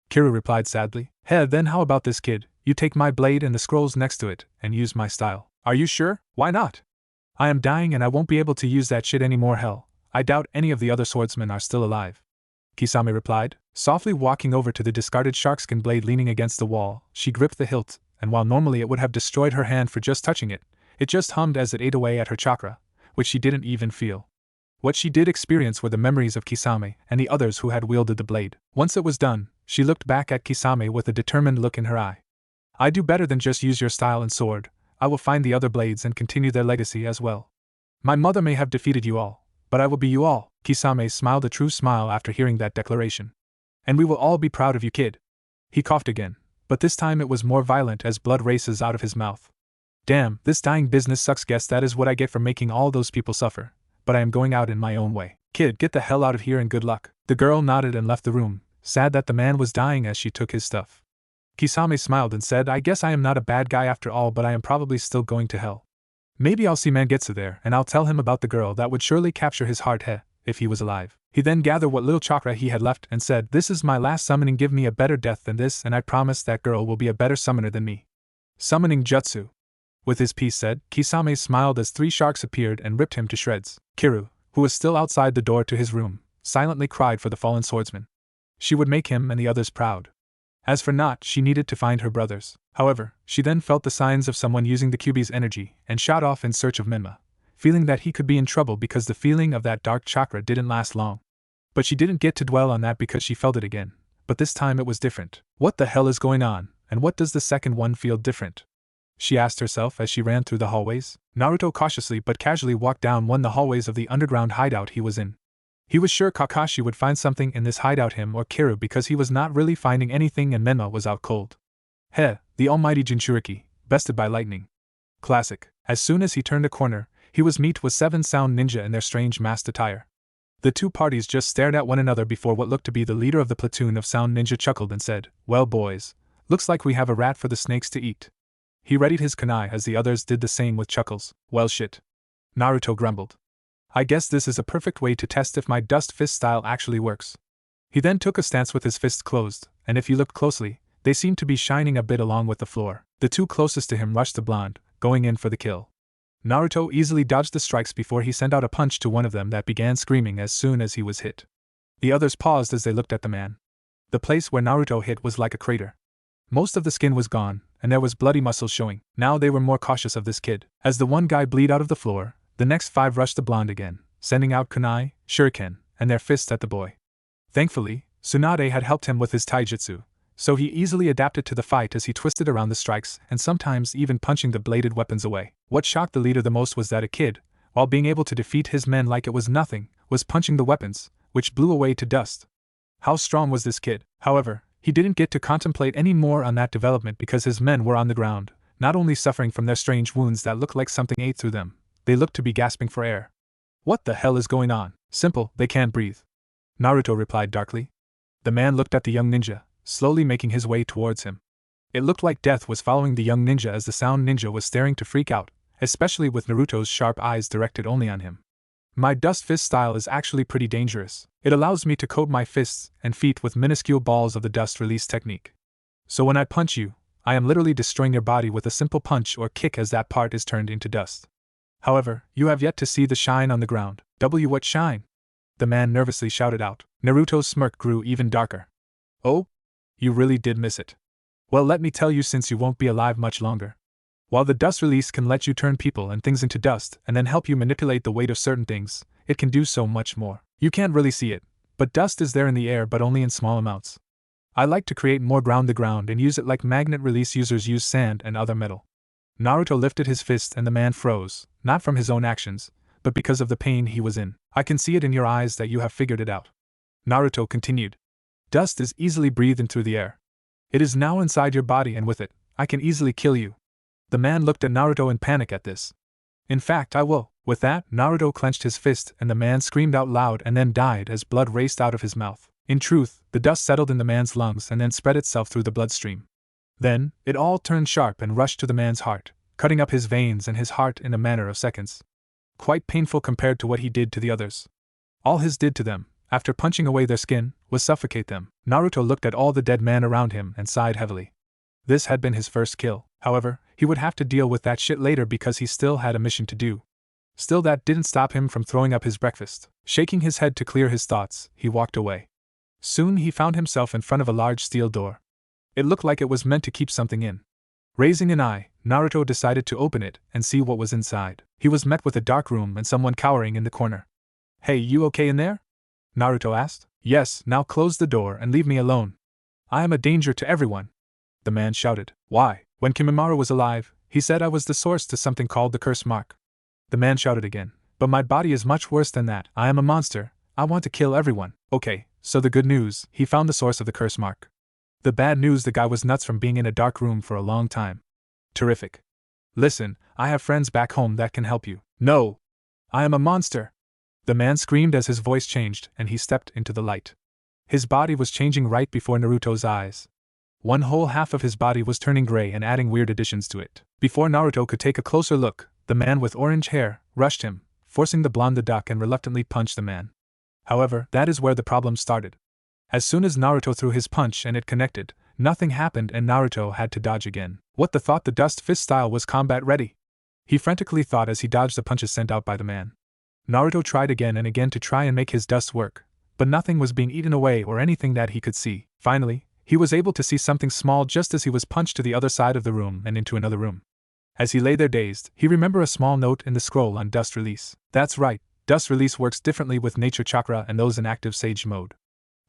Kira replied sadly. Hey, then how about this kid? You take my blade and the scrolls next to it, and use my style. Are you sure? Why not? I am dying and I won't be able to use that shit anymore. Hell, I doubt any of the other swordsmen are still alive. Kisame replied. Softly walking over to the discarded sharkskin blade leaning against the wall, she gripped the hilt, and while normally it would have destroyed her hand for just touching it, it just hummed as it ate away at her chakra, which she didn't even feel. What she did experience were the memories of Kisame and the others who had wielded the blade. Once it was done, she looked back at Kisame with a determined look in her eye. I do better than just use your style and sword. I will find the other blades and continue their legacy as well. My mother may have defeated you all, but I will be you all. Kisame smiled a true smile after hearing that declaration. And we will all be proud of you, kid. He coughed again, but this time it was more violent as blood races out of his mouth. Damn, this dying business sucks. Guess that is what I get for making all those people suffer, but I am going out in my own way. Kid, get the hell out of here and good luck. The girl nodded and left the room, sad that the man was dying as she took his stuff. Kisame smiled and said, I guess I am not a bad guy after all, but I am probably still going to hell. Maybe I'll see Mangetsu there and I'll tell him about the girl that would surely capture his heart if he was alive. He then gathered what little chakra he had left and said, this is my last summoning, give me a better death than this and I promise that girl will be a better summoner than me. Summoning jutsu. With his piece said, Kisame smiled as 3 sharks appeared and ripped him to shreds. Kiru, who was still outside the door to his room, silently cried for the fallen swordsman. She would make him and the others proud. As for Not, she needed to find her brothers. However, she then felt the signs of someone using the Kyuubi's energy and shot off in search of Menma, feeling that he could be in trouble because the feeling of that dark chakra didn't last long. But she didn't get to dwell on that because she felt it again. But this time it was different. What the hell is going on, and what does the second one feel different? She asked herself as she ran through the hallways. Naruto cautiously but casually walked down one of the hallways of the underground hideout he was in. He was sure Kakashi would find something in this hideout, him or Kiru, because he was not really finding anything and Menma was out cold. The almighty Jinchuriki, bested by lightning. Classic. As soon as he turned a corner, he was met with 7 sound ninja in their strange masked attire. The 2 parties just stared at one another before what looked to be the leader of the platoon of sound ninja chuckled and said, "Well boys, looks like we have a rat for the snakes to eat." He readied his kunai as the others did the same with chuckles. "Well shit," Naruto grumbled. "I guess this is a perfect way to test if my dust fist style actually works." He then took a stance with his fists closed, and if you looked closely, they seemed to be shining a bit along with the floor. The 2 closest to him rushed the blonde, going in for the kill. Naruto easily dodged the strikes before he sent out a punch to one of them that began screaming as soon as he was hit. The others paused as they looked at the man. The place where Naruto hit was like a crater. Most of the skin was gone, and there was bloody muscles showing. Now they were more cautious of this kid. As the one guy bleed out of the floor, the next 5 rushed the blonde again, sending out kunai, shuriken, and their fists at the boy. Thankfully, Tsunade had helped him with his taijutsu, so he easily adapted to the fight as he twisted around the strikes and sometimes even punching the bladed weapons away. What shocked the leader the most was that a kid, while being able to defeat his men like it was nothing, was punching the weapons, which blew away to dust. How strong was this kid? However, he didn't get to contemplate any more on that development because his men were on the ground, not only suffering from their strange wounds that looked like something ate through them, they looked to be gasping for air. "What the hell is going on?" "Simple, they can't breathe," Naruto replied darkly. The man looked at the young ninja, slowly making his way towards him. It looked like death was following the young ninja as the sound ninja was staring to freak out, especially with Naruto's sharp eyes directed only on him. "My dust fist style is actually pretty dangerous. It allows me to coat my fists and feet with minuscule balls of the dust release technique. So when I punch you, I am literally destroying your body with a simple punch or kick as that part is turned into dust. However, you have yet to see the shine on the ground." What shine?" the man nervously shouted out. Naruto's smirk grew even darker. "Oh? You really did miss it. Well, let me tell you, since you won't be alive much longer. While the dust release can let you turn people and things into dust and then help you manipulate the weight of certain things, it can do so much more. You can't really see it, but dust is there in the air but only in small amounts. I like to create more ground to ground and use it like magnet release users use sand and other metal." Naruto lifted his fist and the man froze, not from his own actions, but because of the pain he was in. "I can see it in your eyes that you have figured it out," Naruto continued. "Dust is easily breathed in through the air. It is now inside your body and with it, I can easily kill you." The man looked at Naruto in panic at this. "In fact, I will." With that, Naruto clenched his fist and the man screamed out loud and then died as blood raced out of his mouth. In truth, the dust settled in the man's lungs and then spread itself through the bloodstream. Then, it all turned sharp and rushed to the man's heart, cutting up his veins and his heart in a matter of seconds. Quite painful compared to what he did to the others. All his did to them, after punching away their skin, was suffocate them. Naruto looked at all the dead men around him and sighed heavily. This had been his first kill. However, he would have to deal with that shit later because he still had a mission to do. Still, that didn't stop him from throwing up his breakfast. Shaking his head to clear his thoughts, he walked away. Soon he found himself in front of a large steel door. It looked like it was meant to keep something in. Raising an eye, Naruto decided to open it and see what was inside. He was met with a dark room and someone cowering in the corner. "Hey, you okay in there?" Naruto asked. "Yes, now close the door and leave me alone. I am a danger to everyone," the man shouted. "Why? When Kimimaro was alive, he said I was the source to something called the curse mark," the man shouted again. "But my body is much worse than that. I am a monster. I want to kill everyone." "Okay, so the good news, he found the source of the curse mark. The bad news, the guy was nuts from being in a dark room for a long time." "Terrific. Listen, I have friends back home that can help you." "No! I am a monster!" the man screamed as his voice changed and he stepped into the light. His body was changing right before Naruto's eyes. One whole half of his body was turning gray and adding weird additions to it. Before Naruto could take a closer look, the man with orange hair rushed him, forcing the blonde to duck and reluctantly punch the man. However, that is where the problem started. As soon as Naruto threw his punch and it connected, nothing happened and Naruto had to dodge again. What the thought the dust fist style was combat ready? He frantically thought as he dodged the punches sent out by the man. Naruto tried again and again to try and make his dust work, but nothing was being eaten away or anything that he could see. Finally, he was able to see something small just as he was punched to the other side of the room and into another room. As he lay there dazed, he remembered a small note in the scroll on dust release. That's right, dust release works differently with nature chakra and those in active sage mode.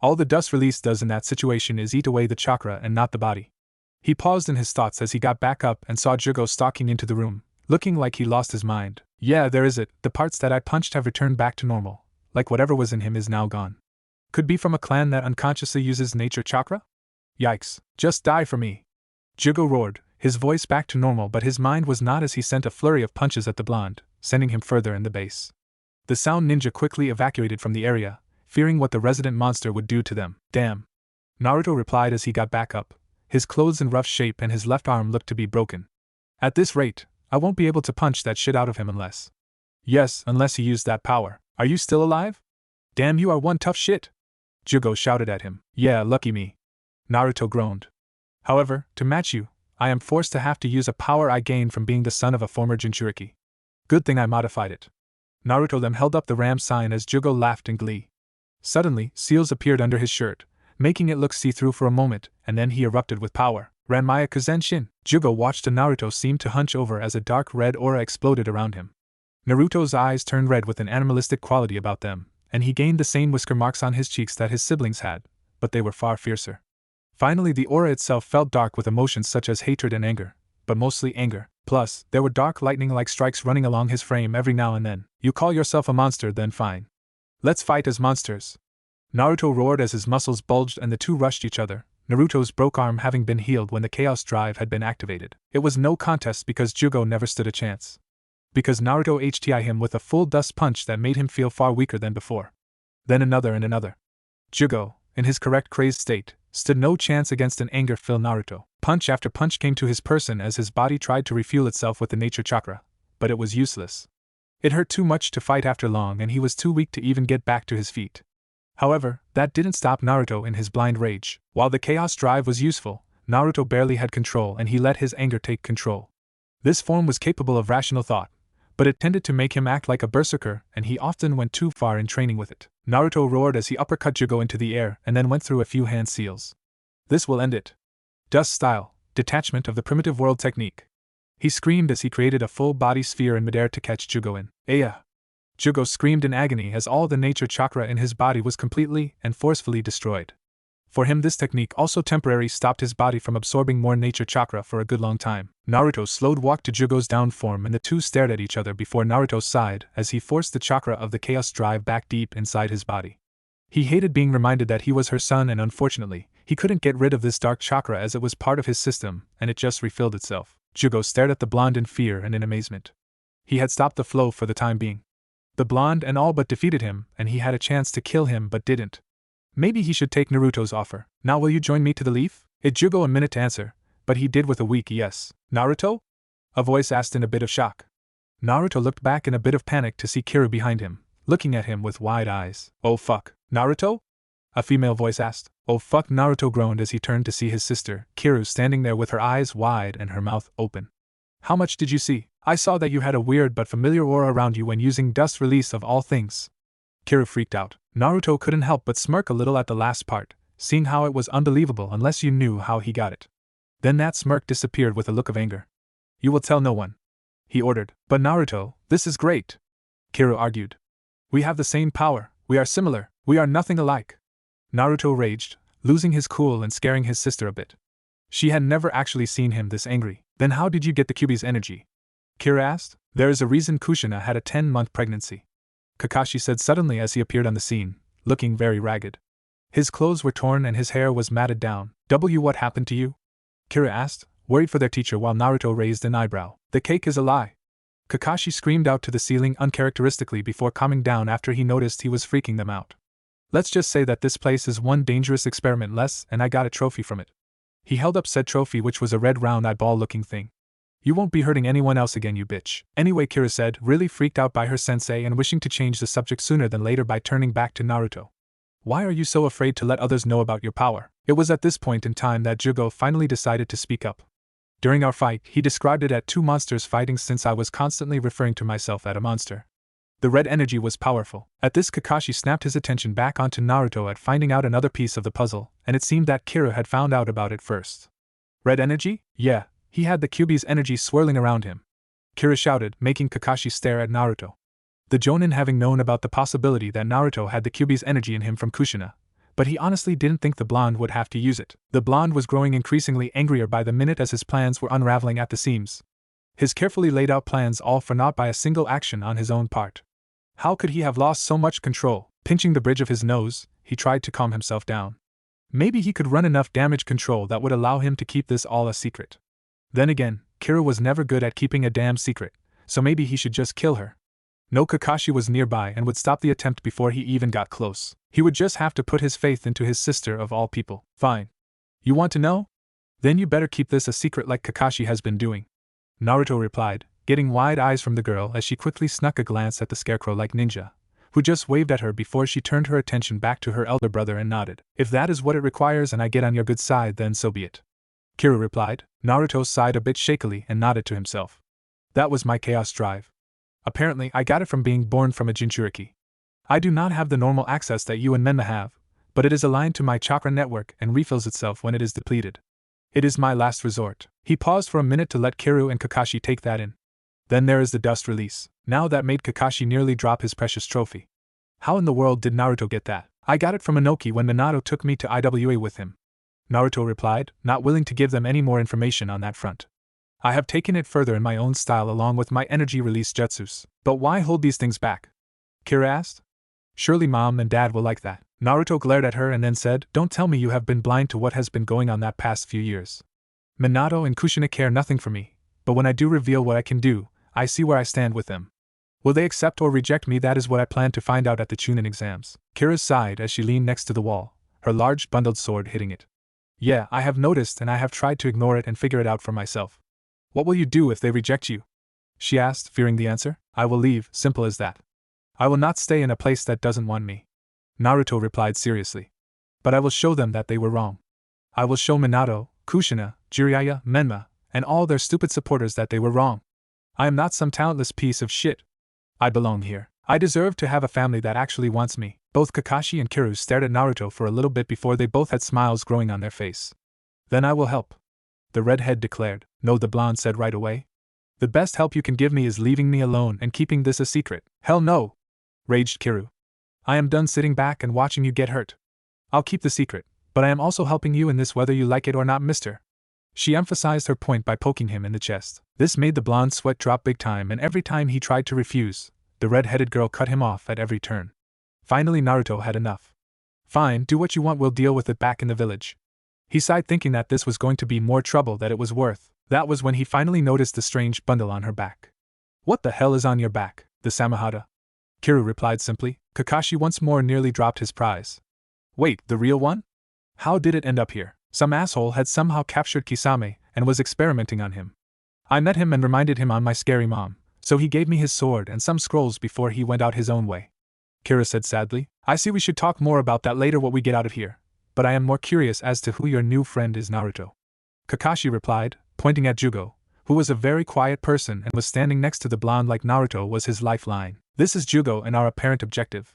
All the dust release does in that situation is eat away the chakra and not the body. He paused in his thoughts as he got back up and saw Jugo stalking into the room, looking like he lost his mind. Yeah, there is it, the parts that I punched have returned back to normal, like whatever was in him is now gone. Could be from a clan that unconsciously uses nature chakra? Yikes, just die for me. Jugo roared, his voice back to normal, but his mind was not as he sent a flurry of punches at the blonde, sending him further in the base. The sound ninja quickly evacuated from the area, fearing what the resident monster would do to them. Damn. Naruto replied as he got back up, his clothes in rough shape and his left arm looked to be broken. At this rate, I won't be able to punch that shit out of him unless. Yes, unless he used that power. Are you still alive? Damn, you are one tough shit. Jugo shouted at him. Yeah, lucky me. Naruto groaned. However, to match you, I am forced to have to use a power I gained from being the son of a former Jinchuriki. Good thing I modified it. Naruto then held up the ram sign as Jugo laughed in glee. Suddenly, seals appeared under his shirt, making it look see-through for a moment, and then he erupted with power. Ranmaya Kuzenshin. Jugo watched Naruto seem to hunch over as a dark red aura exploded around him. Naruto's eyes turned red with an animalistic quality about them, and he gained the same whisker marks on his cheeks that his siblings had, but they were far fiercer. Finally, the aura itself felt dark with emotions such as hatred and anger, but mostly anger. Plus, there were dark lightning-like strikes running along his frame every now and then. You call yourself a monster, then fine. Let's fight as monsters. Naruto roared as his muscles bulged and the two rushed each other, Naruto's broke arm having been healed when the Chaos Drive had been activated. It was no contest because Jugo never stood a chance. Because Naruto HTI him with a full dust punch that made him feel far weaker than before. Then another and another. Jugo, in his correct crazed state, stood no chance against an anger-filled Naruto. Punch after punch came to his person as his body tried to refuel itself with the nature chakra, but it was useless. It hurt too much to fight after long and he was too weak to even get back to his feet. However, that didn't stop Naruto in his blind rage. While the Chaos Drive was useful, Naruto barely had control and he let his anger take control. This form was capable of rational thought, but it tended to make him act like a berserker and he often went too far in training with it. Naruto roared as he uppercut Jugo into the air and then went through a few hand seals. This will end it. Dust style, detachment of the primitive world technique. He screamed as he created a full-body sphere in midair to catch Jugo in. Aya! Jugo screamed in agony as all the nature chakra in his body was completely and forcefully destroyed. For him this technique also temporarily stopped his body from absorbing more nature chakra for a good long time. Naruto slowed walked to Jugo's down form and the two stared at each other before Naruto sighed as he forced the chakra of the Chaos Drive back deep inside his body. He hated being reminded that he was her son and unfortunately, he couldn't get rid of this dark chakra as it was part of his system and it just refilled itself. Jugo stared at the blonde in fear and in amazement. He had stopped the flow for the time being. The blonde and all but defeated him and he had a chance to kill him but didn't. Maybe he should take Naruto's offer. Now will you join me to the leaf? It Jugo a minute to answer, but he did with a weak yes. Naruto? A voice asked in a bit of shock. Naruto looked back in a bit of panic to see Kiru behind him, looking at him with wide eyes. Oh fuck, Naruto? A female voice asked. Oh fuck, Naruto groaned as he turned to see his sister, Kiru, standing there with her eyes wide and her mouth open. How much did you see? I saw that you had a weird but familiar aura around you when using dust release of all things. Kiru freaked out. Naruto couldn't help but smirk a little at the last part, seeing how it was unbelievable unless you knew how he got it. Then that smirk disappeared with a look of anger. You will tell no one, he ordered. But Naruto, this is great, Kiru argued. We have the same power, we are similar, we are nothing alike. Naruto raged, losing his cool and scaring his sister a bit. She had never actually seen him this angry. Then how did you get the Kyuubi's energy? Kira asked. There is a reason Kushina had a 10-month pregnancy, Kakashi said suddenly as he appeared on the scene, looking very ragged. His clothes were torn and his hair was matted down. What happened to you? Kira asked, worried for their teacher while Naruto raised an eyebrow. The cake is a lie, Kakashi screamed out to the ceiling uncharacteristically before calming down after he noticed he was freaking them out. Let's just say that this place is one dangerous experiment less and I got a trophy from it. He held up said trophy, which was a red round eyeball-looking thing. You won't be hurting anyone else again, you bitch. Anyway, Kira said, really freaked out by her sensei and wishing to change the subject sooner than later by turning back to Naruto. Why are you so afraid to let others know about your power? It was at this point in time that Jugo finally decided to speak up. During our fight, he described it as two monsters fighting since I was constantly referring to myself as a monster. The red energy was powerful. At this, Kakashi snapped his attention back onto Naruto at finding out another piece of the puzzle, and it seemed that Kira had found out about it first. Red energy? Yeah, he had the Kyuubi's energy swirling around him. Kira shouted, making Kakashi stare at Naruto. The Jonin having known about the possibility that Naruto had the Kyuubi's energy in him from Kushina, but he honestly didn't think the blonde would have to use it. The blonde was growing increasingly angrier by the minute as his plans were unraveling at the seams. His carefully laid out plans all for naught by a single action on his own part. How could he have lost so much control? Pinching the bridge of his nose, he tried to calm himself down. Maybe he could run enough damage control that would allow him to keep this all a secret. Then again, Kira was never good at keeping a damn secret, so maybe he should just kill her. No, Kakashi was nearby and would stop the attempt before he even got close. He would just have to put his faith into his sister of all people. Fine. You want to know? Then you better keep this a secret like Kakashi has been doing. Naruto replied, getting wide eyes from the girl as she quickly snuck a glance at the scarecrow-like ninja, who just waved at her before she turned her attention back to her elder brother and nodded. If that is what it requires and I get on your good side, then so be it. Kira replied. Naruto sighed a bit shakily and nodded to himself. That was my chaos drive. Apparently, I got it from being born from a Jinchuriki. I do not have the normal access that you and Menma have, but it is aligned to my chakra network and refills itself when it is depleted. It is my last resort. He paused for a minute to let Kiryu and Kakashi take that in. Then there is the dust release. Now that made Kakashi nearly drop his precious trophy. How in the world did Naruto get that? I got it from Inoki when Minato took me to IWA with him. Naruto replied, not willing to give them any more information on that front. I have taken it further in my own style along with my energy release jutsus. But why hold these things back? Kira asked. Surely mom and dad will like that. Naruto glared at her and then said, don't tell me you have been blind to what has been going on that past few years. Minato and Kushina care nothing for me, but when I do reveal what I can do, I see where I stand with them. Will they accept or reject me? That is what I plan to find out at the Chunin exams. Kira sighed as she leaned next to the wall, her large bundled sword hitting it. Yeah, I have noticed and I have tried to ignore it and figure it out for myself. What will you do if they reject you? She asked, fearing the answer. I will leave, simple as that. I will not stay in a place that doesn't want me. Naruto replied seriously. But I will show them that they were wrong. I will show Minato, Kushina, Jiraiya, Menma, and all their stupid supporters that they were wrong. I am not some talentless piece of shit. I belong here. I deserve to have a family that actually wants me. Both Kakashi and Kiryu stared at Naruto for a little bit before they both had smiles growing on their face. Then I will help. The redhead declared. No, the blonde said right away. The best help you can give me is leaving me alone and keeping this a secret. Hell no! Raged Kiryu. I am done sitting back and watching you get hurt. I'll keep the secret, but I am also helping you in this whether you like it or not, mister. She emphasized her point by poking him in the chest. This made the blonde sweat drop big time, and every time he tried to refuse, the red-headed girl cut him off at every turn. Finally Naruto had enough. Fine, do what you want, we'll deal with it back in the village. He sighed, thinking that this was going to be more trouble than it was worth. That was when he finally noticed the strange bundle on her back. What the hell is on your back? The Samahata? Kiryu replied simply. Kakashi once more nearly dropped his prize. Wait, the real one? How did it end up here? Some asshole had somehow captured Kisame and was experimenting on him. I met him and reminded him on my scary mom, so he gave me his sword and some scrolls before he went out his own way. Kira said sadly. I see we should talk more about that later when we get out of here, but I am more curious as to who your new friend is, Naruto. Kakashi replied, pointing at Jugo, who was a very quiet person and was standing next to the blonde like Naruto was his lifeline. This is Jugo and our apparent objective.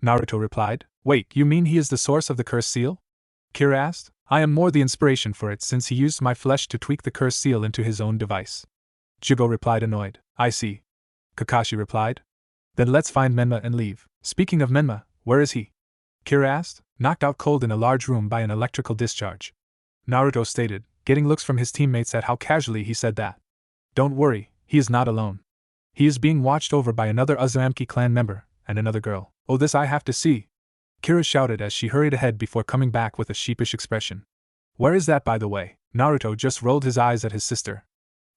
Naruto replied. Wait, you mean he is the source of the curse seal? Kira asked. I am more the inspiration for it since he used my flesh to tweak the curse seal into his own device. Jugo replied, annoyed. I see. Kakashi replied. Then let's find Menma and leave. Speaking of Menma, where is he? Kira asked. Knocked out cold in a large room by an electrical discharge. Naruto stated, getting looks from his teammates at how casually he said that. Don't worry, he is not alone. He is being watched over by another Uzumaki clan member, and another girl. Oh, this I have to see. Kira shouted as she hurried ahead before coming back with a sheepish expression. Where is that, by the way? Naruto just rolled his eyes at his sister.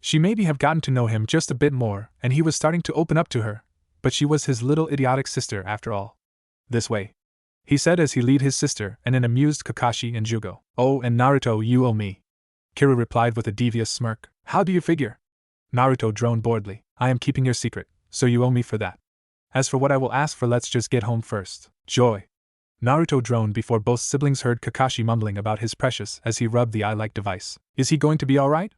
She maybe have gotten to know him just a bit more, and he was starting to open up to her, but she was his little idiotic sister after all. This way, he said as he led his sister and an amused Kakashi and Jugo. Oh, and Naruto, you owe me. Kira replied with a devious smirk. How do you figure? Naruto droned boredly. I am keeping your secret, so you owe me for that. As for what I will ask for, let's just get home first. Joy. Naruto droned before both siblings heard Kakashi mumbling about his precious as he rubbed the eye-like device. Is he going to be alright?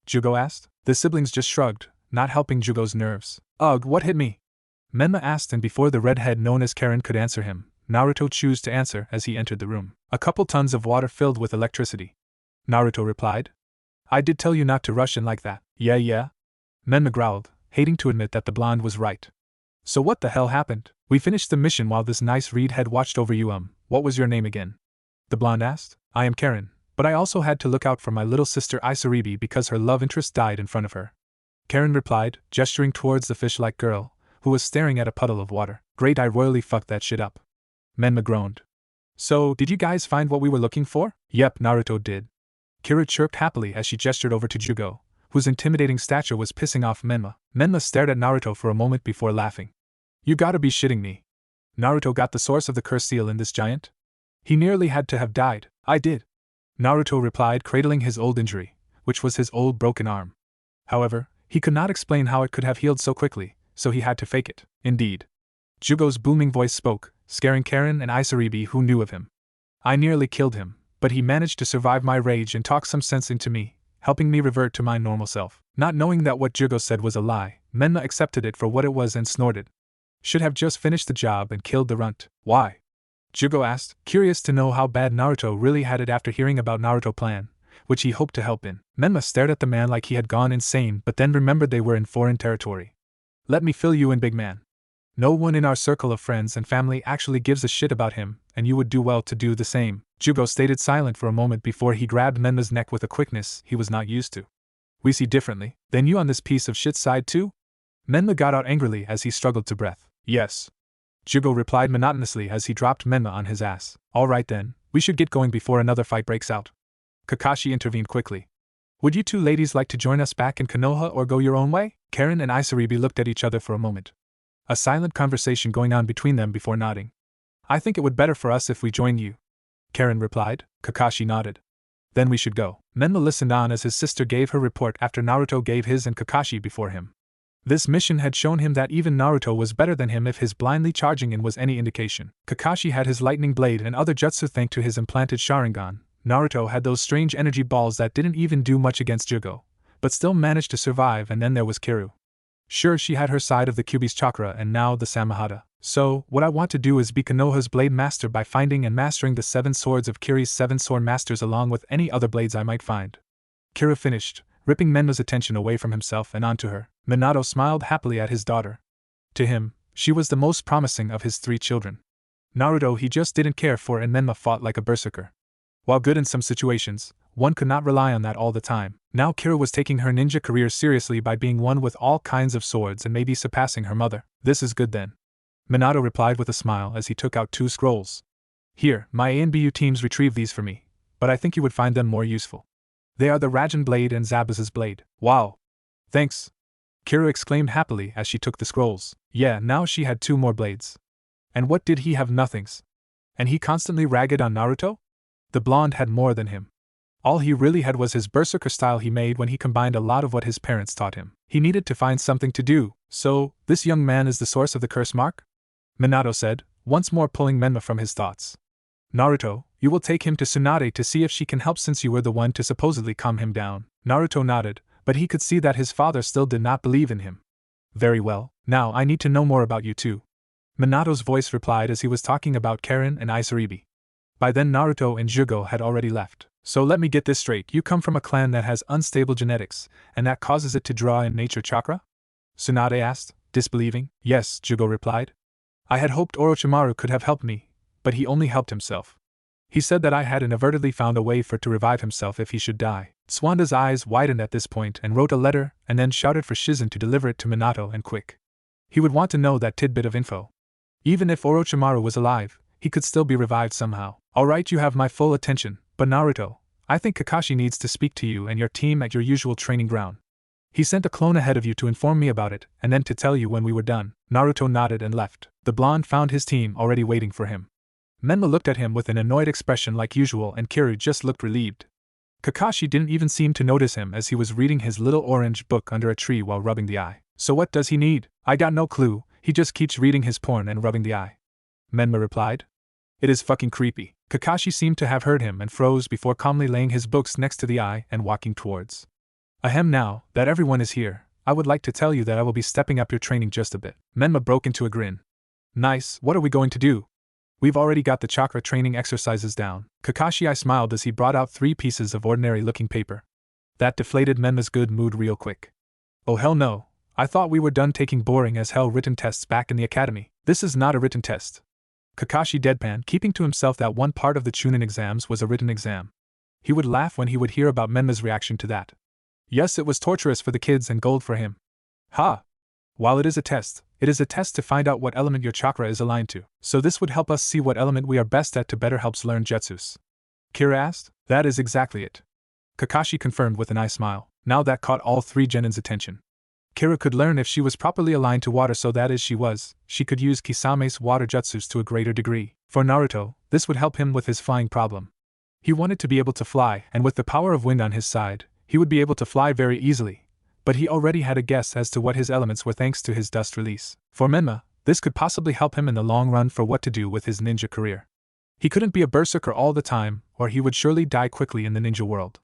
Jugo asked. The siblings just shrugged, not helping Jugo's nerves. Ugh, what hit me? Menma asked, and before the redhead known as Karen could answer him, Naruto chose to answer as he entered the room. A couple tons of water filled with electricity. Naruto replied. I did tell you not to rush in like that. Yeah. Menma growled, hating to admit that the blonde was right. So what the hell happened? We finished the mission while this nice redhead watched over you. What was your name again? The blonde asked. I am Karen, but I also had to look out for my little sister Isaribi because her love interest died in front of her. Karen replied, gesturing towards the fish-like girl, who was staring at a puddle of water. Great, I royally fucked that shit up. Menma groaned. So, did you guys find what we were looking for? Yep, Naruto did. Kira chirped happily as she gestured over to Jugo, whose intimidating stature was pissing off Menma. Menma stared at Naruto for a moment before laughing. You gotta be shitting me. Naruto got the source of the curse seal in this giant? He nearly had to have died. I did. Naruto replied, cradling his old injury, which was his old broken arm. However, he could not explain how it could have healed so quickly, so he had to fake it. Indeed. Jugo's booming voice spoke, scaring Karen and Isaribi, who knew of him. I nearly killed him, but he managed to survive my rage and talk some sense into me, helping me revert to my normal self. Not knowing that what Jugo said was a lie, Menma accepted it for what it was and snorted. Should have just finished the job and killed the runt. Why? Jugo asked, curious to know how bad Naruto really had it after hearing about Naruto's plan, which he hoped to help in. Menma stared at the man like he had gone insane, but then remembered they were in foreign territory. Let me fill you in, big man. No one in our circle of friends and family actually gives a shit about him, and you would do well to do the same. Jugo stayed silent for a moment before he grabbed Menma's neck with a quickness he was not used to. We see differently. Then you on this piece of shit side too? Menma got out angrily as he struggled to breath. Yes. Jugo replied monotonously as he dropped Menma on his ass. Alright then, we should get going before another fight breaks out. Kakashi intervened quickly. Would you two ladies like to join us back in Konoha or go your own way? Karen and Isaribi looked at each other for a moment. A silent conversation going on between them before nodding. I think it would better for us if we join you. Karen replied. Kakashi nodded. Then we should go. Menma listened on as his sister gave her report after Naruto gave his and Kakashi before him. This mission had shown him that even Naruto was better than him if his blindly charging in was any indication. Kakashi had his lightning blade and other jutsu thanks to his implanted Sharingan. Naruto had those strange energy balls that didn't even do much against Jugo, but still managed to survive, and then there was Kiru. Sure, she had her side of the Kyuubi's chakra and now the Samahata. So, what I want to do is be Konoha's blade master by finding and mastering the 7 swords of Kiri's 7 sword masters along with any other blades I might find. Kira finished, ripping Menma's attention away from himself and onto her. Minato smiled happily at his daughter. To him, she was the most promising of his 3 children. Naruto he just didn't care for, and Menma fought like a berserker. While good in some situations, one could not rely on that all the time. Now Kira was taking her ninja career seriously by being one with all kinds of swords and maybe surpassing her mother. This is good then. Minato replied with a smile as he took out 2 scrolls. Here, my A and BU teams retrieved these for me, but I think you would find them more useful. They are the Rajan blade and Zabaz's blade. Wow! Thanks! Kira exclaimed happily as she took the scrolls. Yeah, now she had 2 more blades. And what did he have? Nothings. And he constantly ragged on Naruto? The blonde had more than him. All he really had was his berserker style he made when he combined a lot of what his parents taught him. He needed to find something to do, so, this young man is the source of the curse mark? Minato said, once more pulling Menma from his thoughts. Naruto, you will take him to Tsunade to see if she can help since you were the one to supposedly calm him down. Naruto nodded, but he could see that his father still did not believe in him. Very well, now I need to know more about you too. Minato's voice replied as he was talking about Karen and Isaribi. By then Naruto and Jugo had already left. So let me get this straight, you come from a clan that has unstable genetics, and that causes it to draw in nature chakra? Tsunade asked, disbelieving. Yes, Jugo replied. I had hoped Orochimaru could have helped me, but he only helped himself. He said that I had inadvertently found a way for to revive himself if he should die. Swanda's eyes widened at this point and wrote a letter and then shouted for Shizen to deliver it to Minato and quick. He would want to know that tidbit of info. Even if Orochimaru was alive, he could still be revived somehow. Alright, you have my full attention, but Naruto, I think Kakashi needs to speak to you and your team at your usual training ground. He sent a clone ahead of you to inform me about it and then to tell you when we were done. Naruto nodded and left. The blonde found his team already waiting for him. Menma looked at him with an annoyed expression like usual and Kiru just looked relieved. Kakashi didn't even seem to notice him as he was reading his little orange book under a tree while rubbing the eye. So what does he need? I got no clue, he just keeps reading his porn and rubbing the eye. Menma replied. It is fucking creepy. Kakashi seemed to have heard him and froze before calmly laying his books next to the eye and walking towards Ahem, now that everyone is here, I would like to tell you that I will be stepping up your training just a bit. Menma broke into a grin. Nice, what are we going to do? We've already got the chakra training exercises down. Kakashi smiled as he brought out 3 pieces of ordinary-looking paper. That deflated Menma's good mood real quick. Oh hell no, I thought we were done taking boring as hell written tests back in the academy. This is not a written test. Kakashi deadpan, keeping to himself that one part of the Chunin exams was a written exam. He would laugh when he would hear about Menma's reaction to that. Yes, it was torturous for the kids and gold for him. Ha! While it is a test to find out what element your chakra is aligned to, so this would help us see what element we are best at to better helps learn jutsus. Kira asked. That is exactly it. Kakashi confirmed with an eye smile. Now that caught all 3 genins' attention. Kira could learn if she was properly aligned to water, so that is she could use Kisame's water jutsus to a greater degree. For Naruto, this would help him with his flying problem. He wanted to be able to fly, and with the power of wind on his side, he would be able to fly very easily, but he already had a guess as to what his elements were thanks to his dust release. For Menma, this could possibly help him in the long run for what to do with his ninja career. He couldn't be a berserker all the time, or he would surely die quickly in the ninja world.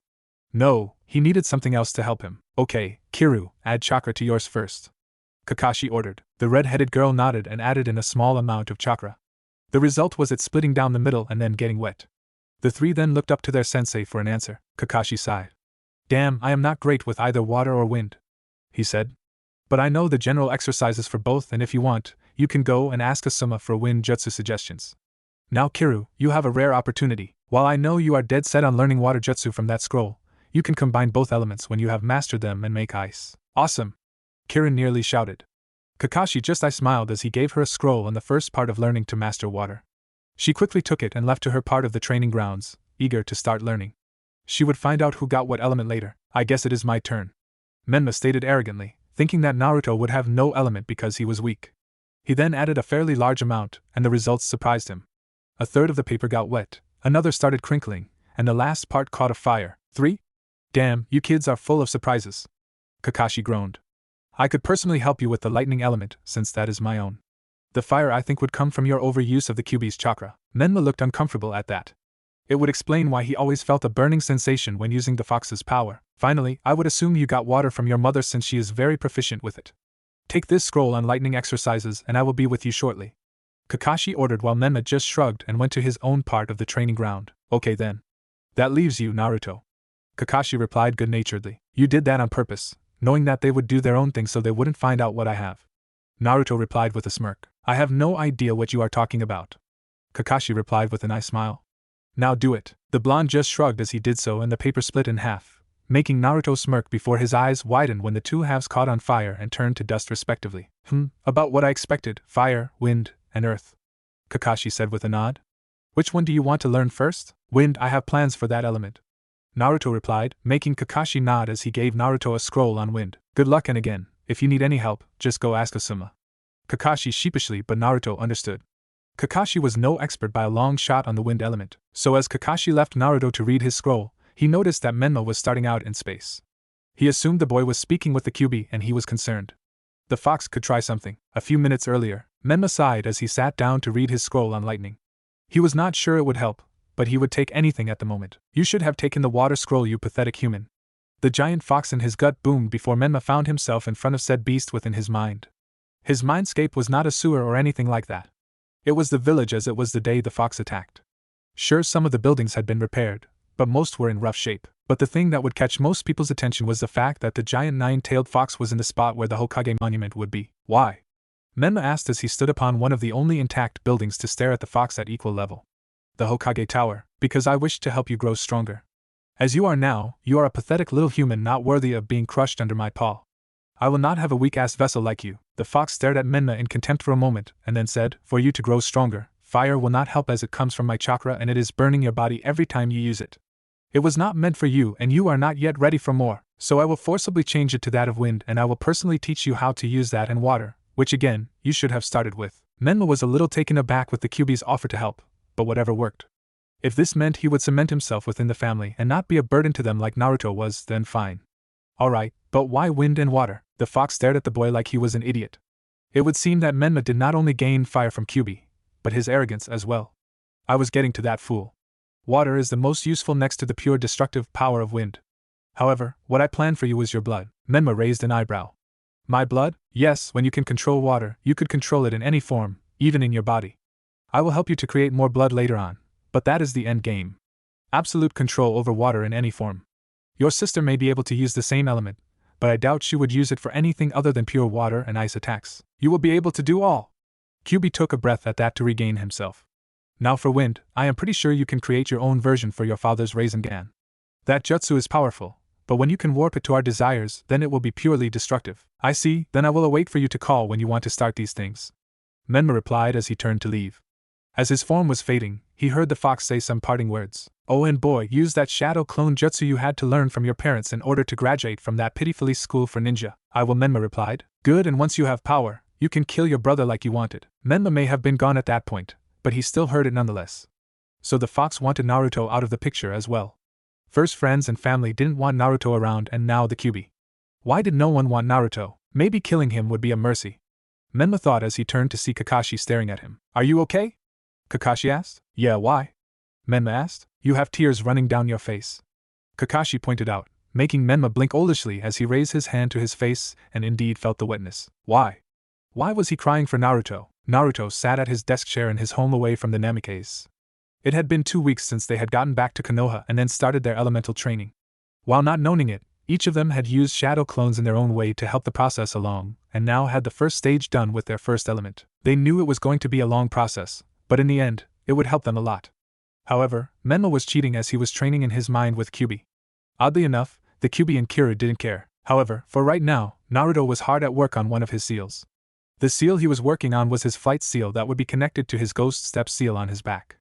No, he needed something else to help him. Okay, Kiru, add chakra to yours first. Kakashi ordered. The red-headed girl nodded and added in a small amount of chakra. The result was it splitting down the middle and then getting wet. The 3 then looked up to their sensei for an answer. Kakashi sighed. Damn, I am not great with either water or wind, he said. But I know the general exercises for both, and if you want, you can go and ask Asuma for wind jutsu suggestions. Now Kiru, you have a rare opportunity. While I know you are dead set on learning water jutsu from that scroll, you can combine both elements when you have mastered them and make ice. Awesome! Kirin nearly shouted. Kakashi just smiled as he gave her a scroll on the first part of learning to master water. She quickly took it and left to her part of the training grounds, eager to start learning. She would find out who got what element later. I guess it is my turn, Menma stated arrogantly, thinking that Naruto would have no element because he was weak. He then added a fairly large amount, and the results surprised him. A third of the paper got wet, another started crinkling, and the last part caught fire. 3? Damn, you kids are full of surprises. Kakashi groaned. I could personally help you with the lightning element, since that is my own. The fire I think would come from your overuse of the Kyuubi's chakra. Menma looked uncomfortable at that. It would explain why he always felt a burning sensation when using the fox's power. Finally, I would assume you got water from your mother since she is very proficient with it. Take this scroll on lightning exercises and I will be with you shortly. Kakashi ordered while Menma just shrugged and went to his own part of the training ground. Okay then. That leaves you, Naruto. Kakashi replied good-naturedly. You did that on purpose, knowing that they would do their own thing so they wouldn't find out what I have. Naruto replied with a smirk. I have no idea what you are talking about. Kakashi replied with a nice smile. Now do it. The blonde just shrugged as he did so and the paper split in half, making Naruto smirk before his eyes widened when the 2 halves caught on fire and turned to dust respectively. About what I expected, fire, wind, and earth. Kakashi said with a nod. Which one do you want to learn first? Wind, I have plans for that element. Naruto replied, making Kakashi nod as he gave Naruto a scroll on wind. Good luck and again, if you need any help, just go ask Asuma. Kakashi sheepishly but Naruto understood. Kakashi was no expert by a long shot on the wind element, so as Kakashi left Naruto to read his scroll, he noticed that Menma was starting out in space. He assumed the boy was speaking with the Kyuubi and he was concerned. The fox could try something. A few minutes earlier, Menma sighed as he sat down to read his scroll on lightning. He was not sure it would help, but he would take anything at the moment. You should have taken the water scroll, you pathetic human. The giant fox in his gut boomed before Menma found himself in front of said beast within his mind. His mindscape was not a sewer or anything like that. It was the village as it was the day the fox attacked. Sure, some of the buildings had been repaired, but most were in rough shape. But the thing that would catch most people's attention was the fact that the giant 9-tailed fox was in the spot where the Hokage monument would be. Why? Menma asked as he stood upon one of the only intact buildings to stare at the fox at equal level. The Hokage Tower. Because I wished to help you grow stronger. As you are now, you are a pathetic little human not worthy of being crushed under my paw. I will not have a weak-ass vessel like you. The fox stared at Menma in contempt for a moment, and then said, For you to grow stronger, fire will not help as it comes from my chakra and it is burning your body every time you use it. It was not meant for you and you are not yet ready for more, so I will forcibly change it to that of wind and I will personally teach you how to use that and water, which again, you should have started with. Menma was a little taken aback with the Kyuubi's offer to help, but whatever worked. If this meant he would cement himself within the family and not be a burden to them like Naruto was, then fine. Alright, but why wind and water? The fox stared at the boy like he was an idiot. It would seem that Menma did not only gain fire from Kyuubi, but his arrogance as well. I was getting to that, fool. Water is the most useful next to the pure destructive power of wind. However, what I planned for you was your blood. Menma raised an eyebrow. My blood? Yes, when you can control water, you could control it in any form, even in your body. I will help you to create more blood later on, but that is the end game. Absolute control over water in any form. Your sister may be able to use the same element, but I doubt she would use it for anything other than pure water and ice attacks. You will be able to do all. QB took a breath at that to regain himself. Now for wind, I am pretty sure you can create your own version for your father's Rasengan. That jutsu is powerful, but when you can warp it to our desires, then it will be purely destructive. I see, then I will await for you to call when you want to start these things. Menma replied as he turned to leave. As his form was fading, he heard the fox say some parting words. Oh, and boy, use that shadow clone jutsu you had to learn from your parents in order to graduate from that pitifully school for ninja. I will, Menma replied. Good, and once you have power, you can kill your brother like you wanted. Menma may have been gone at that point, but he still heard it nonetheless. So the fox wanted Naruto out of the picture as well. First friends and family didn't want Naruto around, and now the QB. Why did no one want Naruto? Maybe killing him would be a mercy. Menma thought as he turned to see Kakashi staring at him. Are you okay? Kakashi asked. Yeah, why? Menma asked. You have tears running down your face. Kakashi pointed out, making Menma blink olishly as he raised his hand to his face and indeed felt the wetness. Why? Why was he crying for Naruto? Naruto sat at his desk chair in his home away from the Namikaze. It had been 2 weeks since they had gotten back to Konoha and then started their elemental training. While not knowing it, each of them had used shadow clones in their own way to help the process along, and now had the first stage done with their first element. They knew it was going to be a long process, but in the end, it would help them a lot. However, Menma was cheating as he was training in his mind with QB. Oddly enough, the QB and Kira didn't care. However, for right now, Naruto was hard at work on one of his seals. The seal he was working on was his flight seal that would be connected to his ghost step seal on his back.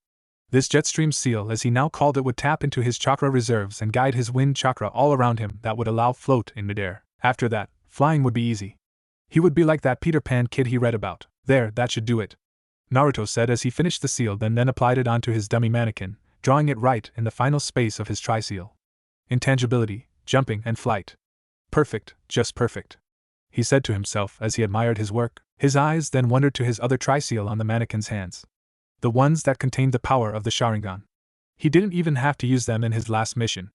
This jetstream seal, as he now called it, would tap into his chakra reserves and guide his wind chakra all around him that would allow float in midair. After that, flying would be easy. He would be like that Peter Pan kid he read about. There, that should do it, Naruto said as he finished the seal, then applied it onto his dummy mannequin, drawing it right in the final space of his tri-seal. Intangibility, jumping, and flight. Perfect, just perfect, he said to himself as he admired his work. His eyes then wandered to his other tri-seal on the mannequin's hands. The ones that contained the power of the Sharingan. He didn't even have to use them in his last mission.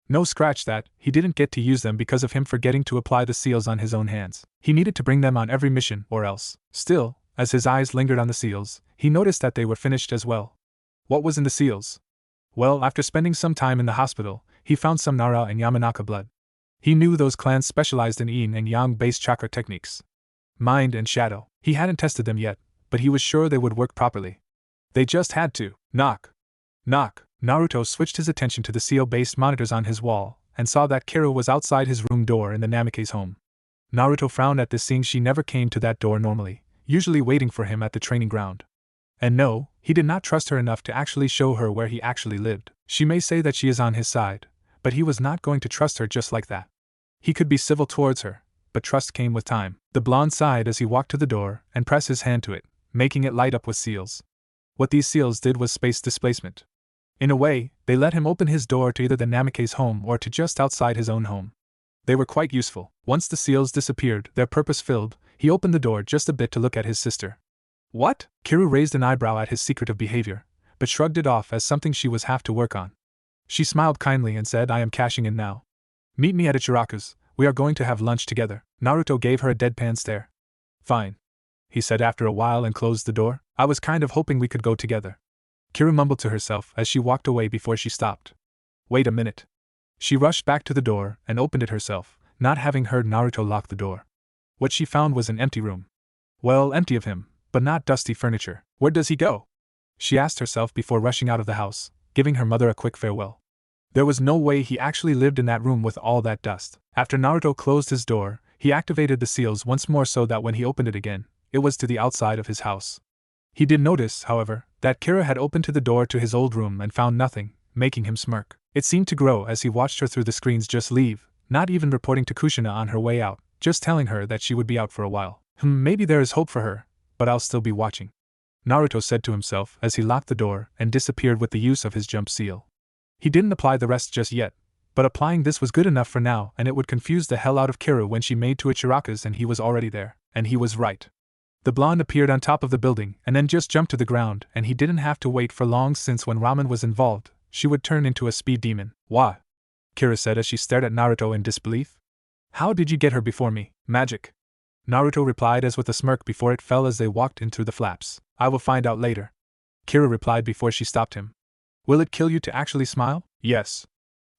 No, scratch that, he didn't get to use them because of him forgetting to apply the seals on his own hands. He needed to bring them on every mission or else. Still, as his eyes lingered on the seals, he noticed that they were finished as well. What was in the seals? Well, after spending some time in the hospital, he found some Nara and Yamanaka blood. He knew those clans specialized in yin and yang-based chakra techniques. Mind and shadow. He hadn't tested them yet, but he was sure they would work properly. They just had to. Knock. Knock. Naruto switched his attention to the seal-based monitors on his wall, and saw that Kira was outside his room door in the Namikaze home. Naruto frowned at this, seeing she never came to that door normally, usually waiting for him at the training ground. And no, he did not trust her enough to actually show her where he actually lived. She may say that she is on his side, but he was not going to trust her just like that. He could be civil towards her, but trust came with time. The blonde sighed as he walked to the door and pressed his hand to it, making it light up with seals. What these seals did was space displacement. In a way, they let him open his door to either the Namikaze home or to just outside his own home. They were quite useful. Once the seals disappeared, their purpose filled, he opened the door just a bit to look at his sister. What? Kiru raised an eyebrow at his secretive behavior, but shrugged it off as something she was have to work on. She smiled kindly and said, I am cashing in now. Meet me at Ichiraku's, we are going to have lunch together. Naruto gave her a deadpan stare. Fine, he said after a while and closed the door. I was kind of hoping we could go together. Kiru mumbled to herself as she walked away before she stopped. Wait a minute. She rushed back to the door and opened it herself, not having heard Naruto lock the door. What she found was an empty room. Well, empty of him, but not dusty furniture. Where does he go? She asked herself before rushing out of the house, giving her mother a quick farewell. There was no way he actually lived in that room with all that dust. After Naruto closed his door, he activated the seals once more so that when he opened it again, it was to the outside of his house. He did notice, however, that Kira had opened to the door to his old room and found nothing, making him smirk. It seemed to grow as he watched her through the screens just leave, not even reporting to Kushina on her way out, just telling her that she would be out for a while. Maybe there is hope for her, but I'll still be watching, Naruto said to himself as he locked the door and disappeared with the use of his jump seal. He didn't apply the rest just yet, but applying this was good enough for now, and it would confuse the hell out of Kira when she made to Ichiraku's and he was already there. And he was right. The blonde appeared on top of the building and then just jumped to the ground, and he didn't have to wait for long since when Ramen was involved, she would turn into a speed demon. Why? Kira said as she stared at Naruto in disbelief. How did you get her before me? Magic. Naruto replied as with a smirk before it fell as they walked in through the flaps. I will find out later. Kira replied before she stopped him. Will it kill you to actually smile? Yes.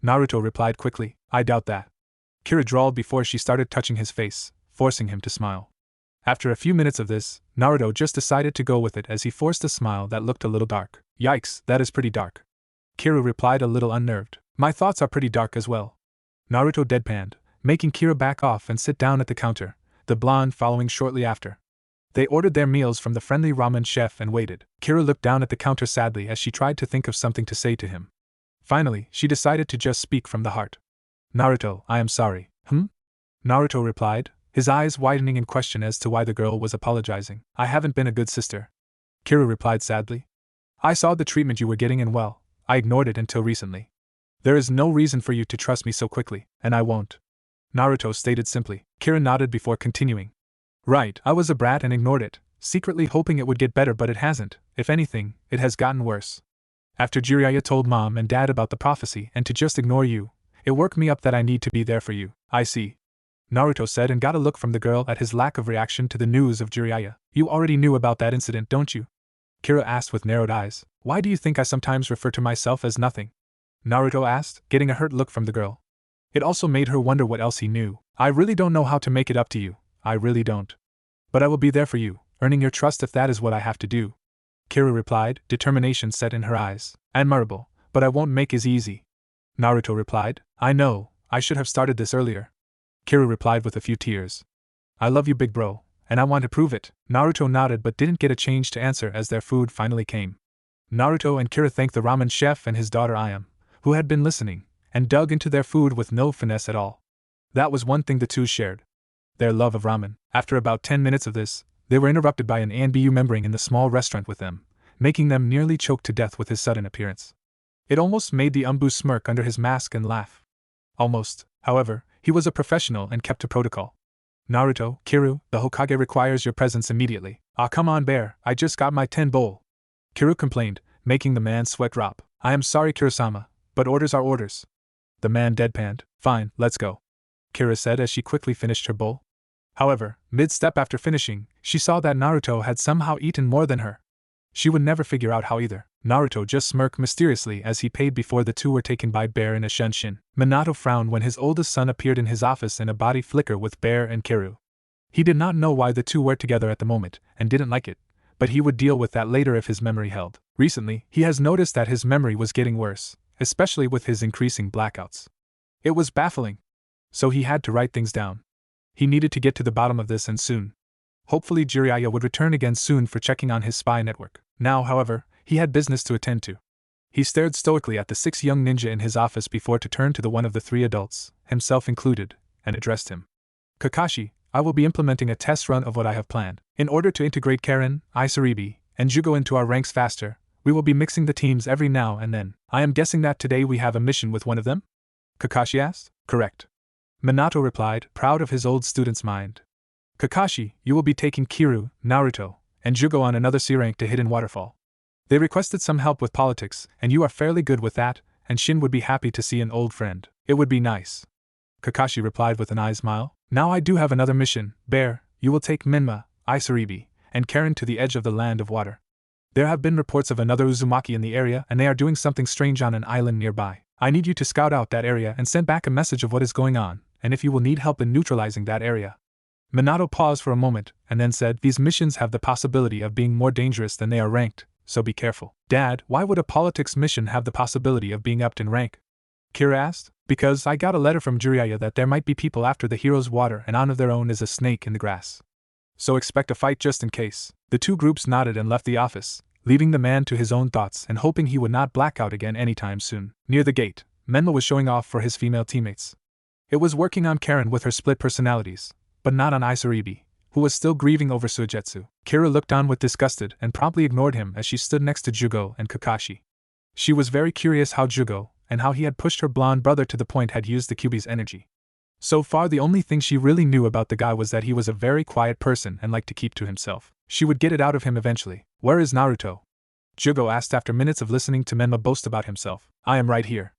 Naruto replied quickly. I doubt that. Kira drawled before she started touching his face, forcing him to smile. After a few minutes of this, Naruto just decided to go with it as he forced a smile that looked a little dark. Yikes, that is pretty dark. Kira replied a little unnerved. My thoughts are pretty dark as well. Naruto deadpanned, making Kira back off and sit down at the counter, the blonde following shortly after. They ordered their meals from the friendly ramen chef and waited. Kira looked down at the counter sadly as she tried to think of something to say to him. Finally, she decided to just speak from the heart. Naruto, I am sorry. Naruto replied, his eyes widening in question as to why the girl was apologizing. I haven't been a good sister. Kira replied sadly. I saw the treatment you were getting and well, I ignored it until recently. There is no reason for you to trust me so quickly, and I won't. Naruto stated simply. Kira nodded before continuing. Right, I was a brat and ignored it, secretly hoping it would get better, but it hasn't. If anything, it has gotten worse. After Jiraiya told Mom and Dad about the prophecy and to just ignore you, it woke me up that I need to be there for you. I see. Naruto said and got a look from the girl at his lack of reaction to the news of Jiraiya. You already knew about that incident, don't you? Kira asked with narrowed eyes. Why do you think I sometimes refer to myself as nothing? Naruto asked, getting a hurt look from the girl. It also made her wonder what else he knew. I really don't know how to make it up to you. I really don't. But I will be there for you, earning your trust if that is what I have to do. Kira replied, determination set in her eyes. Admirable, but I won't make it easy. Naruto replied, I know, I should have started this earlier. Kira replied with a few tears. I love you, big bro, and I want to prove it. Naruto nodded but didn't get a change to answer as their food finally came. Naruto and Kira thanked the ramen chef and his daughter Ayam, who had been listening, and dug into their food with no finesse at all. That was one thing the two shared. Their love of ramen. After about 10 minutes of this, they were interrupted by an ANBU member in the small restaurant with them, making them nearly choke to death with his sudden appearance. It almost made the Umbu smirk under his mask and laugh. Almost, however, he was a professional and kept to protocol. Naruto, Kiru, the Hokage requires your presence immediately. Ah, come on, bear, I just got my 10 bowl. Kiru complained, making the man sweat drop. I am sorry, Kurosama, but orders are orders. The man deadpanned. Fine, let's go. Kira said as she quickly finished her bowl. However, mid-step after finishing, she saw that Naruto had somehow eaten more than her. She would never figure out how either. Naruto just smirked mysteriously as he paid before the two were taken by Bear and a Shunshin. Minato frowned when his oldest son appeared in his office in a body flicker with Bear and Kiru. He did not know why the two were together at the moment, and didn't like it, but he would deal with that later if his memory held. Recently, he has noticed that his memory was getting worse, especially with his increasing blackouts. It was baffling. So he had to write things down. He needed to get to the bottom of this and soon. Hopefully Jiraiya would return again soon for checking on his spy network. Now, however, he had business to attend to. He stared stoically at the 6 young ninja in his office before to turn to the one of the 3 adults, himself included, and addressed him. Kakashi, I will be implementing a test run of what I have planned. In order to integrate Karen, Isaribi, and Jugo into our ranks faster, we will be mixing the teams every now and then. I am guessing that today we have a mission with one of them? Kakashi asked. Correct. Minato replied, proud of his old student's mind. Kakashi, you will be taking Kiru, Naruto, and Jugo on another C rank to Hidden Waterfall. They requested some help with politics, and you are fairly good with that, and Shin would be happy to see an old friend. It would be nice. Kakashi replied with an eye smile. Now I do have another mission. Bear, you will take Minma, Isaribi, and Karen to the edge of the land of water. There have been reports of another Uzumaki in the area and they are doing something strange on an island nearby. I need you to scout out that area and send back a message of what is going on, and if you will need help in neutralizing that area. Minato paused for a moment, and then said, these missions have the possibility of being more dangerous than they are ranked, so be careful. Dad, why would a politics mission have the possibility of being upped in rank? Kira asked. Because I got a letter from Jiraiya that there might be people after the hero's water and on of their own is a snake in the grass. So expect a fight just in case. The two groups nodded and left the office, leaving the man to his own thoughts and hoping he would not black out again anytime soon. Near the gate, Menma was showing off for his female teammates. It was working on Karen with her split personalities, but not on Isaribi, who was still grieving over Suigetsu. Kira looked on with disgusted and promptly ignored him as she stood next to Jugo and Kakashi. She was very curious how Jugo, and how he had pushed her blonde brother to the point had used the Kyuubi's energy. So far the only thing she really knew about the guy was that he was a very quiet person and liked to keep to himself. She would get it out of him eventually. Where is Naruto? Jugo asked after minutes of listening to Menma boast about himself. I am right here.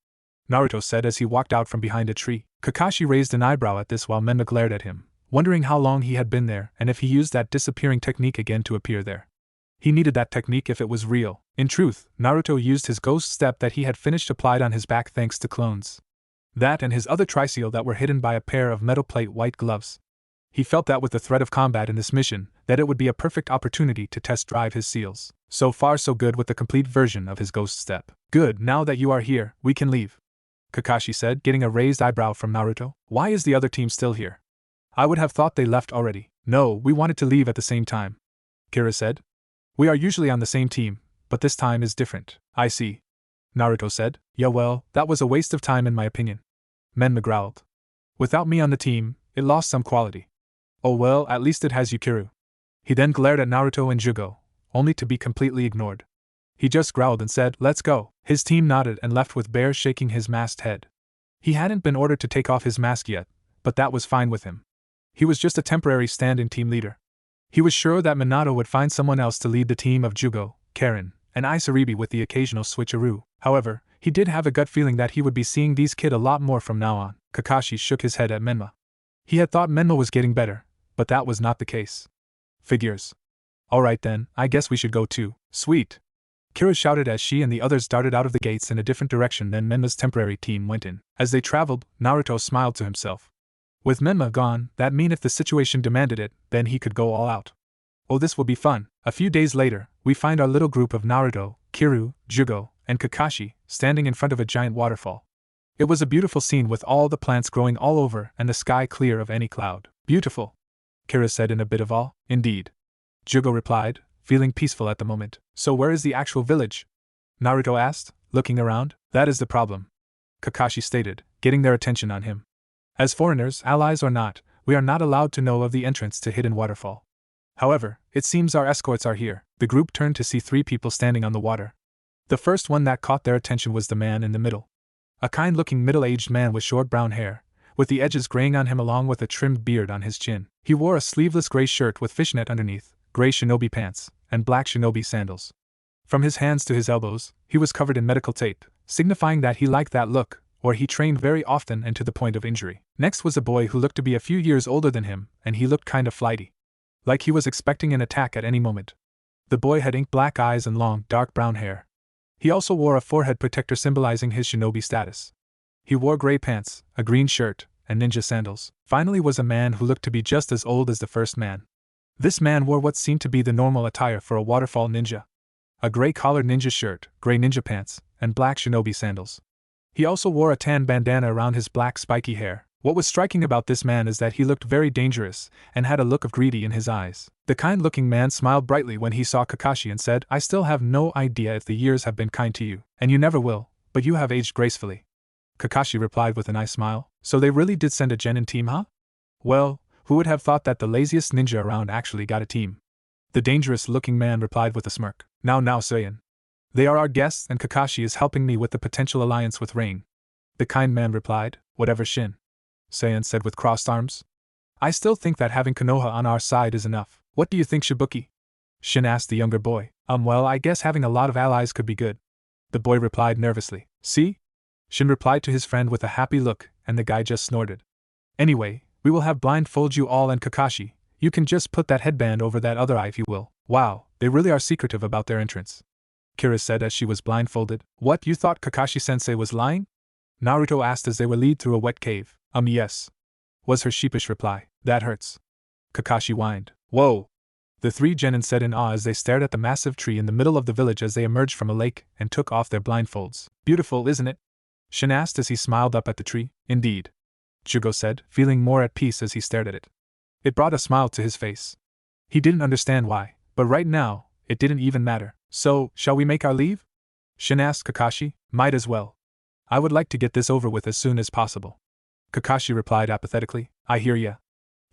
Naruto said as he walked out from behind a tree. Kakashi raised an eyebrow at this while Menma glared at him, wondering how long he had been there and if he used that disappearing technique again to appear there. He needed that technique if it was real. In truth, Naruto used his ghost step that he had finished applied on his back thanks to clones. That and his other triseal that were hidden by a pair of metal plate white gloves. He felt that with the threat of combat in this mission, that it would be a perfect opportunity to test drive his seals. So far so good with the complete version of his ghost step. Good, now that you are here, we can leave, Kakashi said, getting a raised eyebrow from Naruto. Why is the other team still here? I would have thought they left already. No, we wanted to leave at the same time, Kira said. We are usually on the same team, but this time is different. I see, Naruto said. Yeah well, that was a waste of time in my opinion, Menma growled. Without me on the team, it lost some quality. Oh well, at least it has Yukiru. He then glared at Naruto and Jugo, only to be completely ignored. He just growled and said, let's go. His team nodded and left with Bear shaking his masked head. He hadn't been ordered to take off his mask yet, but that was fine with him. He was just a temporary stand-in team leader. He was sure that Minato would find someone else to lead the team of Jugo, Karen, and Isaribi with the occasional switcheroo. However, he did have a gut feeling that he would be seeing these kids a lot more from now on. Kakashi shook his head at Menma. He had thought Menma was getting better, but that was not the case. Figures. Alright then, I guess we should go too. Sweet! Kira shouted as she and the others darted out of the gates in a different direction than Menma's temporary team went in. As they traveled, Naruto smiled to himself. With Menma gone, that mean if the situation demanded it, then he could go all out. Oh, this will be fun. A few days later, we find our little group of Naruto, Kiryu, Jugo, and Kakashi standing in front of a giant waterfall. It was a beautiful scene with all the plants growing all over and the sky clear of any cloud. Beautiful, Kira said in a bit of awe. Indeed, Jugo replied, feeling peaceful at the moment. So where is the actual village? Naruto asked, looking around. That is the problem, Kakashi stated, getting their attention on him. As foreigners, allies or not, we are not allowed to know of the entrance to Hidden Waterfall. However, it seems our escorts are here. The group turned to see three people standing on the water. The first one that caught their attention was the man in the middle. A kind-looking middle-aged man with short brown hair, with the edges graying on him along with a trimmed beard on his chin. He wore a sleeveless gray shirt with fishnet underneath, gray shinobi pants, and black shinobi sandals. From his hands to his elbows, he was covered in medical tape, signifying that he liked that look, or he trained very often and to the point of injury. Next was a boy who looked to be a few years older than him, and he looked kind of flighty. Like he was expecting an attack at any moment. The boy had ink black eyes and long, dark brown hair. He also wore a forehead protector symbolizing his shinobi status. He wore gray pants, a green shirt, and ninja sandals. Finally was a man who looked to be just as old as the first man. This man wore what seemed to be the normal attire for a waterfall ninja. A gray-collared ninja shirt, gray ninja pants, and black shinobi sandals. He also wore a tan bandana around his black spiky hair. What was striking about this man is that he looked very dangerous, and had a look of greedy in his eyes. The kind-looking man smiled brightly when he saw Kakashi and said, I still have no idea if the years have been kind to you, and you never will, but you have aged gracefully. Kakashi replied with a nice smile. So they really did send a genin team, huh? Well, who would have thought that the laziest ninja around actually got a team? The dangerous-looking man replied with a smirk. Now Saiyan. They are our guests and Kakashi is helping me with the potential alliance with Rain. The kind man replied. Whatever Shin. Saiyan said with crossed arms. I still think that having Konoha on our side is enough. What do you think, Shibuki? Shin asked the younger boy. Well, I guess having a lot of allies could be good. The boy replied nervously. See? Shin replied to his friend with a happy look, and the guy just snorted. Anyway, we will have blindfold you all and Kakashi. You can just put that headband over that other eye if you will. Wow, they really are secretive about their entrance, Kira said as she was blindfolded. What, you thought Kakashi-sensei was lying? Naruto asked as they were led through a wet cave. Yes, was her sheepish reply. That hurts, Kakashi whined. Whoa! The three genin said in awe as they stared at the massive tree in the middle of the village as they emerged from a lake and took off their blindfolds. Beautiful, isn't it? Shin asked as he smiled up at the tree. Indeed, Jugo said, feeling more at peace as he stared at it. It brought a smile to his face. He didn't understand why, but right now, it didn't even matter. So, shall we make our leave? Shin asked Kakashi. Might as well. I would like to get this over with as soon as possible. Kakashi replied apathetically. I hear ya.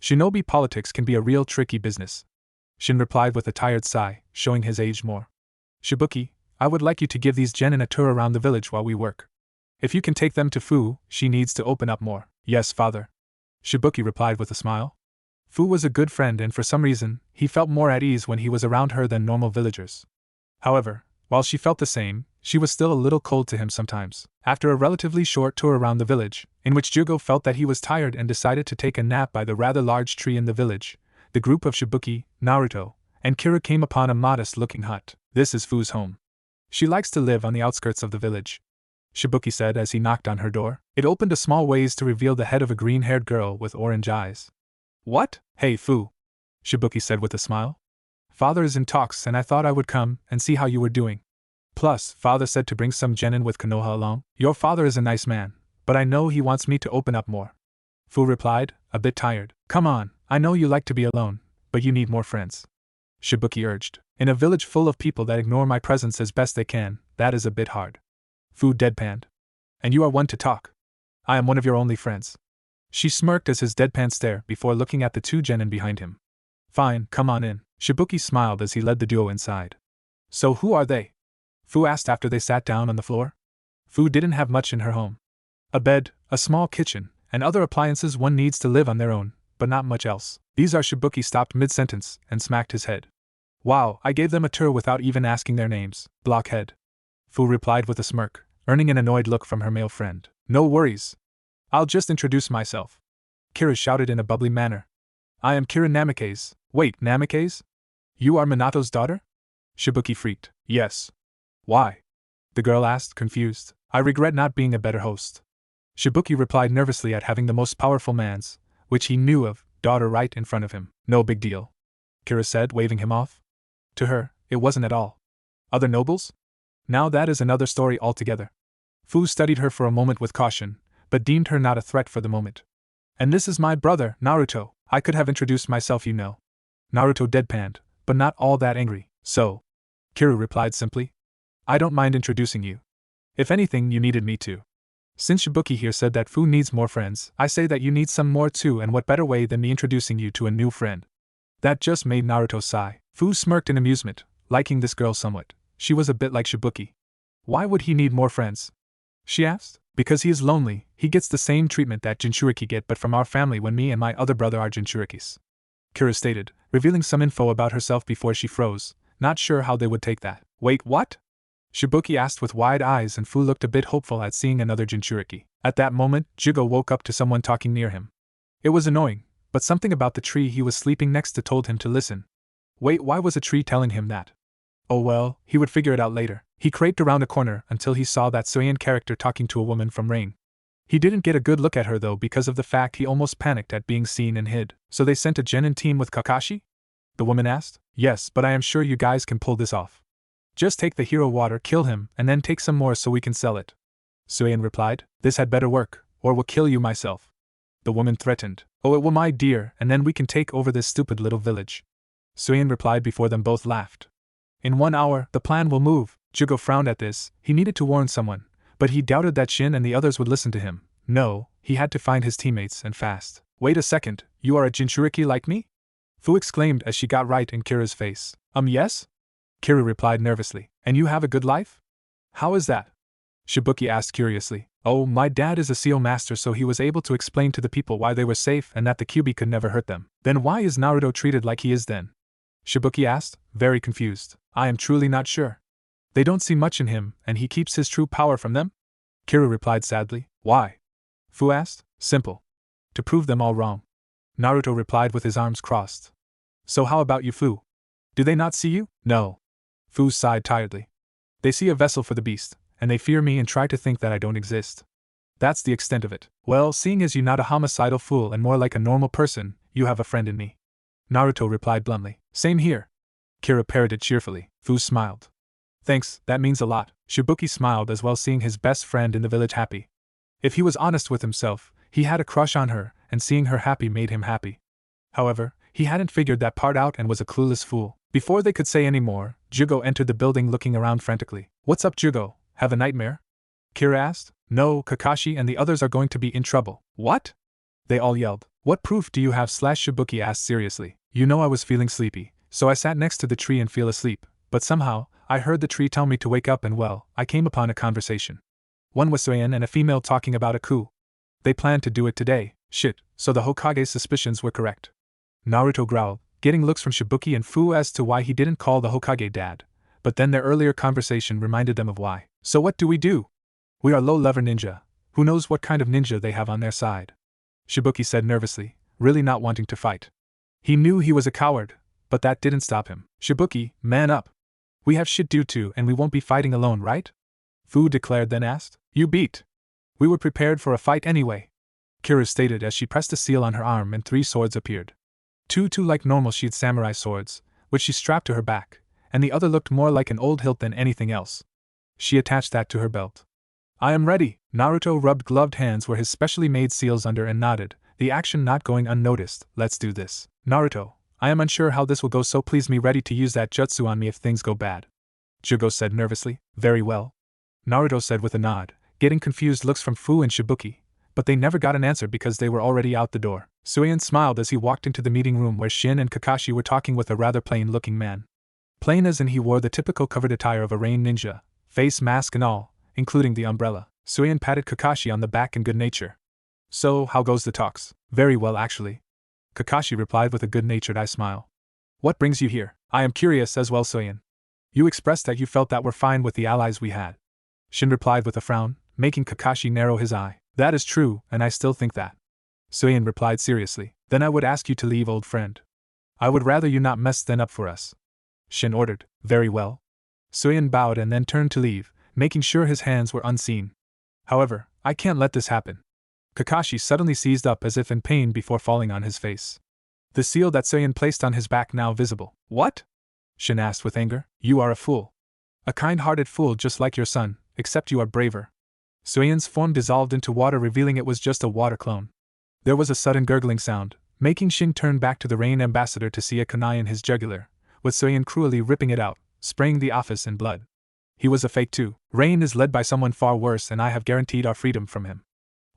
Shinobi politics can be a real tricky business. Shin replied with a tired sigh, showing his age more. Shibuki, I would like you to give these genin a tour around the village while we work. If you can take them to Fu, she needs to open up more. Yes, father. Shibuki replied with a smile. Fu was a good friend and for some reason, he felt more at ease when he was around her than normal villagers. However, while she felt the same, she was still a little cold to him sometimes. After a relatively short tour around the village, in which Jugo felt that he was tired and decided to take a nap by the rather large tree in the village, the group of Shibuki, Naruto, and Kira came upon a modest-looking hut. This is Fu's home. She likes to live on the outskirts of the village, Shibuki said as he knocked on her door. It opened a small ways to reveal the head of a green-haired girl with orange eyes. What? Hey Fu, Shibuki said with a smile. Father is in talks and I thought I would come and see how you were doing. Plus, father said to bring some genin with Konoha along. Your father is a nice man, but I know he wants me to open up more. Fu replied, a bit tired. Come on, I know you like to be alone, but you need more friends. Shibuki urged. In a village full of people that ignore my presence as best they can, that is a bit hard. Fu deadpanned. And you are one to talk. I am one of your only friends. She smirked as his deadpan stare before looking at the two genin behind him. Fine, come on in. Shibuki smiled as he led the duo inside. So who are they? Fu asked after they sat down on the floor. Fu didn't have much in her home. A bed, a small kitchen, and other appliances one needs to live on their own, but not much else. These are. Shibuki stopped mid-sentence and smacked his head. Wow, I gave them a tour without even asking their names, blockhead. Fu replied with a smirk, earning an annoyed look from her male friend. No worries. I'll just introduce myself. Kira shouted in a bubbly manner. I am Kira Namikaze. Wait, Namikaze? You are Minato's daughter? Shibuki freaked. Yes. Why? The girl asked, confused. I regret not being a better host. Shibuki replied nervously at having the most powerful man's, which he knew of, daughter right in front of him. No big deal, Kira said, waving him off. To her, it wasn't at all. Other nobles? Now that is another story altogether. Fu studied her for a moment with caution, but deemed her not a threat for the moment. And this is my brother, Naruto. I could have introduced myself, you know. Naruto deadpanned, but not all that angry. So, Kira replied simply. I don't mind introducing you. If anything, you needed me to. Since Shibuki here said that Fu needs more friends, I say that you need some more too, and what better way than me introducing you to a new friend? That just made Naruto sigh. Fu smirked in amusement, liking this girl somewhat. She was a bit like Shibuki. Why would he need more friends? She asked. Because he is lonely, he gets the same treatment that Jinchuriki get but from our family when me and my other brother are Jinchurikis. Kira stated, revealing some info about herself before she froze, not sure how they would take that. Wait, what? Shibuki asked with wide eyes, and Fu looked a bit hopeful at seeing another Jinchuriki. At that moment, Jugo woke up to someone talking near him. It was annoying, but something about the tree he was sleeping next to told him to listen. Wait, why was a tree telling him that? Oh well, he would figure it out later. He crept around a corner until he saw that Soyen character talking to a woman from Rain. He didn't get a good look at her though because of the fact he almost panicked at being seen and hid. So they sent a genin team with Kakashi? The woman asked. Yes, but I am sure you guys can pull this off. Just take the hero water, kill him, and then take some more so we can sell it. Soyen replied. This had better work, or will kill you myself. The woman threatened. Oh, it will, my dear, and then we can take over this stupid little village. Soyen replied before them both laughed. In 1 hour, the plan will move. Jugo frowned at this. He needed to warn someone, but he doubted that Shin and the others would listen to him. No, he had to find his teammates and fast. Wait a second, you are a Jinchuriki like me? Fu exclaimed as she got right in Kira's face. Yes? Kira replied nervously. And you have a good life? How is that? Shibuki asked curiously. Oh, my dad is a seal master, so he was able to explain to the people why they were safe and that the Kyuubi could never hurt them. Then why is Naruto treated like he is then? Shibuki asked, very confused. I am truly not sure. They don't see much in him, and he keeps his true power from them? Kira replied sadly. Why? Fu asked. Simple. To prove them all wrong. Naruto replied with his arms crossed. So how about you, Fu? Do they not see you? No. Fu sighed tiredly. They see a vessel for the beast, and they fear me and try to think that I don't exist. That's the extent of it. Well, seeing as you're not a homicidal fool and more like a normal person, you have a friend in me. Naruto replied bluntly. Same here. Kira parroted cheerfully. Fu smiled. Thanks, that means a lot. Shibuki smiled as well, seeing his best friend in the village happy. If he was honest with himself, he had a crush on her, and seeing her happy made him happy. However, he hadn't figured that part out and was a clueless fool. Before they could say any more, Jugo entered the building looking around frantically. What's up, Jugo? Have a nightmare? Kira asked. No, Kakashi and the others are going to be in trouble. What? They all yelled. What proof do you have? Shibuki asked seriously. You know I was feeling sleepy, so I sat next to the tree and fell asleep, but somehow, I heard the tree tell me to wake up and well, I came upon a conversation. One was Soyen and a female talking about a coup. They planned to do it today. Shit, so the Hokage's suspicions were correct. Naruto growled, getting looks from Shibuki and Fu as to why he didn't call the Hokage dad, but then their earlier conversation reminded them of why. So what do we do? We are low-level ninja. Who knows what kind of ninja they have on their side? Shibuki said nervously, really not wanting to fight. He knew he was a coward, but that didn't stop him. Shibuki, man up. We have shit due to and we won't be fighting alone, right? Fu declared, then asked. You beat. We were prepared for a fight anyway, Kira stated as she pressed a seal on her arm and 3 swords appeared. Two like normal sheathed samurai swords, which she strapped to her back, and the other looked more like an old hilt than anything else. She attached that to her belt. I am ready. Naruto rubbed gloved hands where his specially made seals under and nodded, the action not going unnoticed. Let's do this. Naruto, I am unsure how this will go, so please me ready to use that jutsu on me if things go bad. Jugo said nervously. Very well, Naruto said with a nod, getting confused looks from Fu and Shibuki, but they never got an answer because they were already out the door. Suian smiled as he walked into the meeting room where Shin and Kakashi were talking with a rather plain-looking man. Plain as in he wore the typical covered attire of a rain ninja, face mask and all, including the umbrella. Suian patted Kakashi on the back in good nature. So, how goes the talks? Very well actually, Kakashi replied with a good-natured eye smile. What brings you here? I am curious as well, Suian. You expressed that you felt that we're fine with the allies we had, Shin replied with a frown, making Kakashi narrow his eye. That is true, and I still think that, Suian replied seriously. Then I would ask you to leave, old friend. I would rather you not mess then up for us, Shin ordered. Very well. Suian bowed and then turned to leave, making sure his hands were unseen. However, I can't let this happen. Kakashi suddenly seized up as if in pain before falling on his face. The seal that Suian placed on his back now visible. What? Shin asked with anger. You are a fool. A kind-hearted fool just like your son, except you are braver. Suian's form dissolved into water, revealing it was just a water clone. There was a sudden gurgling sound, making Shin turn back to the Rain Ambassador to see a kunai in his jugular, with Suian cruelly ripping it out, spraying the office in blood. He was a fake too. Rain is led by someone far worse, and I have guaranteed our freedom from him.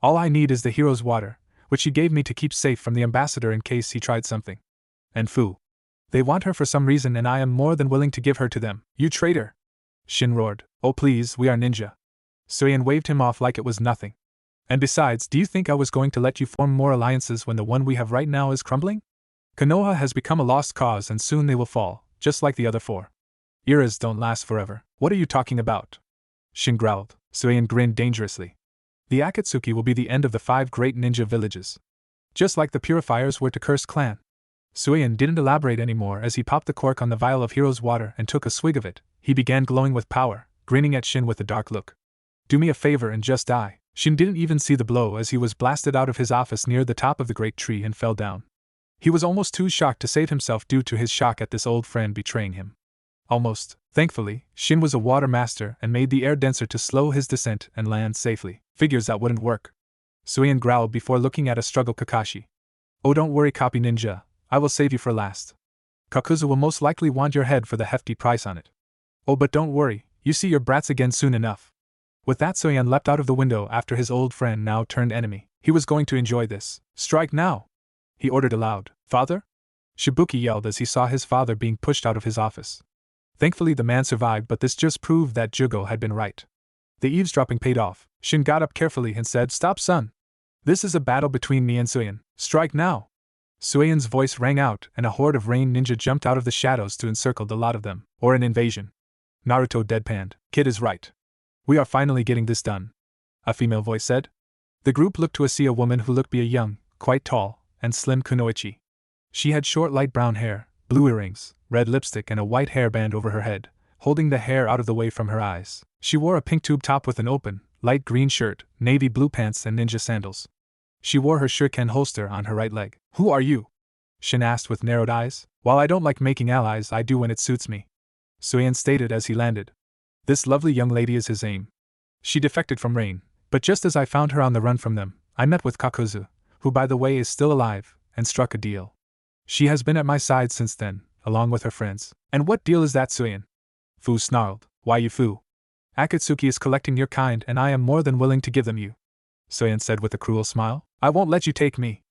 All I need is the hero's water, which he gave me to keep safe from the ambassador in case he tried something. And Fu. They want her for some reason and I am more than willing to give her to them. You traitor! Shin roared. Oh please, we are ninja. Suian waved him off like it was nothing. And besides, do you think I was going to let you form more alliances when the one we have right now is crumbling? Konoha has become a lost cause and soon they will fall, just like the other 4. Eras don't last forever. What are you talking about? Shin growled. Suian grinned dangerously. The Akatsuki will be the end of the 5 great ninja villages. Just like the Purifiers were to Curse Clan. Suian didn't elaborate anymore as he popped the cork on the vial of hero's water and took a swig of it. He began glowing with power, grinning at Shin with a dark look. Do me a favor and just die. Shin didn't even see the blow as he was blasted out of his office near the top of the great tree and fell down. He was almost too shocked to save himself due to his shock at this old friend betraying him. Almost. Thankfully, Shin was a water master and made the air denser to slow his descent and land safely. Figures that wouldn't work. Suian growled before looking at a struggled Kakashi. Oh, don't worry, copy ninja. I will save you for last. Kakuzu will most likely want your head for the hefty price on it. Oh, but don't worry, you see your brats again soon enough. With that, Suian leapt out of the window after his old friend now turned enemy. He was going to enjoy this. Strike now! He ordered aloud. Father? Shibuki yelled as he saw his father being pushed out of his office. Thankfully the man survived, but this just proved that Jugo had been right. The eavesdropping paid off. Shin got up carefully and said, Stop, son. This is a battle between me and Suian. Strike now! Suian's voice rang out and a horde of rain ninja jumped out of the shadows to encircle the lot of them. Or an invasion. Naruto deadpanned. Kid is right. We are finally getting this done, a female voice said. The group looked to see a woman who looked be a young, quite tall, and slim kunoichi. She had short light brown hair, blue earrings, red lipstick and a white hairband over her head, holding the hair out of the way from her eyes. She wore a pink tube top with an open, light green shirt, navy blue pants and ninja sandals. She wore her shuriken holster on her right leg. Who are you? Shin asked with narrowed eyes. While I don't like making allies, I do when it suits me, Suian stated as he landed. This lovely young lady is his aim. She defected from Rain, but just as I found her on the run from them, I met with Kakuzu, who by the way is still alive, and struck a deal. She has been at my side since then, along with her friends. And what deal is that, Suian? Fu snarled. Why you Fu? Akatsuki is collecting your kind and I am more than willing to give them you, Suian said with a cruel smile. I won't let you take me.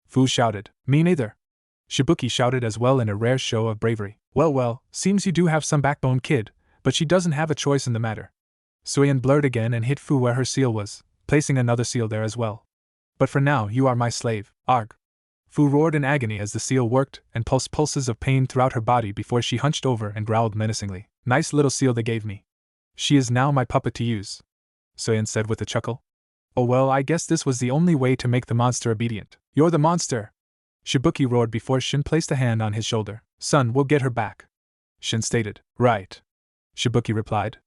Fu shouted. Me neither. Shibuki shouted as well in a rare show of bravery. Well, seems you do have some backbone, kid, but she doesn't have a choice in the matter. Suian blurred again and hit Fu where her seal was, placing another seal there as well. But for now you are my slave, arg. Fu roared in agony as the seal worked and pulsed pulses of pain throughout her body before she hunched over and growled menacingly. Nice little seal they gave me. She is now my puppet to use, Soyen said with a chuckle. Oh well, I guess this was the only way to make the monster obedient. You're the monster! Shibuki roared before Shin placed a hand on his shoulder. Son, we'll get her back, Shin stated. Right, Shibuki replied.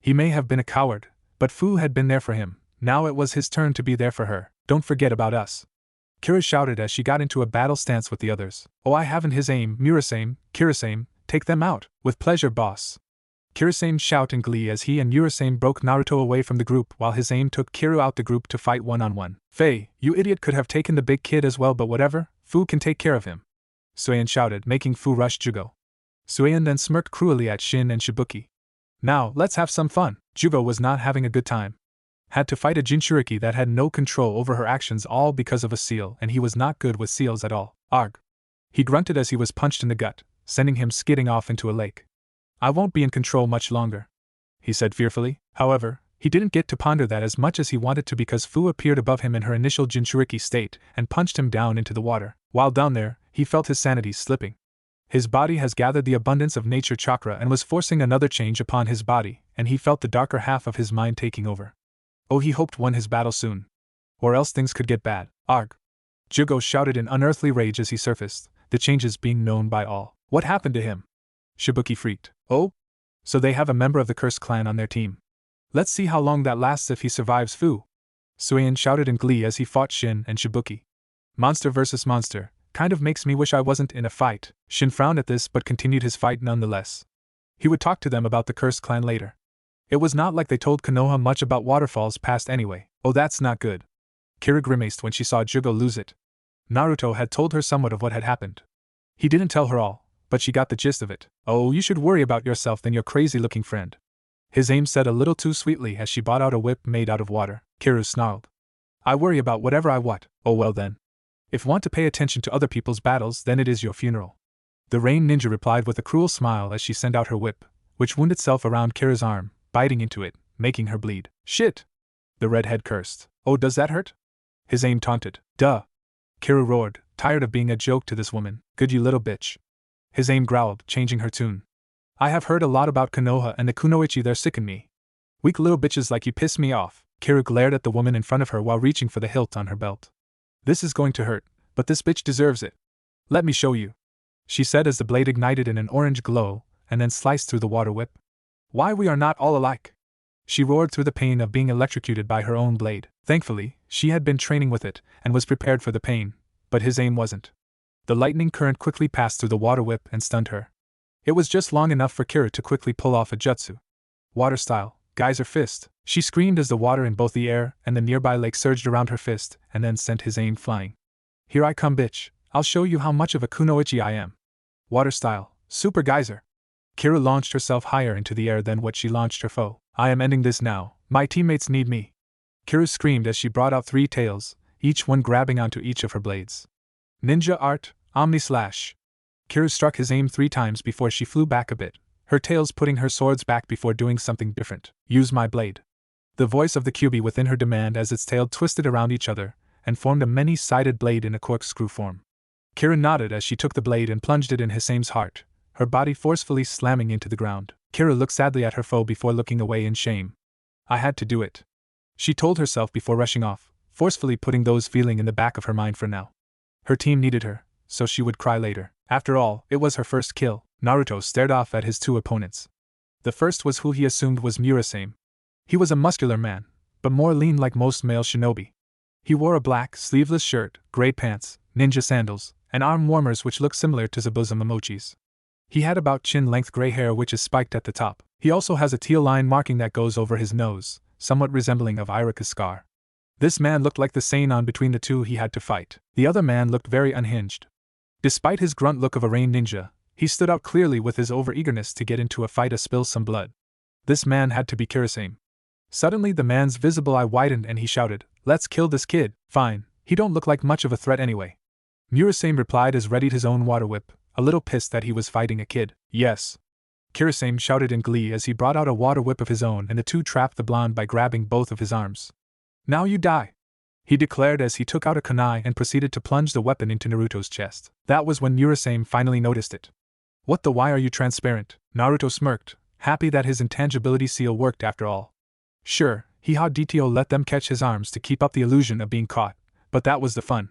He may have been a coward, but Fu had been there for him. Now it was his turn to be there for her. Don't forget about us, Kira shouted as she got into a battle stance with the others. Oh, I haven't his aim, Murasame, Kirasame, take them out. With pleasure, boss. Kirasame shouted in glee as he and Murasame broke Naruto away from the group while his aim took Kiru out the group to fight one-on-one. Fei, you idiot could have taken the big kid as well, but whatever, Fu can take care of him, Suyen shouted, making Fu rush Jugo. Suyen then smirked cruelly at Shin and Shibuki. Now, let's have some fun. Jugo was not having a good time. Had to fight a Jinchuriki that had no control over her actions, all because of a seal, and he was not good with seals at all. Arg! He grunted as he was punched in the gut, sending him skidding off into a lake. I won't be in control much longer, he said fearfully. However, he didn't get to ponder that as much as he wanted to because Fu appeared above him in her initial Jinchuriki state and punched him down into the water. While down there, he felt his sanity slipping. His body has gathered the abundance of nature chakra and was forcing another change upon his body, and he felt the darker half of his mind taking over. Oh, he hoped won his battle soon. Or else things could get bad. Arg! Jugo shouted in unearthly rage as he surfaced, the changes being known by all. What happened to him? Shibuki freaked. Oh? So they have a member of the Cursed Clan on their team. Let's see how long that lasts if he survives Fu. Suyen shouted in glee as he fought Shin and Shibuki. Monster versus monster, kind of makes me wish I wasn't in a fight. Shin frowned at this but continued his fight nonetheless. He would talk to them about the Cursed Clan later. It was not like they told Konoha much about waterfalls past anyway. Oh, that's not good. Kira grimaced when she saw Jugo lose it. Naruto had told her somewhat of what had happened. He didn't tell her all, but she got the gist of it. Oh, you should worry about yourself than your crazy-looking friend. His aim said a little too sweetly as she brought out a whip made out of water. Kiru snarled. I worry about whatever I want. Oh well then. If want to pay attention to other people's battles, then it is your funeral. The Rain Ninja replied with a cruel smile as she sent out her whip, which wound itself around Kira's arm, biting into it, making her bleed. Shit! The redhead cursed. Oh, does that hurt? His aim taunted. Duh! Kira roared, tired of being a joke to this woman. Good you little bitch. His aim growled, changing her tune. I have heard a lot about Konoha and the Kunoichi, they're sick in me. Weak little bitches like you piss me off. Kira glared at the woman in front of her while reaching for the hilt on her belt. This is going to hurt, but this bitch deserves it. Let me show you, she said as the blade ignited in an orange glow, and then sliced through the water whip. Why we are not all alike? She roared through the pain of being electrocuted by her own blade. Thankfully, she had been training with it, and was prepared for the pain, but his aim wasn't. The lightning current quickly passed through the water whip and stunned her. It was just long enough for Kira to quickly pull off a jutsu. Water style, geyser fist. She screamed as the water in both the air and the nearby lake surged around her fist and then sent his aim flying. Here I come, bitch. I'll show you how much of a kunoichi I am. Water style, super geyser. Kira launched herself higher into the air than what she launched her foe. I am ending this now. My teammates need me. Kira screamed as she brought out 3 tails, each one grabbing onto each of her blades. Ninja art, Omni Slash. Kira struck his aim 3 times before she flew back a bit, her tails putting her swords back before doing something different. Use my blade. The voice of the Kyuubi within her demanded as its tail twisted around each other and formed a many-sided blade in a corkscrew form. Kira nodded as she took the blade and plunged it in Hisame's heart, her body forcefully slamming into the ground. Kira looked sadly at her foe before looking away in shame. I had to do it, she told herself before rushing off, forcefully putting those feelings in the back of her mind for now. Her team needed her, so she would cry later. After all, it was her first kill. Naruto stared off at his 2 opponents. The first was who he assumed was Murasame. He was a muscular man, but more lean like most male shinobi. He wore a black, sleeveless shirt, gray pants, ninja sandals, and arm warmers which looked similar to Zabuza Momochi's. He had about chin-length gray hair which is spiked at the top. He also has a teal line marking that goes over his nose, somewhat resembling of Irika's scar. This man looked like the seinen between the 2 he had to fight. The other man looked very unhinged. Despite his grunt look of a rain ninja, he stood out clearly with his over-eagerness to get into a fight to spill some blood. This man had to be Kirasame. Suddenly the man's visible eye widened and he shouted, "Let's kill this kid." Fine, he don't look like much of a threat anyway. Murasame replied as readied his own water whip, a little pissed that he was fighting a kid. Yes. Kirasame shouted in glee as he brought out a water whip of his own and the 2 trapped the blonde by grabbing both of his arms. Now you die, he declared as he took out a kunai and proceeded to plunge the weapon into Naruto's chest. That was when Murasame finally noticed it. What the why are you transparent? Naruto smirked, happy that his intangibility seal worked after all. Sure, he had DTO let them catch his arms to keep up the illusion of being caught, but that was the fun.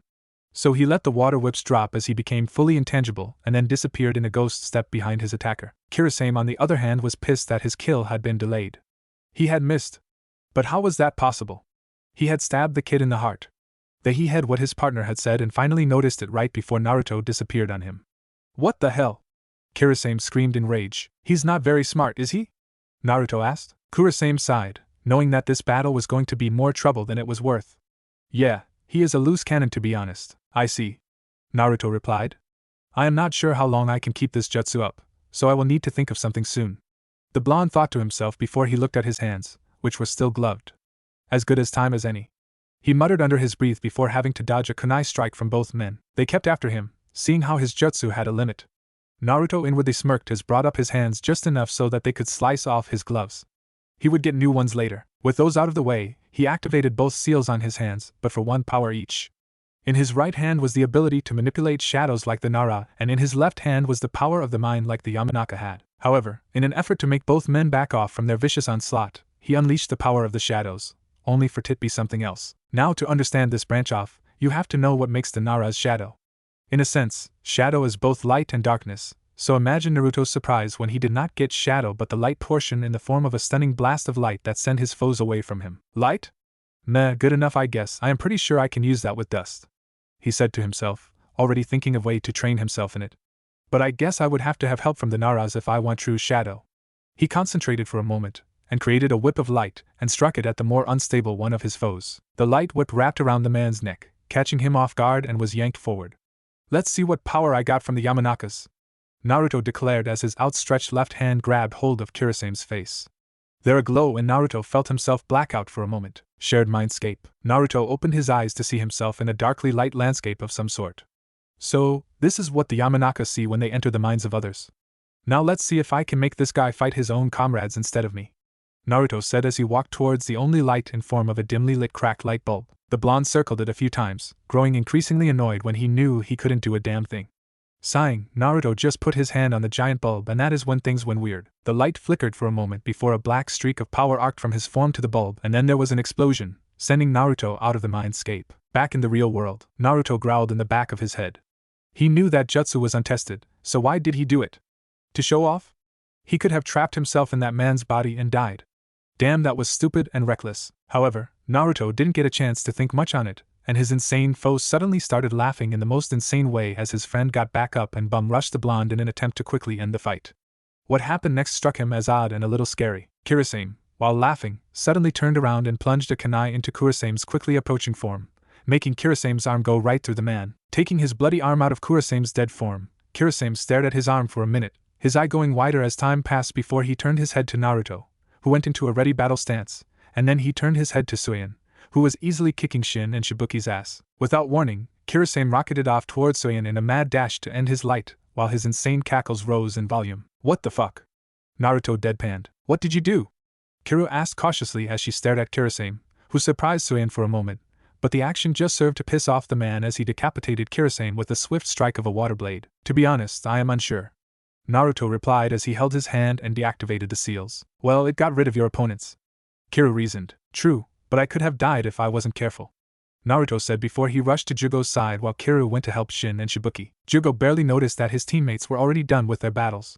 So he let the water whips drop as he became fully intangible and then disappeared in a ghost step behind his attacker. Kirasame, on the other hand, was pissed that his kill had been delayed. He had missed. But how was that possible? He had stabbed the kid in the heart. He had what his partner had said and finally noticed it right before Naruto disappeared on him. What the hell? Kirasame screamed in rage. He's not very smart, is he? Naruto asked. Kurasame sighed, knowing that this battle was going to be more trouble than it was worth. Yeah, he is a loose cannon to be honest. I see. Naruto replied. I am not sure how long I can keep this jutsu up, so I will need to think of something soon. The blonde thought to himself before he looked at his hands, which were still gloved. As good as time as any. He muttered under his breath before having to dodge a kunai strike from both men. They kept after him, seeing how his jutsu had a limit. Naruto inwardly smirked as brought up his hands just enough so that they could slice off his gloves. He would get new ones later. With those out of the way, he activated both seals on his hands, but for one power each. In his right hand was the ability to manipulate shadows like the Nara, and in his left hand was the power of the mind like the Yamanaka had. However, in an effort to make both men back off from their vicious onslaught, he unleashed the power of the shadows, only for it to be something else. Now, to understand this branch off, you have to know what makes the Nara's shadow. In a sense, shadow is both light and darkness, so imagine Naruto's surprise when he did not get shadow but the light portion in the form of a stunning blast of light that sent his foes away from him. Light? Meh, good enough I guess. I am pretty sure I can use that with dust, he said to himself, already thinking of a way to train himself in it. But I guess I would have to have help from the Naras if I want true shadow. He concentrated for a moment, and created a whip of light, and struck it at the more unstable one of his foes. The light whip wrapped around the man's neck, catching him off guard and was yanked forward. Let's see what power I got from the Yamanakas, Naruto declared as his outstretched left hand grabbed hold of Kirasame's face. There a glow and Naruto felt himself black out for a moment. Shared mindscape. Naruto opened his eyes to see himself in a darkly light landscape of some sort. So, this is what the Yamanaka see when they enter the minds of others. Now let's see if I can make this guy fight his own comrades instead of me, Naruto said as he walked towards the only light in form of a dimly lit cracked light bulb. The blonde circled it a few times, growing increasingly annoyed when he knew he couldn't do a damn thing. Sighing, Naruto just put his hand on the giant bulb, and that is when things went weird. The light flickered for a moment before a black streak of power arced from his form to the bulb, and then there was an explosion, sending Naruto out of the mindscape. Back in the real world, Naruto growled in the back of his head. He knew that jutsu was untested, so why did he do it? To show off? He could have trapped himself in that man's body and died. Damn, that was stupid and reckless. However, Naruto didn't get a chance to think much on it, and his insane foe suddenly started laughing in the most insane way as his friend got back up and bum-rushed the blonde in an attempt to quickly end the fight. What happened next struck him as odd and a little scary. Kirasame, while laughing, suddenly turned around and plunged a kunai into Kurasame's quickly approaching form, making Kirasame's arm go right through the man. Taking his bloody arm out of Kurasame's dead form, Kirasame stared at his arm for a minute, his eye going wider as time passed before he turned his head to Naruto, who went into a ready battle stance, and then he turned his head to Suion, who was easily kicking Shin and Shibuki's ass. Without warning, Kirasame rocketed off towards Suion in a mad dash to end his light, while his insane cackles rose in volume. What the fuck? Naruto deadpanned. What did you do? Kiro asked cautiously as she stared at Kirasame, who surprised Suion for a moment, but the action just served to piss off the man as he decapitated Kirasame with a swift strike of a water blade. To be honest, I am unsure, Naruto replied as he held his hand and deactivated the seals. Well, it got rid of your opponents, Kiro reasoned. True, but I could have died if I wasn't careful, Naruto said before he rushed to Jugo's side while Kiro went to help Shin and Shibuki. Jugo barely noticed that his teammates were already done with their battles.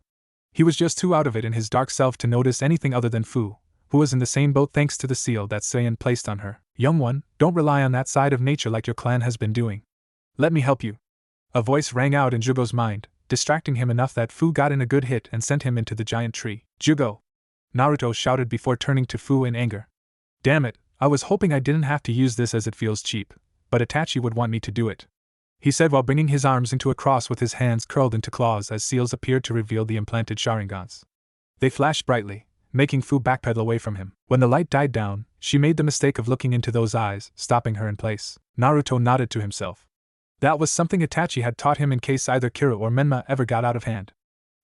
He was just too out of it in his dark self to notice anything other than Fu, who was in the same boat thanks to the seal that Saiyan placed on her. Young one, don't rely on that side of nature like your clan has been doing. Let me help you. A voice rang out in Jugo's mind, distracting him enough that Fu got in a good hit and sent him into the giant tree. Jugo! Naruto shouted before turning to Fu in anger. Damn it, I was hoping I didn't have to use this as it feels cheap, but Itachi would want me to do it, he said while bringing his arms into a cross with his hands curled into claws as seals appeared to reveal the implanted Sharingans. They flashed brightly, making Fu backpedal away from him. When the light died down, she made the mistake of looking into those eyes, stopping her in place. Naruto nodded to himself. That was something Itachi had taught him in case either Kira or Menma ever got out of hand.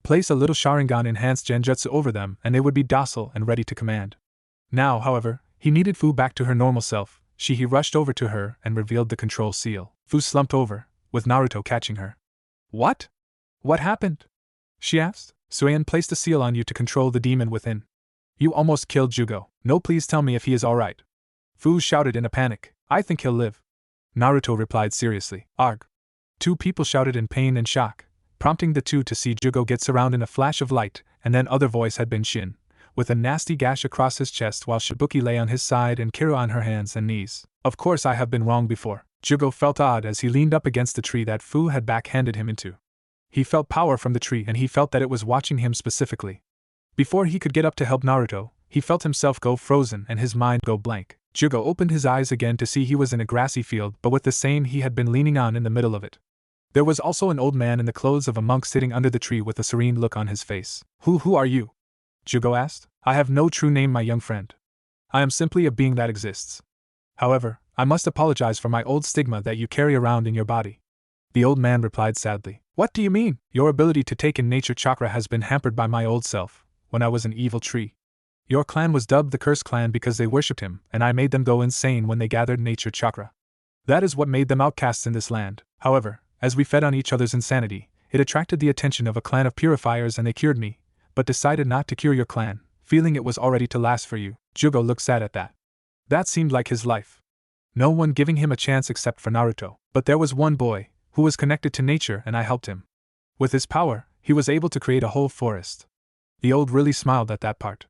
Place a little Sharingan enhanced genjutsu over them and they would be docile and ready to command. Now, however, he needed Fu back to her normal self. He rushed over to her and revealed the control seal. Fu slumped over, with Naruto catching her. What? What happened? She asked. Suyen placed a seal on you to control the demon within. You almost killed Jugo. No, please tell me if he is alright. Fu shouted in a panic. I think he'll live. Naruto replied seriously. Arg. Two people shouted in pain and shock, prompting the two to see Jugo get surrounded in a flash of light, and then other voice had been Shin, with a nasty gash across his chest while Shibuki lay on his side and Kira on her hands and knees. Of course I have been wrong before. Jugo felt odd as he leaned up against the tree that Fu had backhanded him into. He felt power from the tree and he felt that it was watching him specifically. Before he could get up to help Naruto, he felt himself go frozen and his mind go blank. Jugo opened his eyes again to see he was in a grassy field but with the same he had been leaning on in the middle of it. There was also an old man in the clothes of a monk sitting under the tree with a serene look on his face. Who are you? Jugo asked. I have no true name, my young friend. I am simply a being that exists. However, I must apologize for my old stigma that you carry around in your body. The old man replied sadly. What do you mean? Your ability to take in nature chakra has been hampered by my old self, when I was an evil tree. Your clan was dubbed the Cursed Clan because they worshipped him, and I made them go insane when they gathered nature chakra. That is what made them outcasts in this land. However, as we fed on each other's insanity, it attracted the attention of a clan of purifiers and they cured me, but decided not to cure your clan, feeling it was already to last for you. Jugo looked sad at that. That seemed like his life. No one giving him a chance except for Naruto. But there was one boy, who was connected to nature and I helped him. With his power, he was able to create a whole forest. The old really smiled at that part.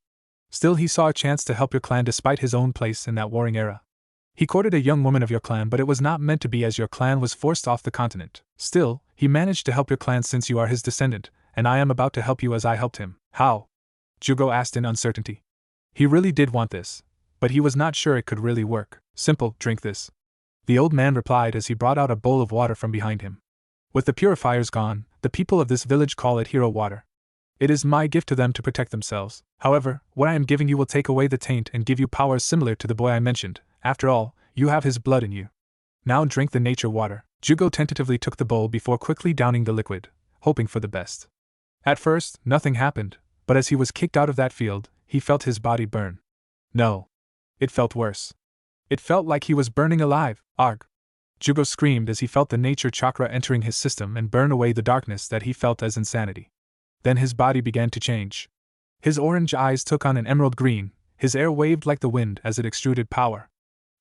Still he saw a chance to help your clan despite his own place in that warring era. He courted a young woman of your clan but it was not meant to be as your clan was forced off the continent. Still, he managed to help your clan since you are his descendant, and I am about to help you as I helped him. How? Jugo asked in uncertainty. He really did want this, but he was not sure it could really work. Simple, drink this. The old man replied as he brought out a bowl of water from behind him. With the purifiers gone, the people of this village call it hero water. It is my gift to them to protect themselves. However, what I am giving you will take away the taint and give you powers similar to the boy I mentioned. After all, you have his blood in you. Now drink the nature water. Jugo tentatively took the bowl before quickly downing the liquid, hoping for the best. At first, nothing happened, but as he was kicked out of that field, he felt his body burn. No. It felt worse. It felt like he was burning alive. Arg! Jugo screamed as he felt the nature chakra entering his system and burn away the darkness that he felt as insanity. Then his body began to change. His orange eyes took on an emerald green, his air waved like the wind as it extruded power.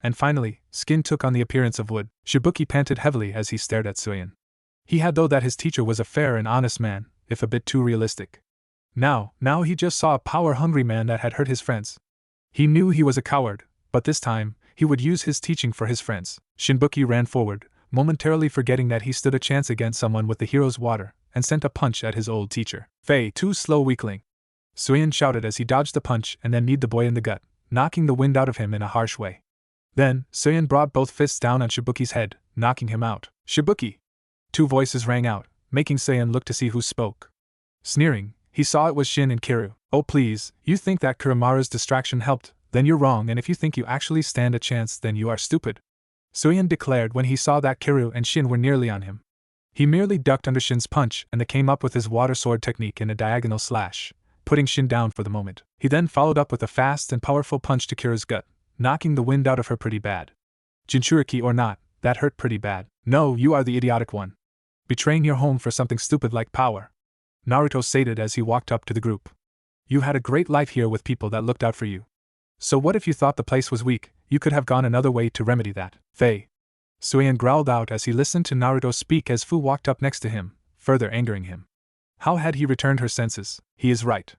And finally, skin took on the appearance of wood. Shibuki panted heavily as he stared at Suyen. He had though that his teacher was a fair and honest man, if a bit too realistic. Now he just saw a power-hungry man that had hurt his friends. He knew he was a coward, but this time, he would use his teaching for his friends. Shinbuki ran forward, momentarily forgetting that he stood a chance against someone with the hero's water, and sent a punch at his old teacher. Fei, too slow weakling. Suyen shouted as he dodged the punch and then kneed the boy in the gut, knocking the wind out of him in a harsh way. Then, Suyen brought both fists down on Shibuki's head, knocking him out. Shibuki! Two voices rang out, making Suyen look to see who spoke. Sneering, he saw it was Shin and Kiru. Oh please, you think that Kuramaru's distraction helped, then you're wrong, and if you think you actually stand a chance then you are stupid. Suyen declared when he saw that Kiru and Shin were nearly on him. He merely ducked under Shin's punch and came up with his water sword technique in a diagonal slash, putting Shin down for the moment. He then followed up with a fast and powerful punch to Kiru's gut, knocking the wind out of her pretty bad. Jinchuriki or not, that hurt pretty bad. No, you are the idiotic one. Betraying your home for something stupid like power. Naruto stated as he walked up to the group. You had a great life here with people that looked out for you. So what if you thought the place was weak? You could have gone another way to remedy that. Fei. Suyen growled out as he listened to Naruto speak as Fu walked up next to him, further angering him. How had he returned her senses? He is right.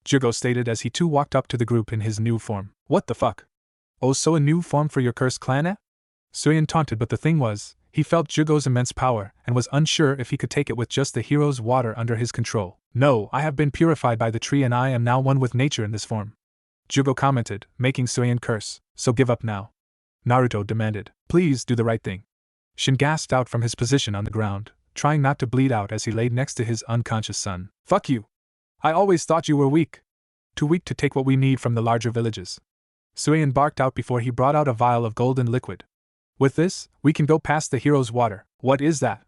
Jugo stated as he too walked up to the group in his new form. What the fuck? Oh, so a new form for your cursed clan, eh? Suyen taunted, but the thing was, he felt Jugo's immense power and was unsure if he could take it with just the hero's water under his control. No, I have been purified by the tree and I am now one with nature in this form. Jugo commented, making Suyen curse. So give up now. Naruto demanded. Please do the right thing. Shin gasped out from his position on the ground, trying not to bleed out as he laid next to his unconscious son. Fuck you! I always thought you were weak. Too weak to take what we need from the larger villages. Suyen barked out before he brought out a vial of golden liquid. With this, we can go past the hero's water. What is that?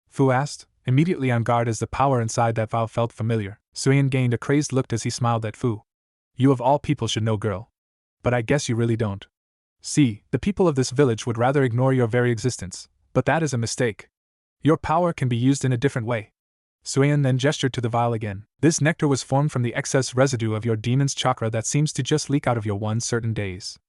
Fu asked, immediately on guard as the power inside that vial felt familiar. Suyen gained a crazed look as he smiled at Fu. You of all people should know, girl. But I guess you really don't. See, the people of this village would rather ignore your very existence, but that is a mistake. Your power can be used in a different way. Suian then gestured to the vial again. This nectar was formed from the excess residue of your demon's chakra that seems to just leak out of your one certain days.